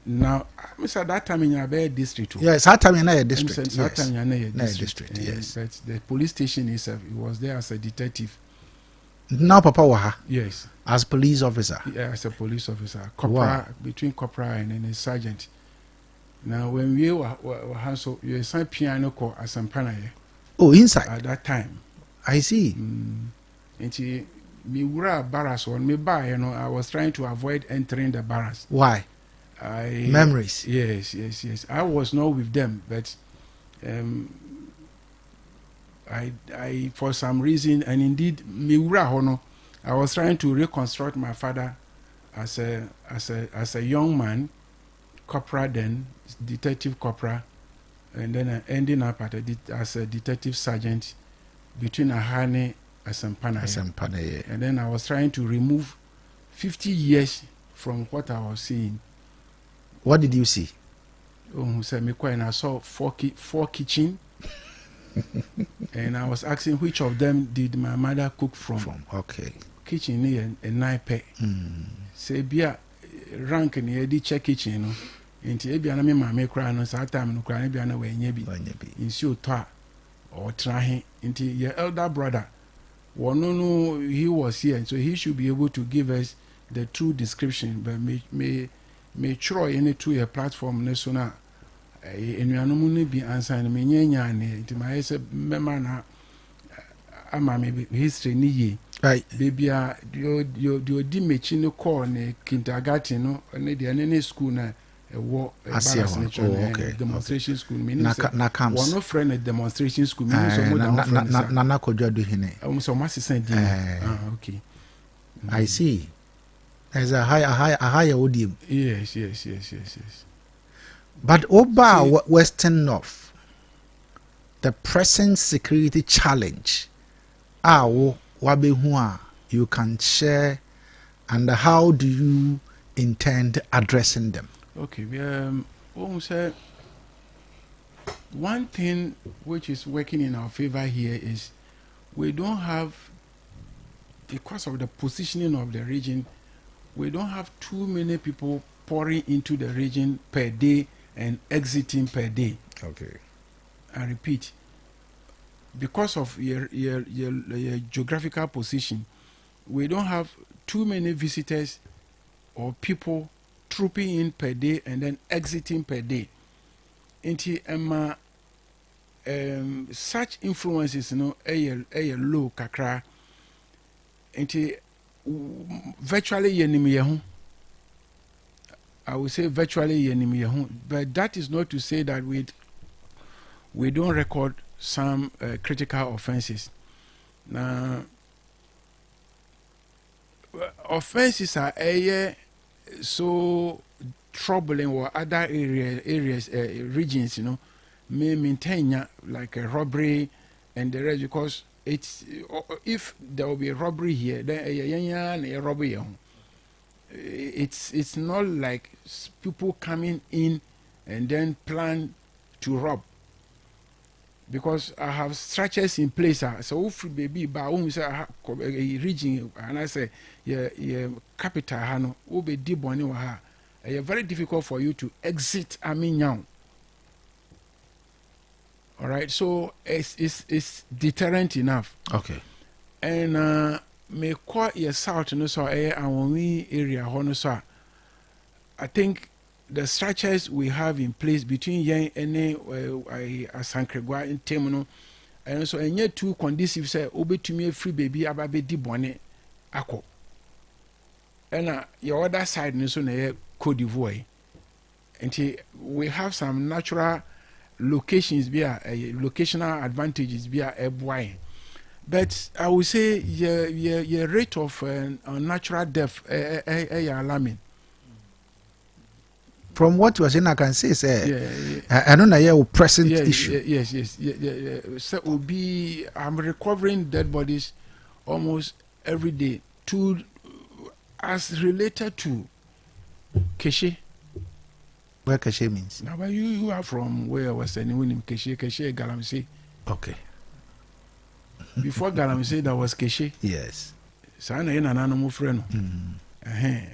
Mr. That time in Abia district. Yes, that time in a district. That time in a district. Yes. But the police station itself, he was there as a detective. Now Papa Waha. Yes. As police officer. Yeah, as a police officer. Corporal, between corporal and then a sergeant. Now when we were so you sign piano call ASANTE. Oh, inside. At that time. I see. And me wura barracks on me bar, I was trying to avoid entering the barracks. Why? Memories. Yes. I was not with them, but I for some reason, and indeed me wura hono, I was trying to reconstruct my father as a young man, corporal then, detective corporal, and then ending up as a detective sergeant between Ahane Asampana. And then I was trying to remove 50 years from what I was seeing. What did you see? And I saw four kitchen. And I was asking which of them did my mother cook from. Okay. Kitchen here a naipe. Say bia rank in the check kitchen, no. Into Abia na me mama kra no sa time no kra na bia na we nya bi. Insi otwa or try into your elder brother. No, he was here, so he should be able to give us the true description. But may try any to a platform national. And you are no be answering me. To my member, I'm history ni right. Baby, you dimage no call ne kindergarten no, and the school na. A war, demonstration school. Meaning, one no friend at demonstration school. Meaning, so more than friends. Nana Kojo do hine. So much is saying. Okay. I see. There's a higher odium. Yes. But Oba Western North, the present security challenge, wabehua you can share, and how do you intend addressing them? Okay, one thing which is working in our favor here is we don't have, because of the positioning of the region, we don't have too many people pouring into the region per day and exiting per day. Okay. I repeat, because of your geographical position, we don't have too many visitors or people trooping in per day and then exiting per day. Into such influences, a low kakra. Into virtually yenimi. I would say virtually yenimi. But that is not to say that we don't record some critical offenses. Now, offenses are so troubling or other areas regions may maintain like a robbery and the rest, because it's if there will be a robbery here then a robbery it's not like people coming in and then plan to rob, because I have structures in place. So if baby ba say a region and I say capital hano will be deep one very difficult for you to exit now. All right, so it's deterrent enough. Okay. And me quite your south no so and we area hono so I think the structures we have in place between yen and asankregwa in temuno, and so and yet too conducive say obe to me free baby ababe di bone ako. And your other side so na Cote d'Ivoire. And we have some natural locations via locational advantages via a. But I would say your rate of natural death alarming. From what you are saying, I can say, I don't know your present issue. Yes. So I'm recovering dead bodies almost every day. As related to Keshe. Where Keshe means? Now, but you are from where I was saying when Keshe Galamsey. Okay. Before Galamsey, there was Keshe. Yes. Sana in an animal friend.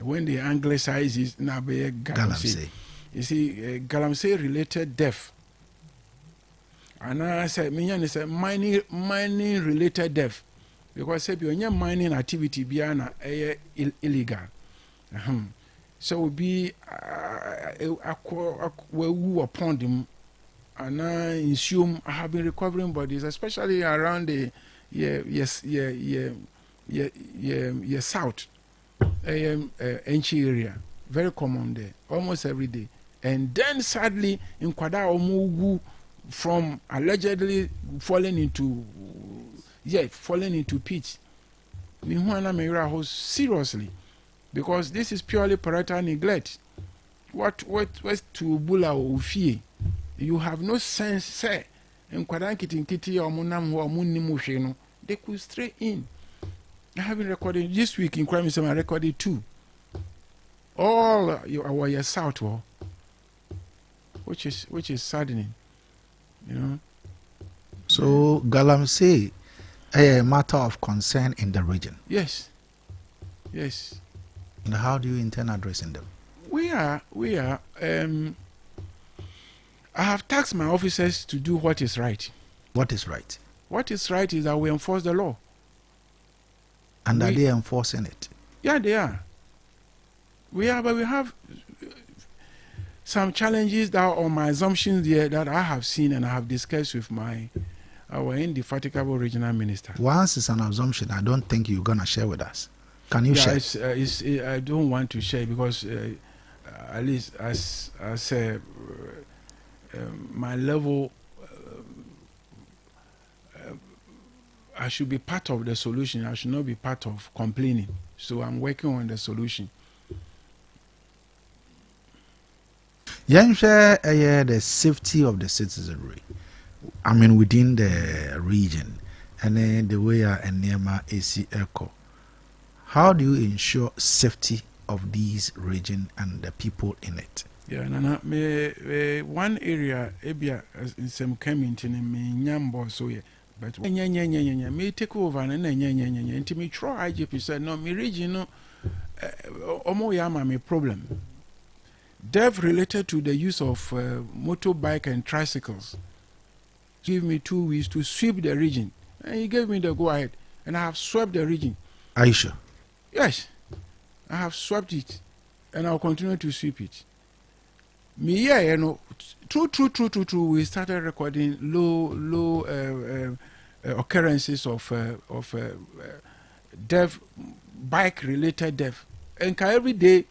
When the anglicize is now be Galamsey. You see, Galamsey related death. And I said, Minyan is a mining related death. Because if you're mining activity beyond illegal. So we be who upon them and I assume I have been recovering bodies, especially around the south Enchi area. Very common there, almost every day. And then sadly in Kwada Omugu from allegedly falling into pitch. Seriously. Because this is purely parental neglect. What to bula ufie? You have no sense, say. In Kwadankiti or Munam or Munimushino, they could stray in. I have been recording this week in Crime I recorded 2. All our south war, which is saddening, you know. So Galamsey, a matter of concern in the region. Yes. And how do you intend addressing them? We are. I have tasked my officers to do what is right. What is right? What is right is that we enforce the law. And are they enforcing it? Yeah, they are. We are, but we have some challenges that are on my assumptions there that I have seen and I have discussed with our indefatigable regional minister. Once it's an assumption, I don't think you're going to share with us. Can you share? I don't want to share because at least as my level, I should be part of the solution. I should not be part of complaining. So I'm working on the solution. The safety of the citizenry, I mean, within the region, and then the way Nema AC Echo. How do you ensure safety of these region and the people in it? Yeah, Nana, one area, Abia, in some community, me nyambo so yeah, but me take over and then me try IGP said no, me region no, omo yama me problem. Death related to the use of motorbike and tricycles. Give me 2 weeks to sweep the region, and he gave me the go ahead, and I have swept the region. Are you sure? Yes, I have swept it, and I'll continue to sweep it. Me, yeah, you know, true. We started recording low occurrences of death, bike-related death, and every day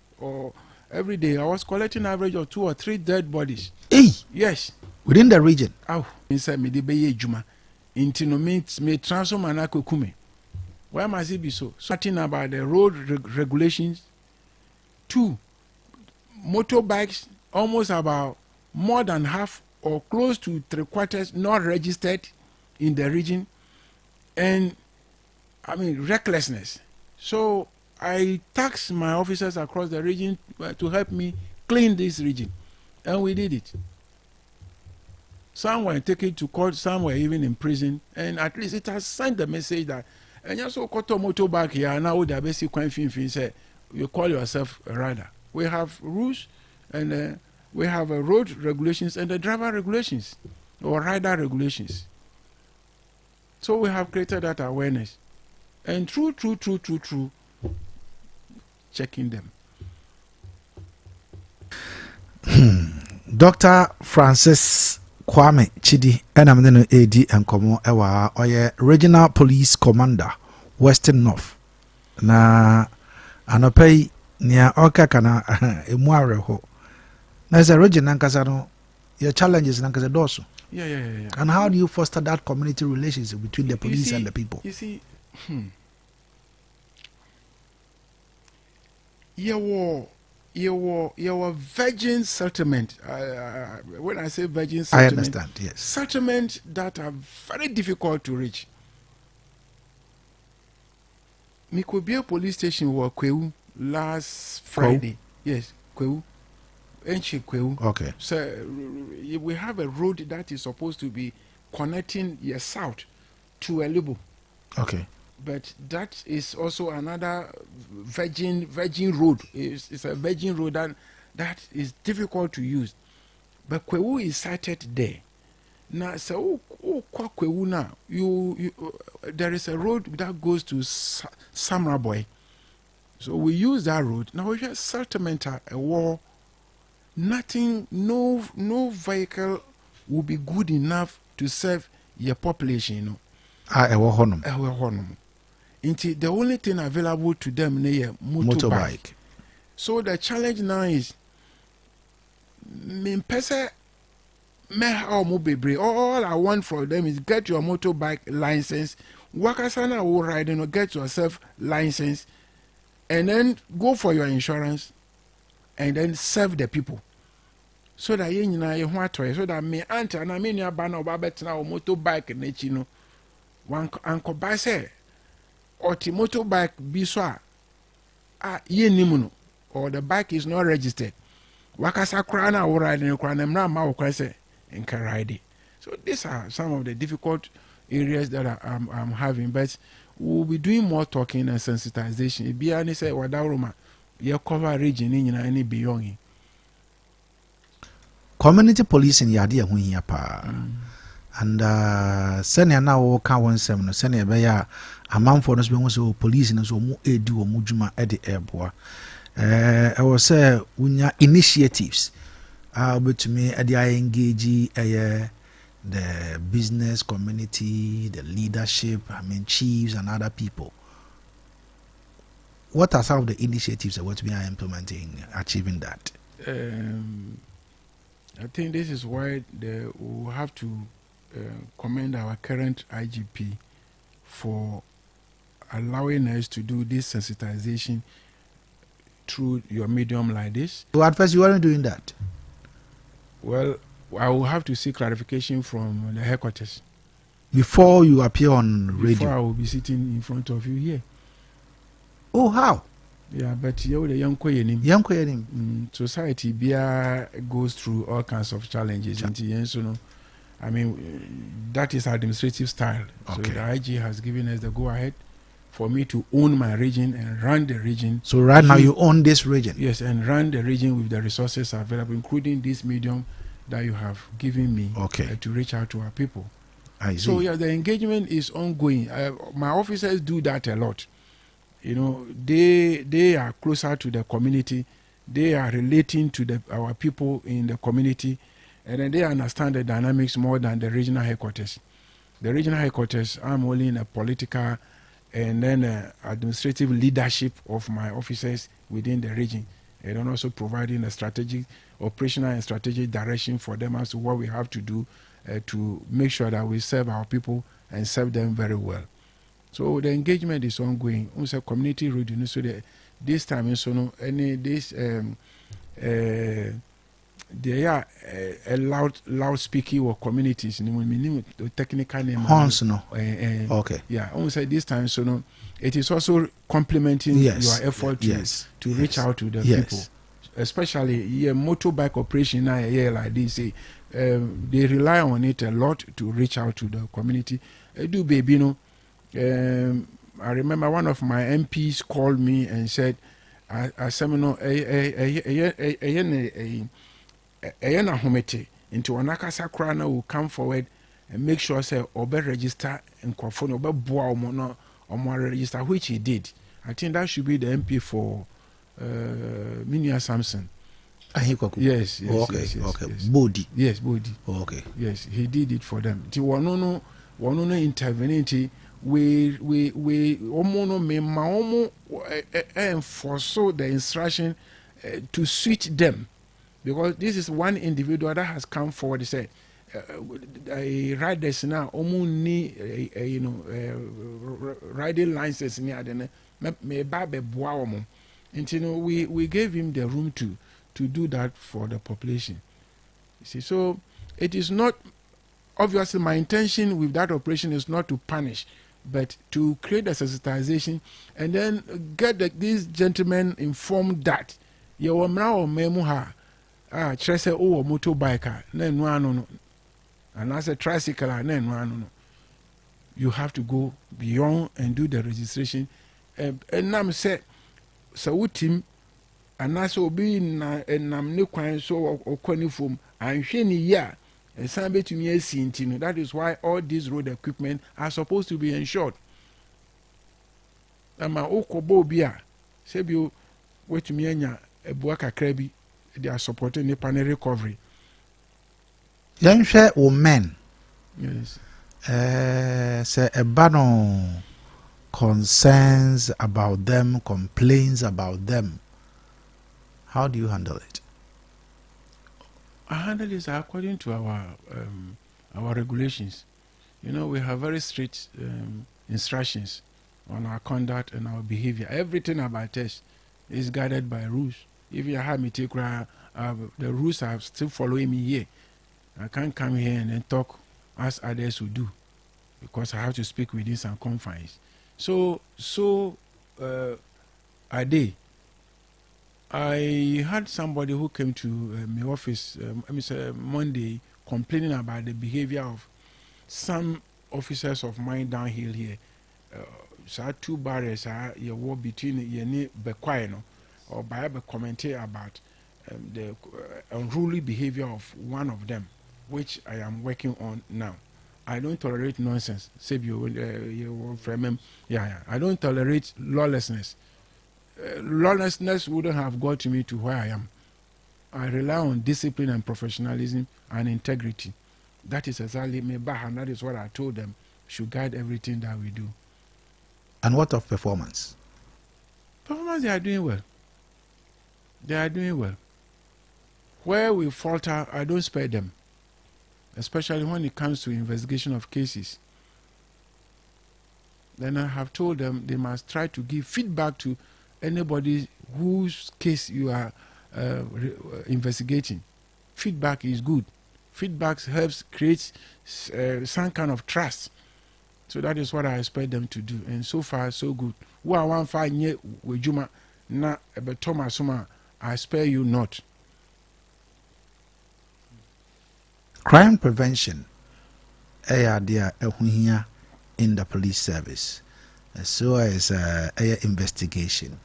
I was collecting average of 2 or 3 dead bodies. Hey, yes, within the region. Oh, inside me, the beye juma, intino me transform anako kume. Why must it be so? Something about the road regulations. 2, motorbikes, almost about more than half or close to 3/4 not registered in the region. And, I mean, recklessness. So, I tasked my officers across the region to help me clean this region. And we did it. Some were taken to court, some were even in prison. And at least it has sent the message that and you so koto motorbike here now with the basic coin fin say you call yourself a rider. We have rules and we have road regulations and the driver regulations or rider regulations. So we have created that awareness. And true, checking them. Dr. Francis Kwame Chidi ɛna mene no AD enkomo ɛwa ɔyɛ Regional Police Commander Western North na anɔpɛyi nia ɔka kana emu awerɛho na sɛ region nankasa no your challenges nankasa dɔɔso. Yeah. And how do you foster that community relationship between the police and the people? You see, your virgin settlement. When I say virgin settlement, I understand. Yes, settlement that are very difficult to reach. Mikobia police station was Kweu last Friday. Yes, Kweu. Okay. So we have a road that is supposed to be connecting your south to Elibo. Okay. But that is also another virgin road. It's a virgin road that is difficult to use. But Kweu is sited there. Now, so Kweu now, there is a road that goes to Samraboy. So we use that road. Now we have settlement a war. Nothing, no vehicle will be good enough to serve your population, you know. The only thing available to them is motorbike. So the challenge now is all I want from them is get your motorbike license, Wakasana will ride and get yourself license, and then go for your insurance. And then serve the people. So that you so that me auntie and I mean your banner or motorbike and you one uncle by say or the motorbike be so or the bike is not registered. Wakasa krana or riding a cranam ma say and can ride it. So these are some of the difficult areas that I'm having, but we'll be doing more talking and sensitization. Be any say Wadaruma. Your cover region in any beyond community policing yadi ya hunya pa and senior now ka won sem no senior be ya amanfo no so be police no so mu edi wo mudwuma e de eboa I was say unya initiatives betumi e de engage the business community, the leadership, chiefs and other people. What are some of the initiatives that we are implementing, achieving that? I think this is why we have to commend our current IGP for allowing us to do this sensitization through your medium like this. So at first you weren't doing that? Well, I will have to seek clarification from the headquarters. Before you appear on radio? Before I will be sitting in front of you here. Oh, how? Yeah, but you're the young Koyenim. Society goes through all kinds of challenges. I mean, that is administrative style. Okay. So the IG has given us the go-ahead for me to own my region and run the region. So right now you own this region? Yes, and run the region with the resources available, including this medium that you have given me to reach out to our people. I see. So yeah, the engagement is ongoing. My officers do that a lot. You know, they are closer to the community. They are relating to our people in the community, and then they understand the dynamics more than the regional headquarters. The regional headquarters, I'm only in a political and then administrative leadership of my officers within the region, and then also providing a strategic, operational and strategic direction for them as to what we have to do to make sure that we serve our people and serve them very well. So the engagement is ongoing. Also, community radio. So this time, they are a loud speaking or communities. The technical name. Horns, no. Okay. Yeah. Also, this time, it is also complementing your effort to reach out to the people, especially motorbike operation. Like this, they rely on it a lot to reach out to the community. Do baby, I remember one of my MPs called me and said, a seminar, into Anakasa Krana will come forward and make sure say obe register and Kwafon obe boa or register, which he did. I think that should be the MP for Minia Samson. Yes, yes, okay, yes, yes, okay. Yes. Body. Yes, body. Okay. Yes, he did it for them. Ti wanono interveniti we omono me ma omo enforce the instruction to switch them, because this is one individual that has come forward. He said riders now omo ni riding license ni adene me ba be boa omo. And you know, we gave him the room to do that for the population. You see, so it is not, obviously my intention with that operation is not to punish, but to create a sensitization and then get these gentlemen informed that you are now memu ha trese o motorbike na enu anu no, and as a tricycle na enu anu no, you have to go beyond and do the registration. And nam say so utim anaasɛ obi nam ne kwan so ɔkɔ ne fom anhwɛ ne yie a ɛsan bɛtumi asi nti no, that is why all these road equipment are supposed to be insured. Ama wokɔbɔ obi a sɛbio watumi anya abua kakra bi, they are supporting nipa ne recovery. Yɛnhwɛ wo men. Yes. Sɛ ɛba no concerns about them, complaints about them, how do you handle it? I handle this according to our regulations. You know, we have very strict instructions on our conduct and our behavior. Everything about us is guided by rules. If you have me take the rules are still following me here. I can't come here and then talk as others would do, because I have to speak within some confines. So I had somebody who came to my office Monday complaining about the behavior of some officers of mine downhill here. So 2 barriers are you walk between Yeni Bekwai or by commenting about the unruly behavior of one of them, which I am working on now. I don't tolerate nonsense. I don't tolerate lawlessness. Lawlessness wouldn't have got me to where I am. I rely on discipline and professionalism and integrity. That is exactly me back, and that is what I told them should guide everything that we do. And what of performance? Performance, they are doing well. They are doing well. Where we falter, I don't spare them, especially when it comes to investigation of cases. Then I have told them they must try to give feedback to anybody whose case you are investigating. Feedback is good. Feedback helps create some kind of trust. So that is what I expect them to do. And so far, so good. I spare you not. Crime prevention in the police service, so as investigation.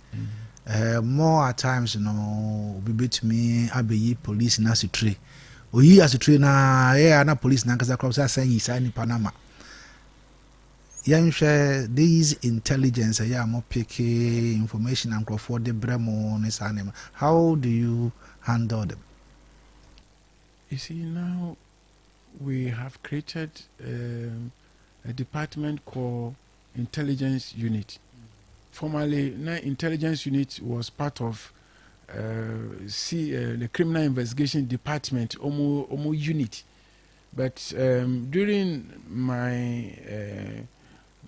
More at times, you know, we bet me Abia police nasitri. We as a trainer, na police nankasa cross saying is in Panama. Share these intelligence, more picky information and for the Bremo. How do you handle them? You see, now we have created a department called Intelligence Unit. Formerly, Intelligence Unit was part of the Criminal Investigation Department, OMO unit. But during my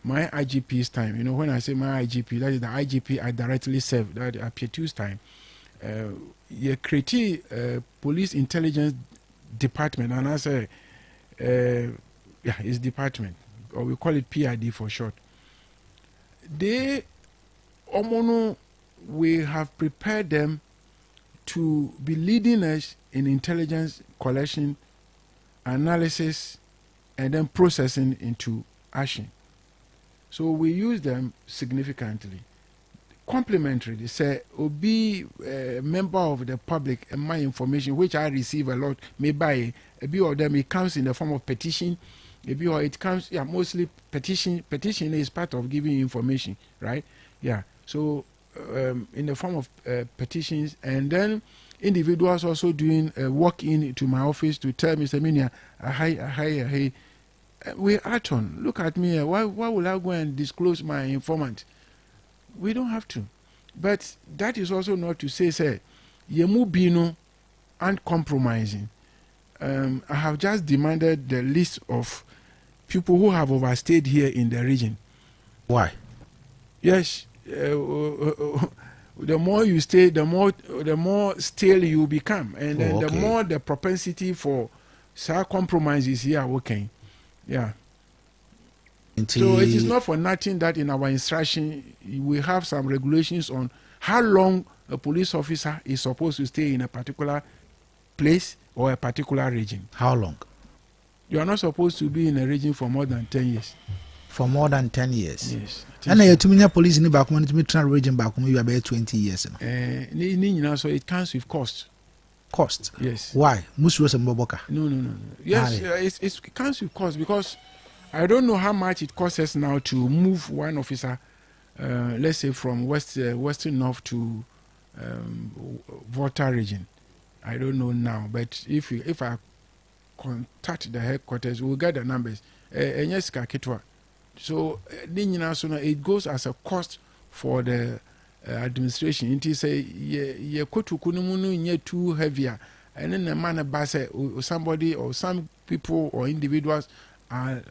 IGP's time, you know, when I say my IGP, that is the IGP I directly serve, that is P2's time, you create police intelligence department, and I say, it's department, or we call it PID for short. We have prepared them to be leading us in intelligence collection, analysis, and then processing into action. So we use them significantly. Complementary, they say, be a member of the public and my information, which I receive a lot, may buy a few of them, it comes in the form of petition. Maybe or it comes, mostly petition. Petition is part of giving information, right? Yeah. So in the form of petitions, and then individuals also doing walk in to my office to tell Mr. Minia, hey, we act on. Look at me. Why will I go and disclose my informant? We don't have to. But that is also not to say, Yemu Bino uncompromising. I have just demanded the list of people who have overstayed here in the region. Why? Yes. The more you stay, the more stale you become. And then the more the propensity for compromises here working. Yeah. So it is not for nothing that in our instruction we have some regulations on how long a police officer is supposed to stay in a particular place or a particular region. How long? You are not supposed to be in a region for more than 10 years. For more than 10 years? Yes. And you too police in the back when you try region back when you are about 20 years. So it comes with cost. Cost? Yes. Why? Musros and Boboka? No. Yes, it comes with cost because I don't know how much it costs us now to move one officer, let's say from Western North to Volta region. I don't know now, but if I contact the headquarters, we'll get the numbers. So it goes as a cost for the administration. It is a KOTOKO too heavier, and then the man somebody or some people or individuals are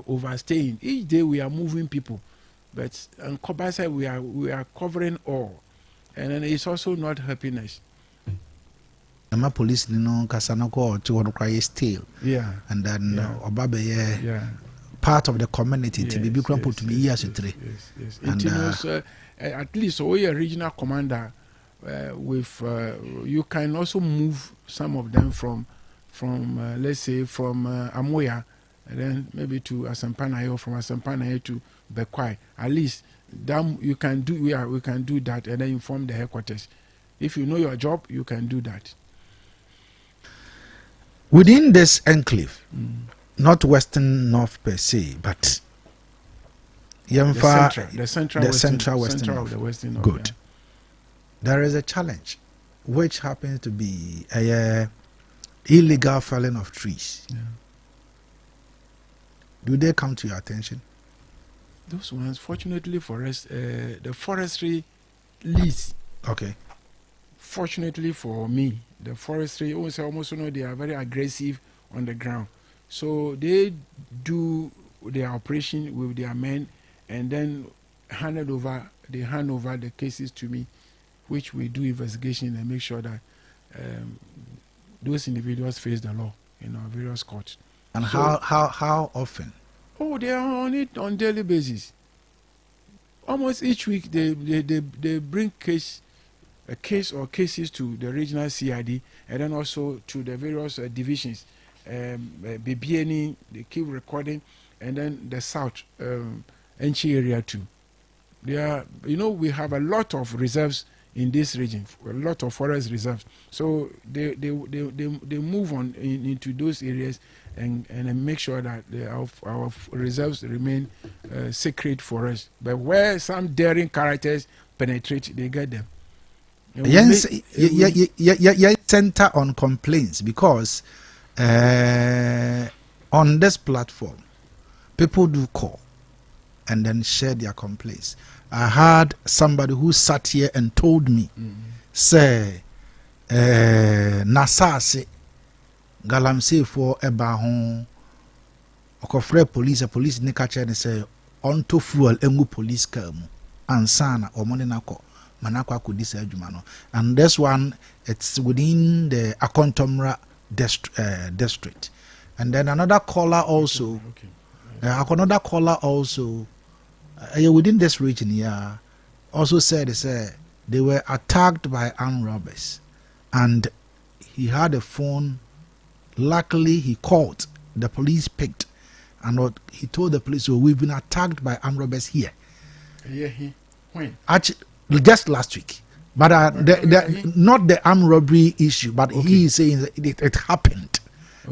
overstaying. Each day we are moving people, but on Kobasa we are covering all, and then it's also not helping us. My police, Kasanoko to cry still. Yeah. And then Obabe, part of the community to be put to be years three. Yes. And at least a regional commander with you can also move some of them from let's say from Amoya, and then maybe to Asampanaye, or from Asampanaye to Bekwai. At least you can do. We can do that, and then inform the headquarters. If you know your job, you can do that. Within this enclave, not Western North per se, but the central Western North. Good. Yeah. There is a challenge, which happens to be a illegal felling of trees. Yeah. Do they come to your attention? Those ones, fortunately for us, the forestry lease. Okay. Fortunately for me, the forestry almost they are very aggressive on the ground. So they do their operation with their men and then hand over the cases to me, which we do investigation and make sure that those individuals face the law in our various courts. And so, how often? Oh, they are on it on daily basis. Almost each week they bring a case or cases to the regional CID and then also to the various divisions. BBNE, they keep recording, and then the South Enchi area too. They are, we have a lot of reserves in this region, a lot of forest reserves. So they move on into those areas and make sure that our reserves remain sacred for us. But where some daring characters penetrate, they get them. Yes, center on complaints because on this platform, people do call and then share their complaints. I had somebody who sat here and told me, say, Nasase Galamse for Ebahon, Okofre police, a police nikacha and say, onto fuel engu police kamu, ansana or monenako. Manakwa could this and this one it's within the Akontomra district, and then another caller also, another caller also within this region here also said they were attacked by armed robbers, and he had a phone. Luckily, he called. The police picked, and he told the police, "So we've been attacked by armed robbers here." Yeah, when? Actually, just last week, but not the armed robbery issue, but he is saying that it happened,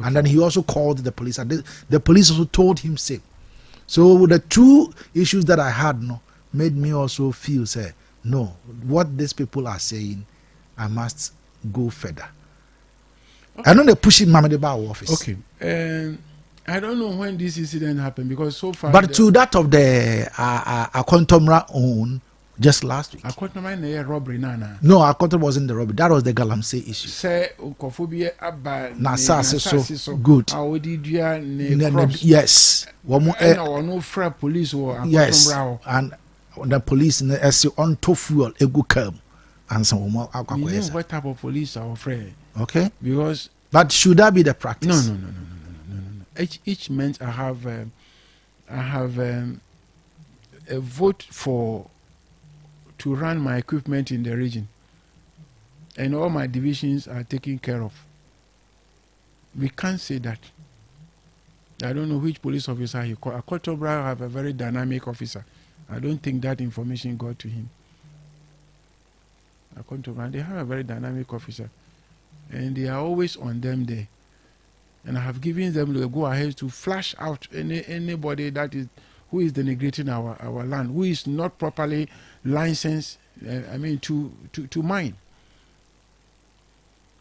and then he also called the police, and the police also told him same. So the two issues that I had made me also feel say no, what these people are saying, I must go further. I know they pushing Mamadi Ba office. Okay. I don't know when this incident happened because so far. But to that of the Akontomra own just last week. Akontomra na robbery nana. No, Akontomra wasn't the robbery. That was the Galamsey issue. Say Ukofobia Abba. Na so good. Yes. No fra police or Akontomra. Yes. And the police in the SC on to fuel egu come and some more alcohol. You know what type of police are afraid? Okay. Because. But should that be the practice? No. Each month I have a vote to run my equipment in the region, and all my divisions are taken care of. We can't say that. I don't know which police officer he called. Akotobra have a very dynamic officer. I don't think that information got to him. Akotobra, they have a very dynamic officer, and they are always on them there. And I have given them the go ahead to flash out anybody who is denigrating our land, who is not properly licensed. To mine.